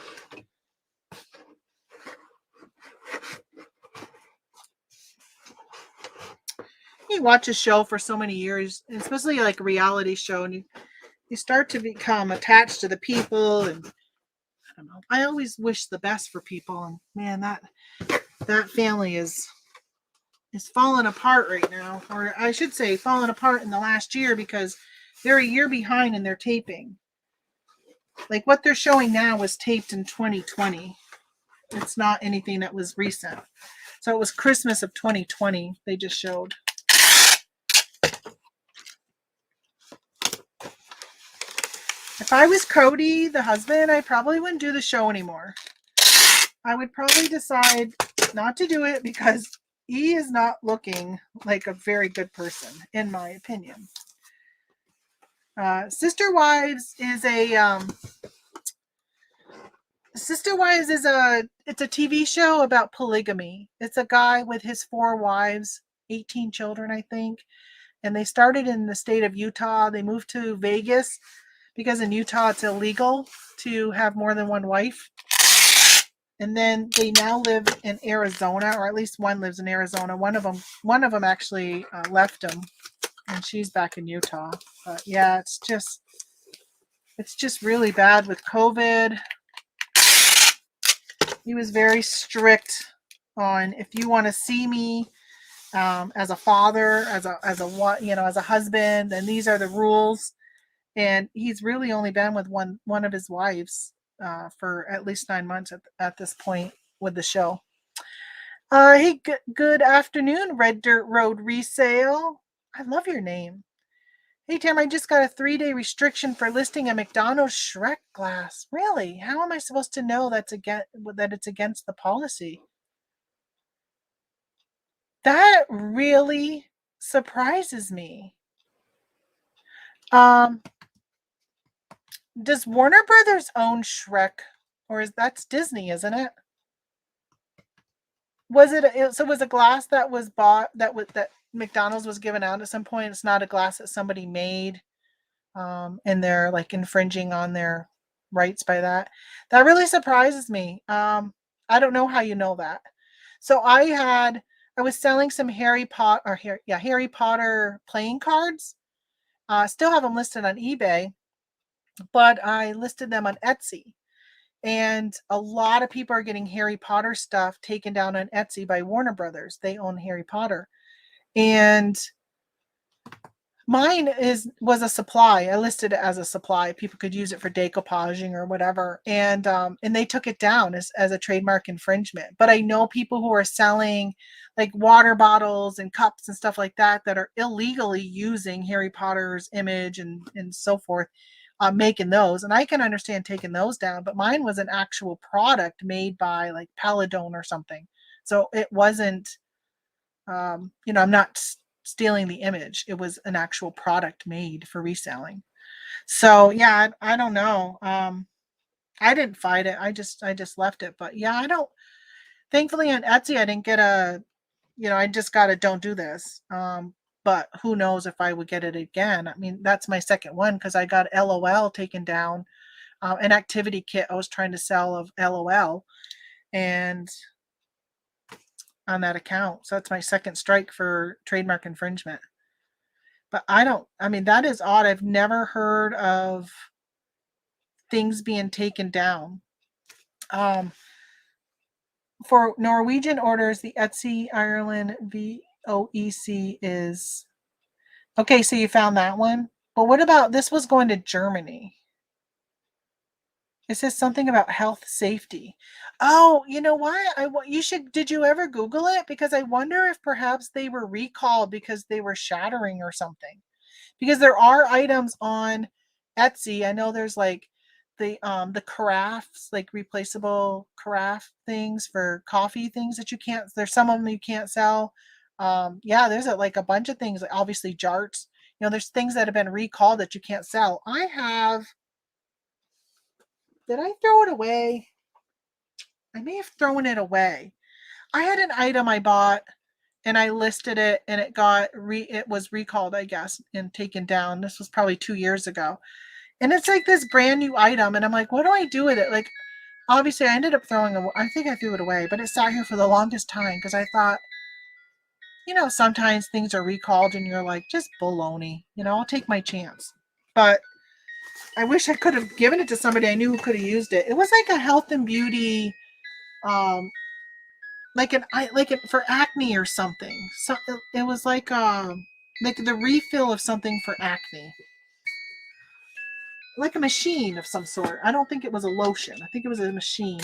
You watch a show for so many years, especially like a reality show, and you start to become attached to the people, and don't know. I always wish the best for people, and man, that family is falling apart right now, or I should say, falling apart in the last year because they're a year behind in their taping. Like what they're showing now was taped in 2020. It's not anything that was recent. So it was Christmas of 2020 they just showed. If I was Cody, the husband, I probably wouldn't do the show anymore. I would probably decide not to do it because he is not looking like a very good person, in my opinion. Sister Wives is a it's a TV show about polygamy. It's a guy with his 4 wives, 18 children, I think. And they started in the state of Utah. They moved to Vegas because in Utah it's illegal to have more than one wife. And then they now live in Arizona, or at least one lives in Arizona. One of them actually left him, and she's back in Utah. But yeah, it's just really bad with COVID. He was very strict on, if you want to see me as a father, as a husband, then these are the rules. And he's really only been with one of his wives for at least 9 months at this point with the show. Hey, good afternoon, Red Dirt Road Resale. I love your name. Hey, Tam, I just got a 3-day restriction for listing a McDonald's Shrek glass. Really? How am I supposed to know that it's against the policy? That really surprises me. Does Warner Brothers own Shrek, or that's Disney, isn't it? Was a glass that was bought that McDonald's was given out at some point? It's not a glass that somebody made, and they're like infringing on their rights by that. That really surprises me. I don't know how you know that. So I was selling some Harry Potter playing cards. Still have them listed on eBay, but I listed them on Etsy. And a lot of people are getting Harry Potter stuff taken down on Etsy by Warner Brothers. They own Harry Potter. And mine was a supply. I listed it as a supply. People could use it for decoupaging or whatever. And they took it down as a trademark infringement. But I know people who are selling like water bottles and cups and stuff like that are illegally using Harry Potter's image and so forth. Making those, and I can understand taking those down, but mine was an actual product made by like Paladone or something, so it wasn't I'm not stealing the image. It was an actual product made for reselling. So yeah, I don't know. I didn't fight it. I just left it. But yeah, I don't, thankfully on Etsy I didn't get I just got a don't do this. But who knows if I would get it again. I mean, that's my second one because I got LOL taken down, an activity kit I was trying to sell of LOL, and on that account. So that's my second strike for trademark infringement. But that is odd. I've never heard of things being taken down. For Norwegian orders, the Etsy Ireland VOEC is okay. So you found that one. But what about this was going to Germany? It says something about health safety. Oh, you know what? Did you ever Google it? Because I wonder if perhaps they were recalled because they were shattering or something. Because there are items on Etsy. I know there's like the carafes, like replaceable carafe things for coffee things that you can't, there's some of them you can't sell. Yeah, there's like a bunch of things, like obviously jarts. There's things that have been recalled that you can't sell. Did I throw it away? I may have thrown it away. I had an item I bought and I listed it and it was recalled, I guess, and taken down. This was probably 2 years ago. And it's like this brand new item and I'm like, what do I do with it? Like, obviously I ended up I think I threw it away, but it sat here for the longest time because I thought, sometimes things are recalled and you're like, just baloney, I'll take my chance. But I wish I could have given it to somebody I knew who could have used it. It was like a health and beauty, like for acne or something. So it was like the refill of something for acne, like a machine of some sort. I don't think it was a lotion. I think it was a machine.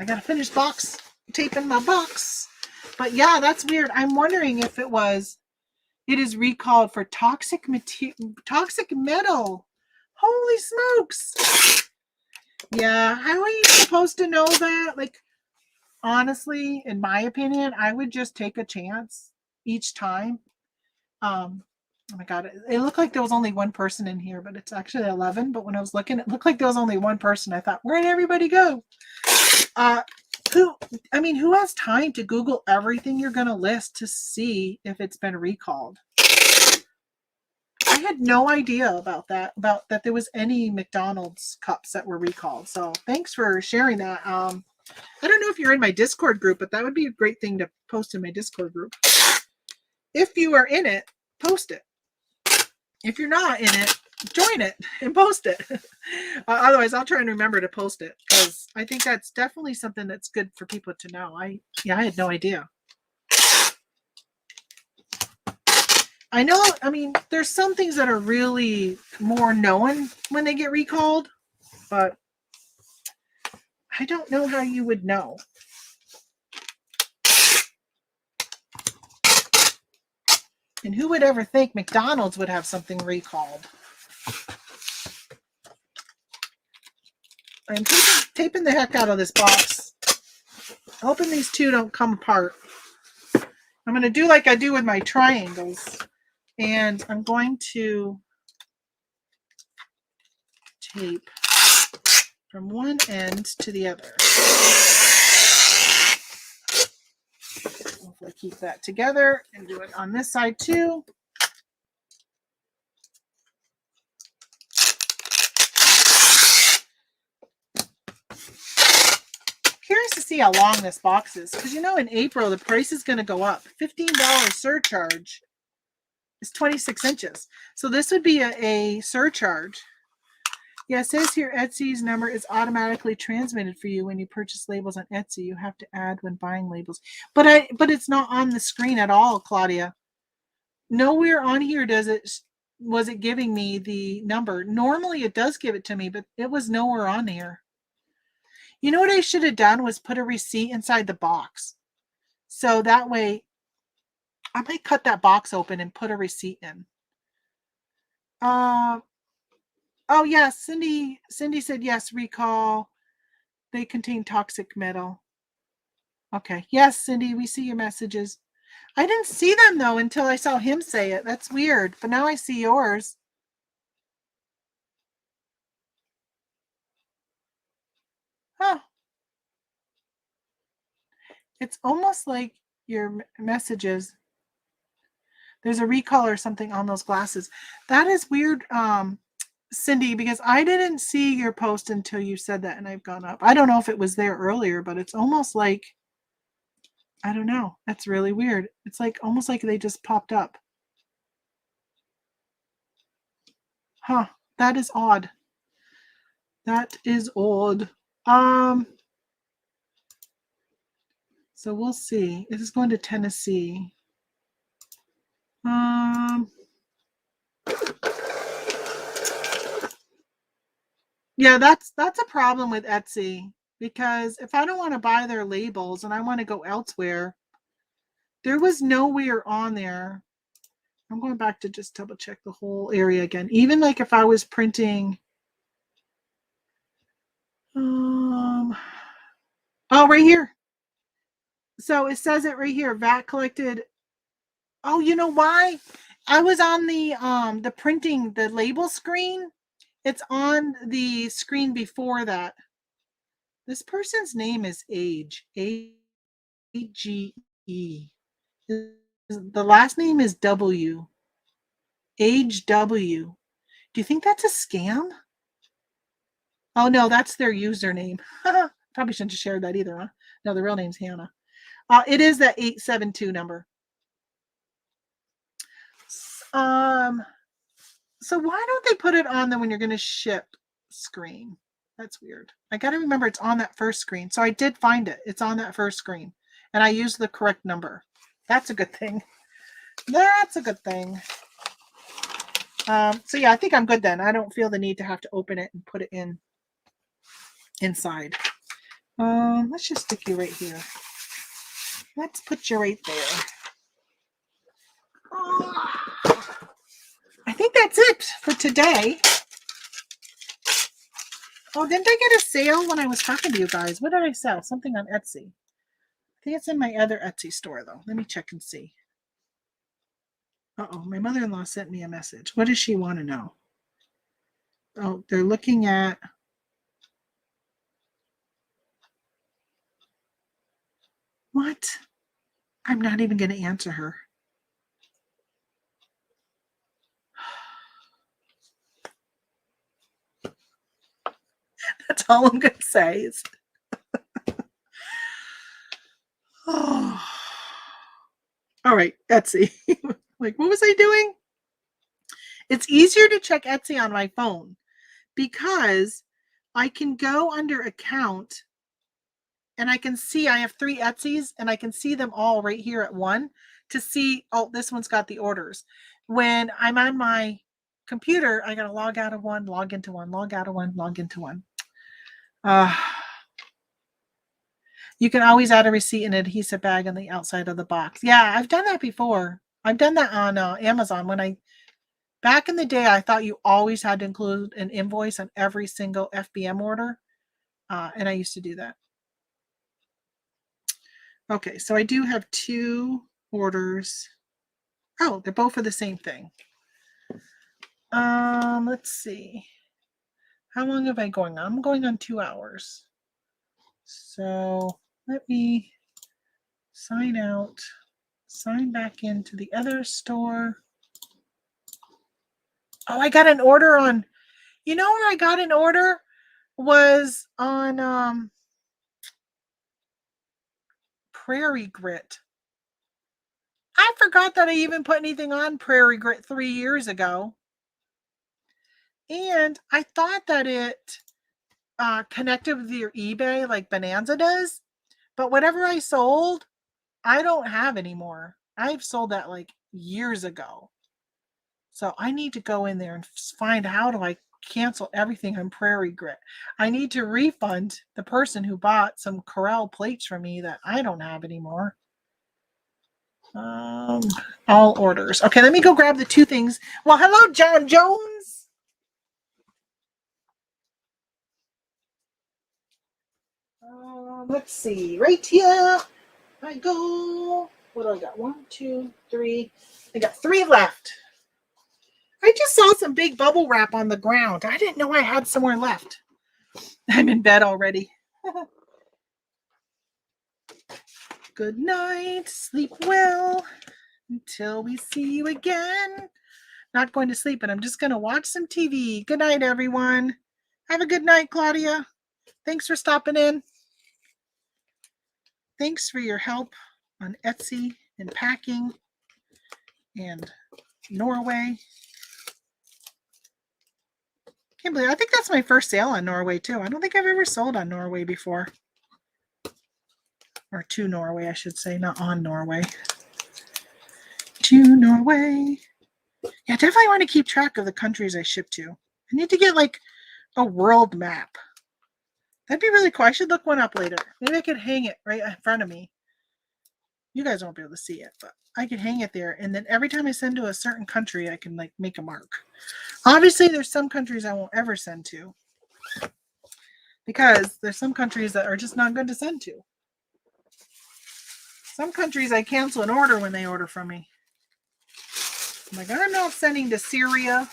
I got to finish taping my box. But yeah, that's weird. I'm wondering if it is recalled for toxic metal. Holy smokes. Yeah, how are you supposed to know that? Like, honestly, in my opinion, I would just take a chance each time. Oh my God, it looked like there was only one person in here, but it's actually 11. But when I was looking, it looked like there was only one person. I thought, where'd everybody go? Who has time to Google everything you're going to list to see if it's been recalled? I had no idea about that there was any McDonald's cups that were recalled. So thanks for sharing that. I don't know if you're in my Discord group, but that would be a great thing to post in my Discord group. If you are in it, post it. If you're not in it, join it and post it. Otherwise, I'll try and remember to post it, because I think that's definitely something that's good for people to know. I had no idea. I know, there's some things that are really more known when they get recalled, but I don't know how you would know. And who would ever think McDonald's would have something recalled? I'm taping the heck out of this box. Hoping these two don't come apart. I'm going to do like I do with my triangles. And I'm going to tape from one end to the other. Hopefully keep that together and do it on this side too. Curious to see how long this box is, because in April the price is going to go up. $15 surcharge is 26 inches. So this would be a surcharge. Yeah, it says here Etsy's number is automatically transmitted for you when you purchase labels on Etsy. You have to add when buying labels. But it's not on the screen at all, Claudia. Nowhere on here was it giving me the number. Normally it does give it to me, but it was nowhere on here. You know what I should have done was put a receipt inside the box. So that way I might cut that box open and put a receipt in. Oh yes, Cindy said yes, recall. They contain toxic metal. Okay. Yes, Cindy, we see your messages. I didn't see them though until I saw him say it. That's weird. But now I see yours. Huh. It's almost like your messages. There's a recall or something on those glasses. That is weird, Cindy, because I didn't see your post until you said that, and I've gone up. I don't know if it was there earlier, but it's almost like, I don't know. That's really weird. It's like almost like they just popped up. Huh. That is odd. That is odd. So we'll see. This is going to Tennessee. Yeah, that's a problem with Etsy, because if I don't want to buy their labels and I want to go elsewhere, there was nowhere on there. I'm going back to just double check the whole area again. Even like if I was printing, oh, right here. So it says it right here, VAT collected. Oh, you know why? I was on the printing, the label screen. It's on the screen before that. This person's name is Age. A-G-E. The last name is W. Age W. Do you think that's a scam? Oh no, that's their username. Probably shouldn't have shared that either, huh? No, the real name's Hannah. It is that 872 number. So why don't they put it on then when you're going to ship screen? That's weird. I got to remember it's on that first screen. So I did find it. It's on that first screen. And I used the correct number. That's a good thing. That's a good thing. So yeah, I think I'm good then. I don't feel the need to have to open it and put it inside. Let's just stick you right here. Let's put you right there. I think that's it for today. Oh, didn't I get a sale when I was talking to you guys? What did I sell? Something on Etsy. I think it's in my other Etsy store, though. Let me check and see. Uh-oh, my mother-in-law sent me a message. What does she want to know? Oh, they're looking at... What? I'm not even going to answer her. That's all I'm going to say. Is... Oh. All right, Etsy. Like, what was I doing? It's easier to check Etsy on my phone because I can go under account and I can see I have 3 Etsys and I can see them all right here at one to see, oh, this one's got the orders. When I'm on my computer, I got to log out of one, log into one, log out of one, log into one. You can always add a receipt in an adhesive bag on the outside of the box. Yeah, I've done that before. I've done that on Amazon. Back in the day, I thought you always had to include an invoice on every single FBM order. And I used to do that. Okay, so I do have 2 orders. Oh, they're both for the same thing. Let's see. How long have I going on? I'm going on 2 hours. So let me sign out, sign back into the other store. Oh, I got an order on, you know where I got an order was on Prairie Grit. I forgot that I even put anything on Prairie Grit 3 years ago. And I thought that it connected with your eBay like Bonanza does. But whatever I sold, I don't have anymore. I've sold that like years ago. So I need to go in there and find how do I cancel everything on Prairie Grit. I need to refund the person who bought some Corral plates from me that I don't have anymore. All orders. Okay, let me go grab the 2 things. Well, hello, John Jones. Let's see. Right here I go. What do I got? 1, 2, 3. I got 3 left. I just saw some big bubble wrap on the ground. I didn't know I had somewhere left. I'm in bed already. Good night. Sleep well. Until we see you again. Not going to sleep, but I'm just going to watch some TV. Good night, everyone. Have a good night, Claudia. Thanks for stopping in. Thanks for your help on Etsy and packing and Norway. Can't believe I think that's my first sale on Norway too. I don't think I've ever sold on Norway before. Or to Norway, I should say, not on Norway. To Norway. Yeah, definitely want to keep track of the countries I ship to. I need to get like a world map. That'd be really cool. I should look one up later. Maybe I could hang it right in front of me. You guys won't be able to see it, but I could hang it there. And then every time I send to a certain country, I can like make a mark. Obviously, there's some countries I won't ever send to. Because there's some countries that are just not good to send to. Some countries I cancel an order when they order from me. I'm like, I'm not sending to Syria.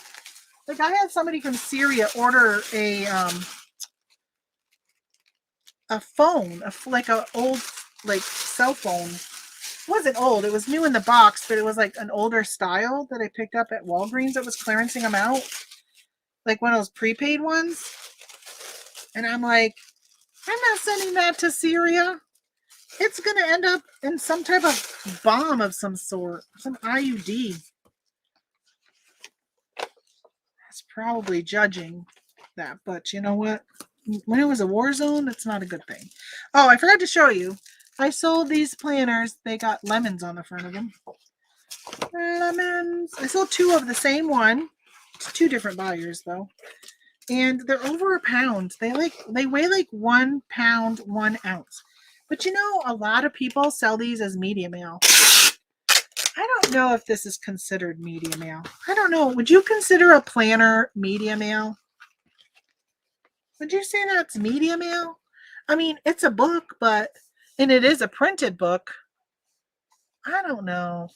Like I had somebody from Syria order a phone, like an old like cell phone. It wasn't old. It was new in the box, but it was like an older style that I picked up at Walgreens that was clearancing them out. Like one of those prepaid ones. And I'm like, I'm not sending that to Syria. It's going to end up in some type of bomb of some sort. Some IUD. probably judging that, but you know what? When it was a war zone, it's not a good thing. Oh, I forgot to show you. I sold these planners. They got lemons on the front of them. Lemons. I sold 2 of the same one. It's 2 different buyers though. And they're over a pound. They weigh like 1 pound, 1 ounce. But you know, a lot of people sell these as medium ale. I don't know if this is considered medium ale. I don't know. Would you consider a planner medium ale? Would you say that's medium ale? I mean, it's a book, and it is a printed book. I don't know.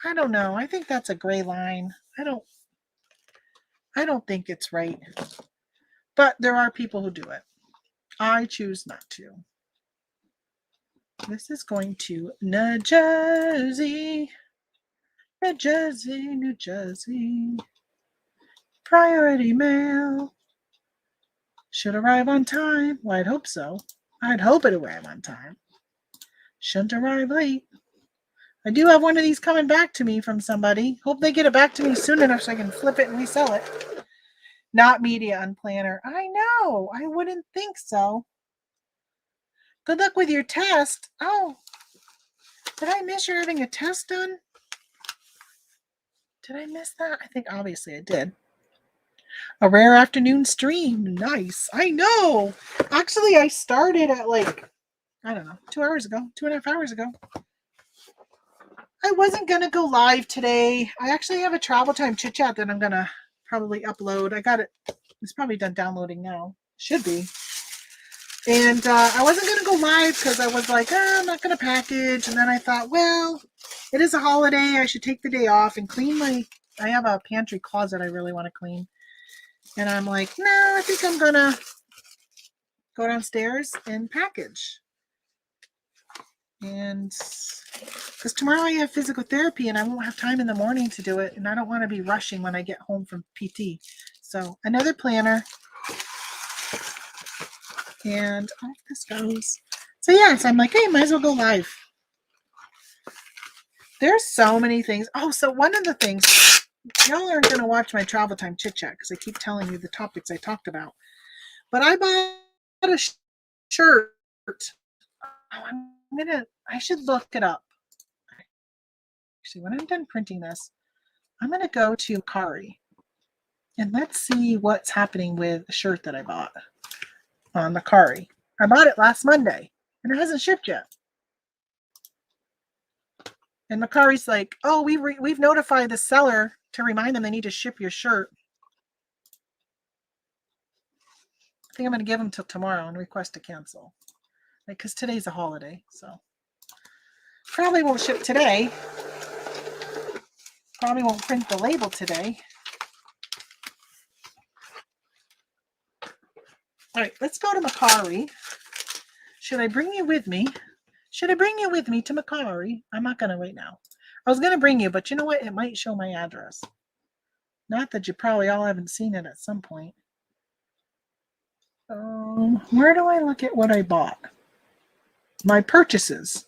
I think that's a gray line. I don't think it's right. But there are people who do it. I choose not to. This is going to New Jersey. New Jersey, New Jersey. Priority mail. Should arrive on time. Well, I'd hope so. I'd hope it arrive on time. Shouldn't arrive late. I do have one of these coming back to me from somebody. Hope they get it back to me soon enough so I can flip it and resell it. Not media unplanner. I know. I wouldn't think so. Good luck with your test. Oh, did I miss you're having a test done? Did I miss that? I think obviously I did. A rare afternoon stream. Nice. I know. Actually, I started at I don't know, 2 hours ago, 2.5 hours ago. I wasn't going to go live today. I actually have a travel time chit chat that I'm going to probably upload. I got it. It's probably done downloading now. Should be. And I wasn't going to go live because I was like, I'm not going to package. And then I thought, well, it is a holiday. I should take the day off and clean I have a pantry closet I really want to clean. And I'm like, no, I think I'm going to go downstairs and package. And because tomorrow I have physical therapy and I won't have time in the morning to do it. And I don't want to be rushing when I get home from PT. So another planner. And off this goes. So yeah, so I'm like, hey, might as well go live. There's so many things. Oh, so one of the things, y'all aren't going to watch my travel time chit chat because I keep telling you the topics I talked about. But I bought a shirt. I should look it up. Actually, when I'm done printing this, I'm going to go to Kari. And let's see what's happening with a shirt that I bought on Macari. I bought it last Monday and it hasn't shipped yet. And Macari's like, oh, we've notified the seller to remind them they need to ship your shirt. I think I'm going to give them till tomorrow and request to cancel. Because today's a holiday, so probably won't ship today. Probably won't print the label today. All right, let's go to Macari. Should I bring you with me? Should I bring you with me to Macari? I'm not going to right now. I was going to bring you, but you know what? It might show my address. Not that you probably all haven't seen it at some point. Where do I look at what I bought? My purchases.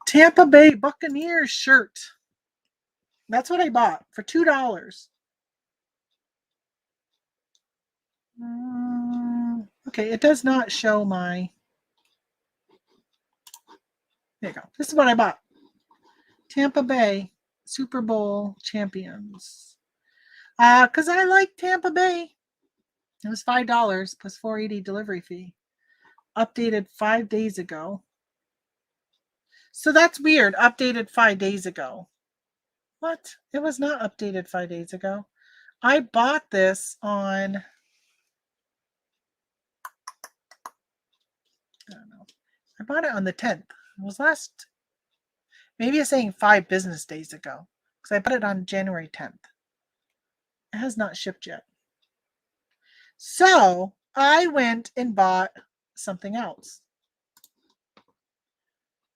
Tampa Bay Buccaneers shirt. That's what I bought for $2. Okay, it does not show my... There you go. This is what I bought. Tampa Bay Super Bowl champions. Because I like Tampa Bay. It was $5 plus $4.80 delivery fee. Updated 5 days ago. So that's weird. Updated 5 days ago. What? It was not updated 5 days ago. I bought this on... I don't know. I bought it on the 10th. It was last... Maybe it's saying 5 business days ago. Because I bought it on January 10th. It has not shipped yet. So I went and bought something else.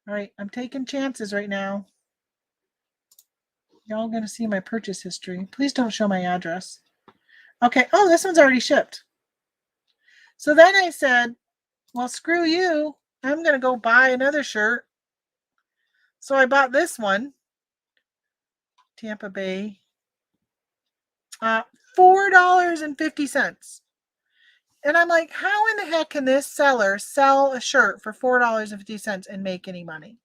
All right, I'm taking chances right now. Y'all going to see my purchase history. Please don't show my address. Okay, oh, this one's already shipped. So then I said, well, screw you. I'm going to go buy another shirt. So I bought this one. Tampa Bay. $4.50. And I'm like, how in the heck can this seller sell a shirt for $4.50 and make any money?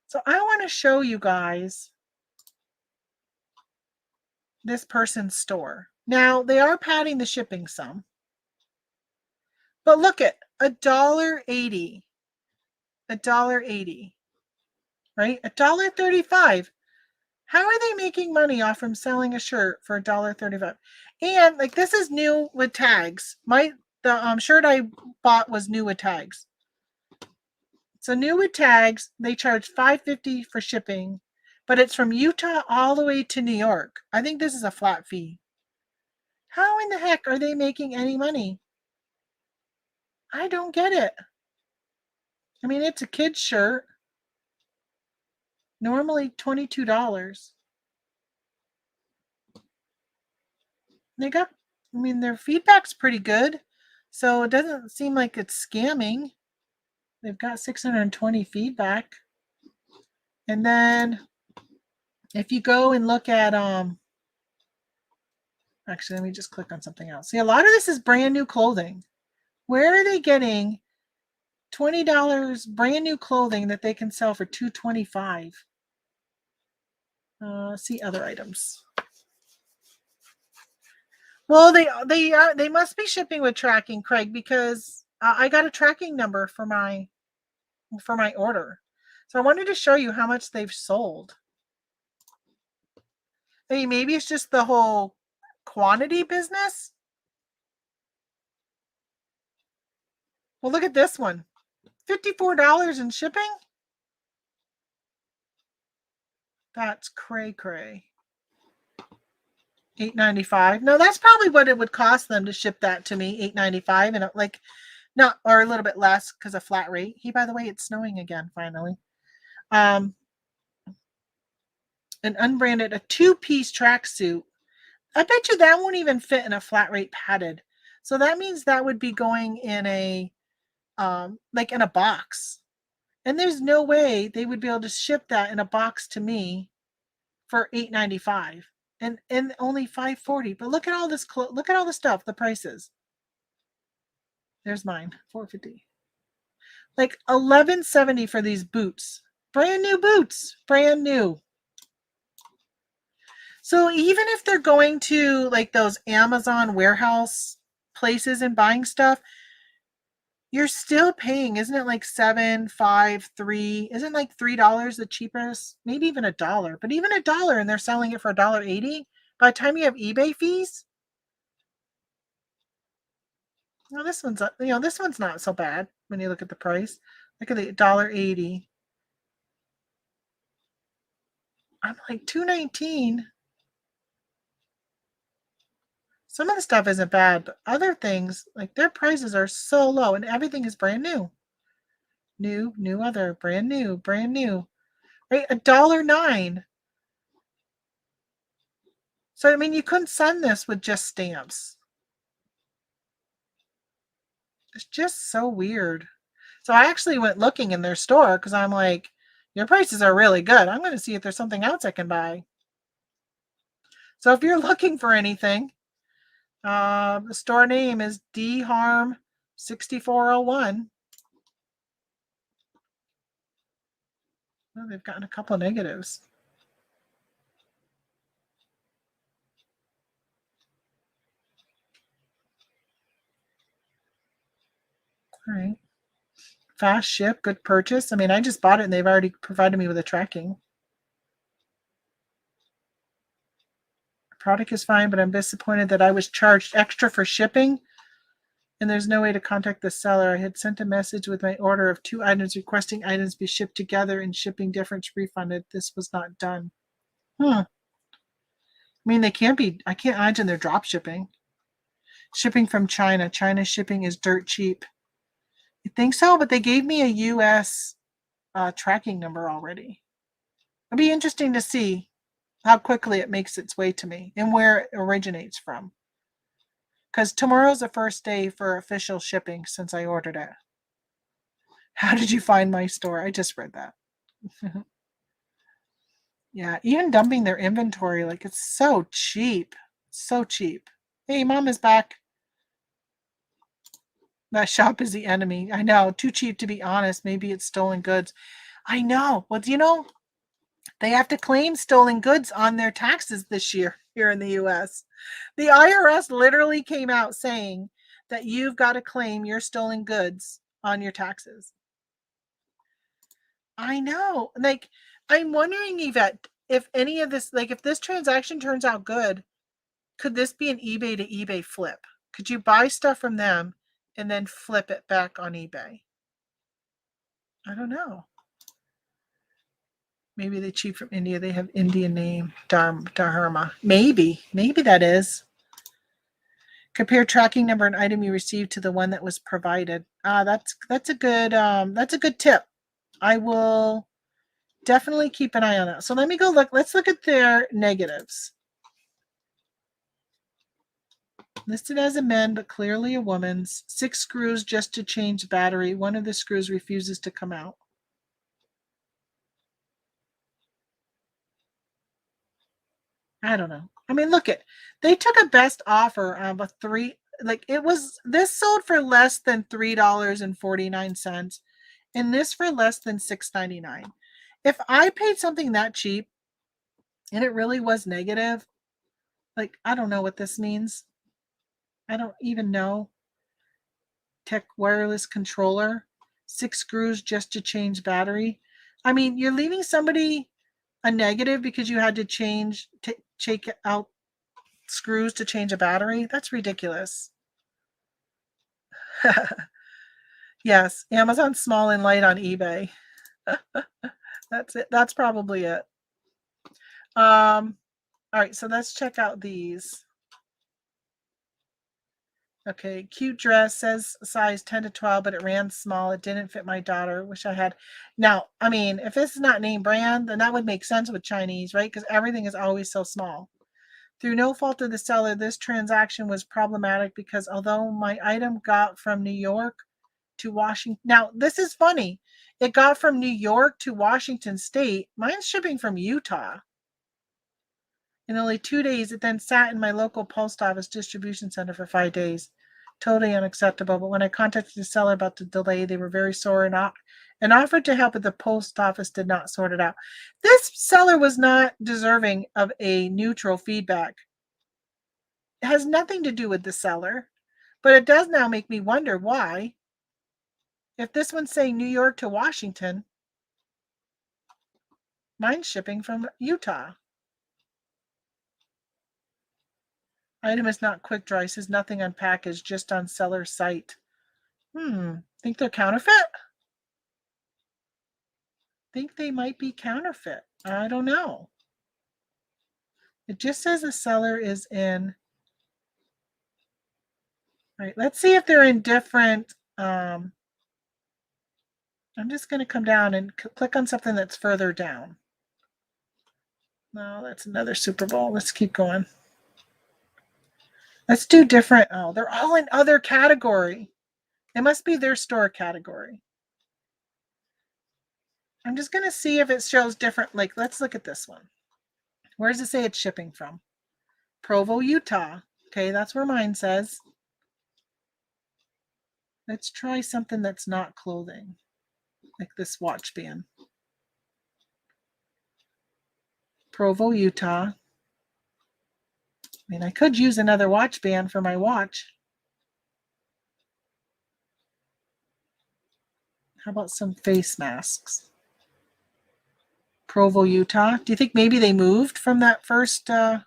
So I want to show you guys this person's store. Now, they are padding the shipping some. But look at $1.80. $1.80. Right? $1.35. How are they making money off from selling a shirt for $1.35? And like this is new with tags. The shirt I bought was new with tags. So new with tags, they charge $5.50 for shipping, but it's from Utah all the way to New York. I think this is a flat fee. How in the heck are they making any money? I don't get it. I mean, it's a kid's shirt. Normally $22. Their feedback's pretty good. So it doesn't seem like it's scamming. They've got 620 feedback. And then if you go and look at actually let me just click on something else. See, a lot of this is brand new clothing. Where are they getting $20 brand new clothing that they can sell for $225? See other items. Well, they must be shipping with tracking, Craig, because I got a tracking number for my order. So I wanted to show you how much they've sold. I mean, maybe it's just the whole quantity business. Well, look at this one. $54 in shipping? That's cray. $8.95. No, that's probably what it would cost them to ship that to me, $8.95, and not, or a little bit less because of flat rate. By the way, it's snowing again finally. An unbranded, a 2-piece tracksuit. I bet you that won't even fit in a flat rate padded. So that means that would be going in a like in a box. And there's no way they would be able to ship that in a box to me for $8.95 and only $5.40. But look at all this look at all the stuff, the prices. There's mine, $4.50. Like $11.70 for these boots. Brand new boots, brand new. So even if they're going to like those Amazon warehouse places and buying stuff, you're still paying, isn't it like $7, $5, $3? Isn't like $3 the cheapest? Maybe even $1, but even $1, and they're selling it for $1.80. By the time you have eBay fees, well, this one's not so bad when you look at the price. Look at the $1.80. I'm like $2.19. Some of the stuff isn't bad, but other things, like their prices are so low and everything is brand new. Brand new. Right? $1.09. So, I mean, you couldn't send this with just stamps. It's just so weird. So I actually went looking in their store because I'm like, your prices are really good. I'm going to see if there's something else I can buy. So if you're looking for anything, the store name is DHarm 6401. Oh, they've gotten a couple of negatives. All right. Fast ship, good purchase. I mean, I just bought it and they've already provided me with a tracking. The product is fine, but I'm disappointed that I was charged extra for shipping and there's no way to contact the seller. I had sent a message with my order of 2 items requesting items be shipped together and shipping difference refunded. This was not done. I mean, I can't imagine they're drop shipping. Shipping from China. China shipping is dirt cheap. You think so? But they gave me a US tracking number already. It'd be interesting to see how quickly it makes its way to me and where it originates from. Because tomorrow's the first day for official shipping since I ordered it. How did you find my store? I just read that. Yeah, even dumping their inventory, like it's so cheap. So cheap. Hey, Mom is back. That shop is the enemy. I know. Too cheap to be honest. Maybe it's stolen goods. I know. Well, you know, they have to claim stolen goods on their taxes this year here in the US. The IRS literally came out saying that you've got to claim your stolen goods on your taxes. I know. Like, I'm wondering, Yvette, if any of this, like, if this transaction turns out good, could this be an eBay to eBay flip? Could you buy stuff from them and then flip it back on eBay? I don't know. Maybe they cheap from India. They have Indian name, Dharma. Maybe that is. Compare tracking number and item you received to the one that was provided. That's a good tip. I will definitely keep an eye on that. So let me go look. Let's look at their negatives. Listed as a man, but clearly a woman's. 6 screws just to change battery. One of the screws refuses to come out. I don't know. I mean, look it. They took a best offer of a three. Like it was. This sold for less than $3.49, and this for less than $6.99. If I paid something that cheap, and it really was negative, like I don't know what this means. I don't even know. Tech wireless controller, 6 screws just to change battery. I mean, you're leaving somebody a negative because you had to take out screws to change a battery. That's ridiculous. Yes, Amazon small and light on eBay. That's it. That's probably it. All right, so let's check out these. Okay, cute dress, says size 10 to 12, but it ran small. It didn't fit my daughter. Wish I had. Now, I mean, if this is not name brand, then that would make sense with Chinese, right? Because everything is always so small. Through no fault of the seller, this transaction was problematic because although my item got from New York to Washington. Now, this is funny. It got from New York to Washington State. Mine's shipping from Utah. In only 2 days, it then sat in my local post office distribution center for 5 days. Totally unacceptable. But when I contacted the seller about the delay, they were very sore and offered to help, but the post office did not sort it out. This seller was not deserving of a neutral feedback. It has nothing to do with the seller, but it does now make me wonder why. If this one's saying New York to Washington, mine's shipping from Utah. Item is not quick dry, says nothing on package, just on seller site. Think they're counterfeit? Think they might be counterfeit. I don't know. It just says the seller is in. All right, let's see if they're in different. I'm just going to come down and click on something that's further down. No, that's another Super Bowl. Let's keep going. Let's do different. Oh, they're all in other category. It must be their store category. I'm just going to see if it shows different. Like, let's look at this one. Where does it say it's shipping from? Provo, Utah. Okay, that's where mine says. Let's try something that's not clothing, like this watch band. Provo, Utah. I mean, I could use another watch band for my watch. How about some face masks? Provo, Utah. Do you think maybe they moved from that first? Hey,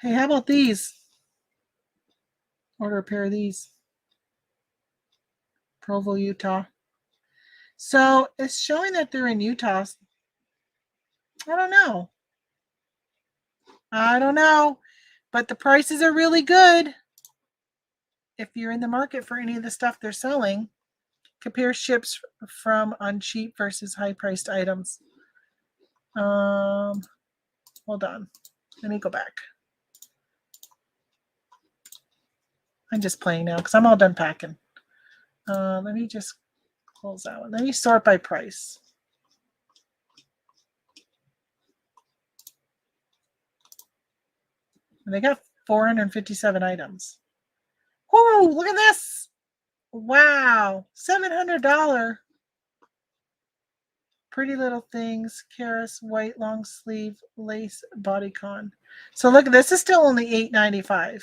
how about these? Order a pair of these. Provo, Utah. So it's showing that they're in Utah. I don't know. But the prices are really good. If you're in the market for any of the stuff they're selling, compare ships from on cheap versus high priced items. Hold on. Let me go back. I'm just playing now because I'm all done packing. Let me just close that one. Let me sort by price. And they got 457 items. Whoo, look at this. Wow, $700. Pretty Little Things, Karis, white long sleeve lace bodycon. So look, this is still only $8.95.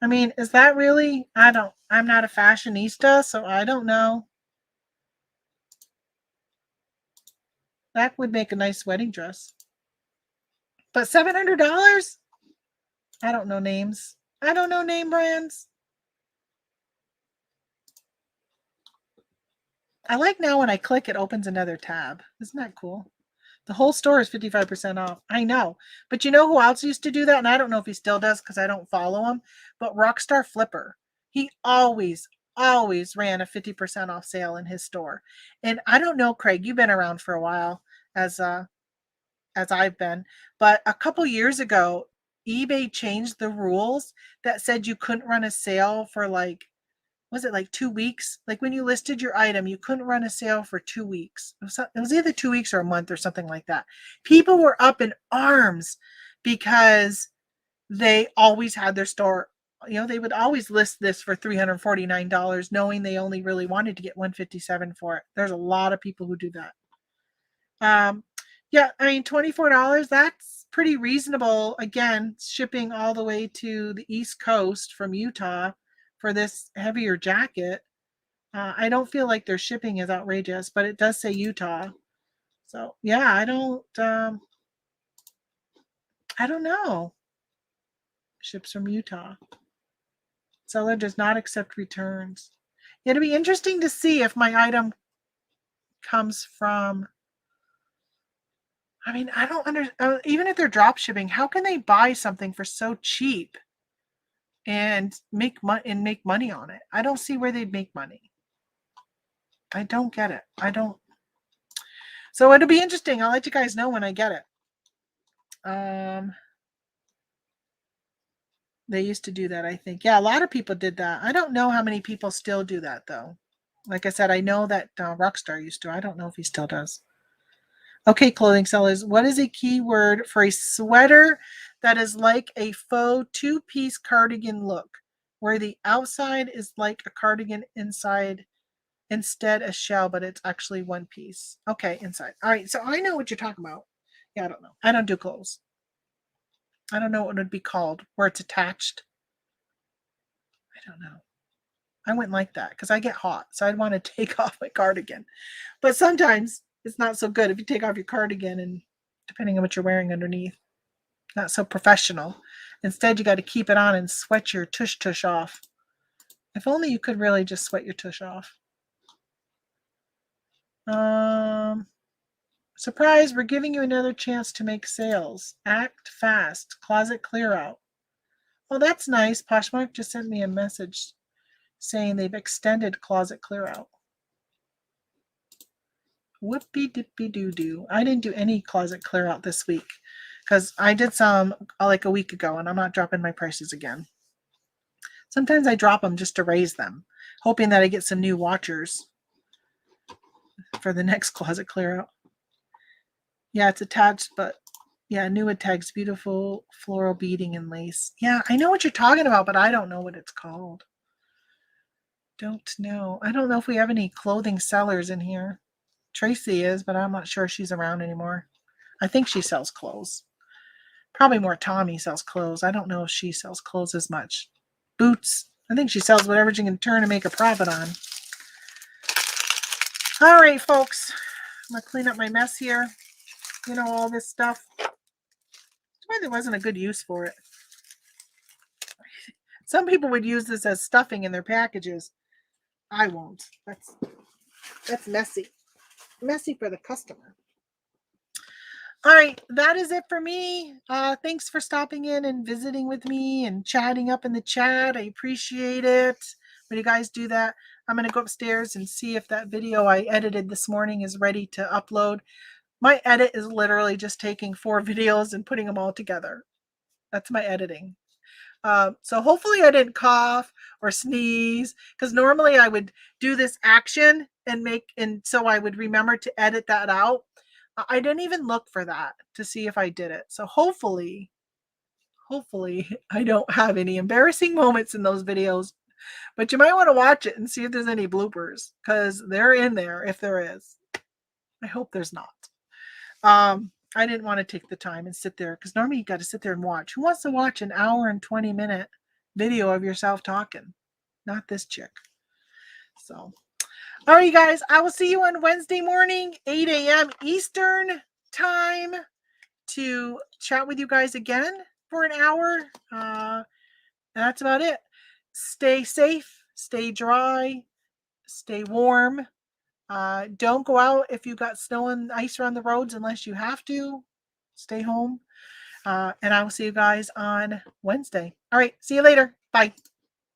I mean, is that really? I'm not a fashionista, so I don't know. That would make a nice wedding dress. But $700? I don't know names. I don't know name brands. I like now when I click, it opens another tab. Isn't that cool? The whole store is 55% off. I know. But you know who else used to do that? And I don't know if he still does because I don't follow him. But Rockstar Flipper. He always ran a 50% off sale in his store. And I don't know, Craig, you've been around for a while as I've been. But a couple years ago, eBay changed the rules that said you couldn't run a sale for was it like 2 weeks? Like when you listed your item, you couldn't run a sale for 2 weeks. It was either 2 weeks or a month or something like that. People were up in arms because they always had their store. They would always list this for $349, knowing they only really wanted to get $157 for it. There's a lot of people who do that. Yeah, I mean, $24, that's pretty reasonable. Again, shipping all the way to the East Coast from Utah for this heavier jacket. I don't feel like their shipping is outrageous, but it does say Utah. So yeah, I don't know. Ships from Utah. Seller does not accept returns. It'll be interesting to see if my item comes from. I mean, I don't understand. Even if they're drop shipping, how can they buy something for so cheap and make money on it? I don't see where they'd make money. I don't get it. I don't. So it'll be interesting. I'll let you guys know when I get it. They used to do that, I think. Yeah, a lot of people did that. I don't know how many people still do that, though. Like I said, I know that Rockstar used to. I don't know if he still does. Okay, clothing sellers, what is a keyword for a sweater that is like a faux two-piece cardigan look, where the outside is like a cardigan inside instead a shell, but it's actually one piece? Okay, inside. All right, so I know what you're talking about. Yeah, I don't know. I don't do clothes. I don't know what it would be called, where it's attached. I don't know. I wouldn't like that because I get hot, so I'd want to take off my cardigan. But sometimes it's not so good if you take off your cardigan and depending on what you're wearing underneath. Not so professional. Instead, you got to keep it on and sweat your tush off. If only you could really just sweat your tush off. Surprise, we're giving you another chance to make sales. Act fast. Closet clear out. Well, that's nice. Poshmark just sent me a message saying they've extended closet clear out. Whoopie dippy doo doo. I didn't do any closet clear out this week because I did some like a week ago and I'm not dropping my prices again. Sometimes I drop them just to raise them, hoping that I get some new watchers for the next closet clear out. Yeah, it's attached, but yeah, new tags, beautiful floral beading and lace. Yeah, I know what you're talking about, but I don't know what it's called. Don't know. I don't know if we have any clothing sellers in here. Tracy is, but I'm not sure she's around anymore. I think she sells clothes. Probably more Tommy sells clothes. I don't know if she sells clothes as much. Boots. I think she sells whatever she can turn and make a profit on. All right, folks. I'm going to clean up my mess here. All this stuff. Why there wasn't a good use for it. Some people would use this as stuffing in their packages. I won't. That's messy. Messy for the customer. All right, that is it for me. Thanks for stopping in and visiting with me and chatting up in the chat. I appreciate it. When you guys do that, I'm going to go upstairs and see if that video I edited this morning is ready to upload. My edit is literally just taking 4 videos and putting them all together. That's my editing. So hopefully I didn't cough or sneeze, because normally I would do this action and so I would remember to edit that out. I didn't even look for that to see if I did it. So hopefully Hopefully, I don't have any embarrassing moments in those videos, but you might want to watch it and see if there's any bloopers because they're in there if there is. I hope there's not. I didn't want to take the time and sit there because normally you got to sit there and watch. Who wants to watch an hour and 20-minute video of yourself talking? Not this chick. So, all right, you guys, I will see you on Wednesday morning, 8 a.m. Eastern time to chat with you guys again for an hour. That's about it. Stay safe, stay dry, stay warm. Don't go out if you've got snow and ice around the roads unless you have to. Stay home. And I will see you guys on Wednesday. All right. See you later. Bye.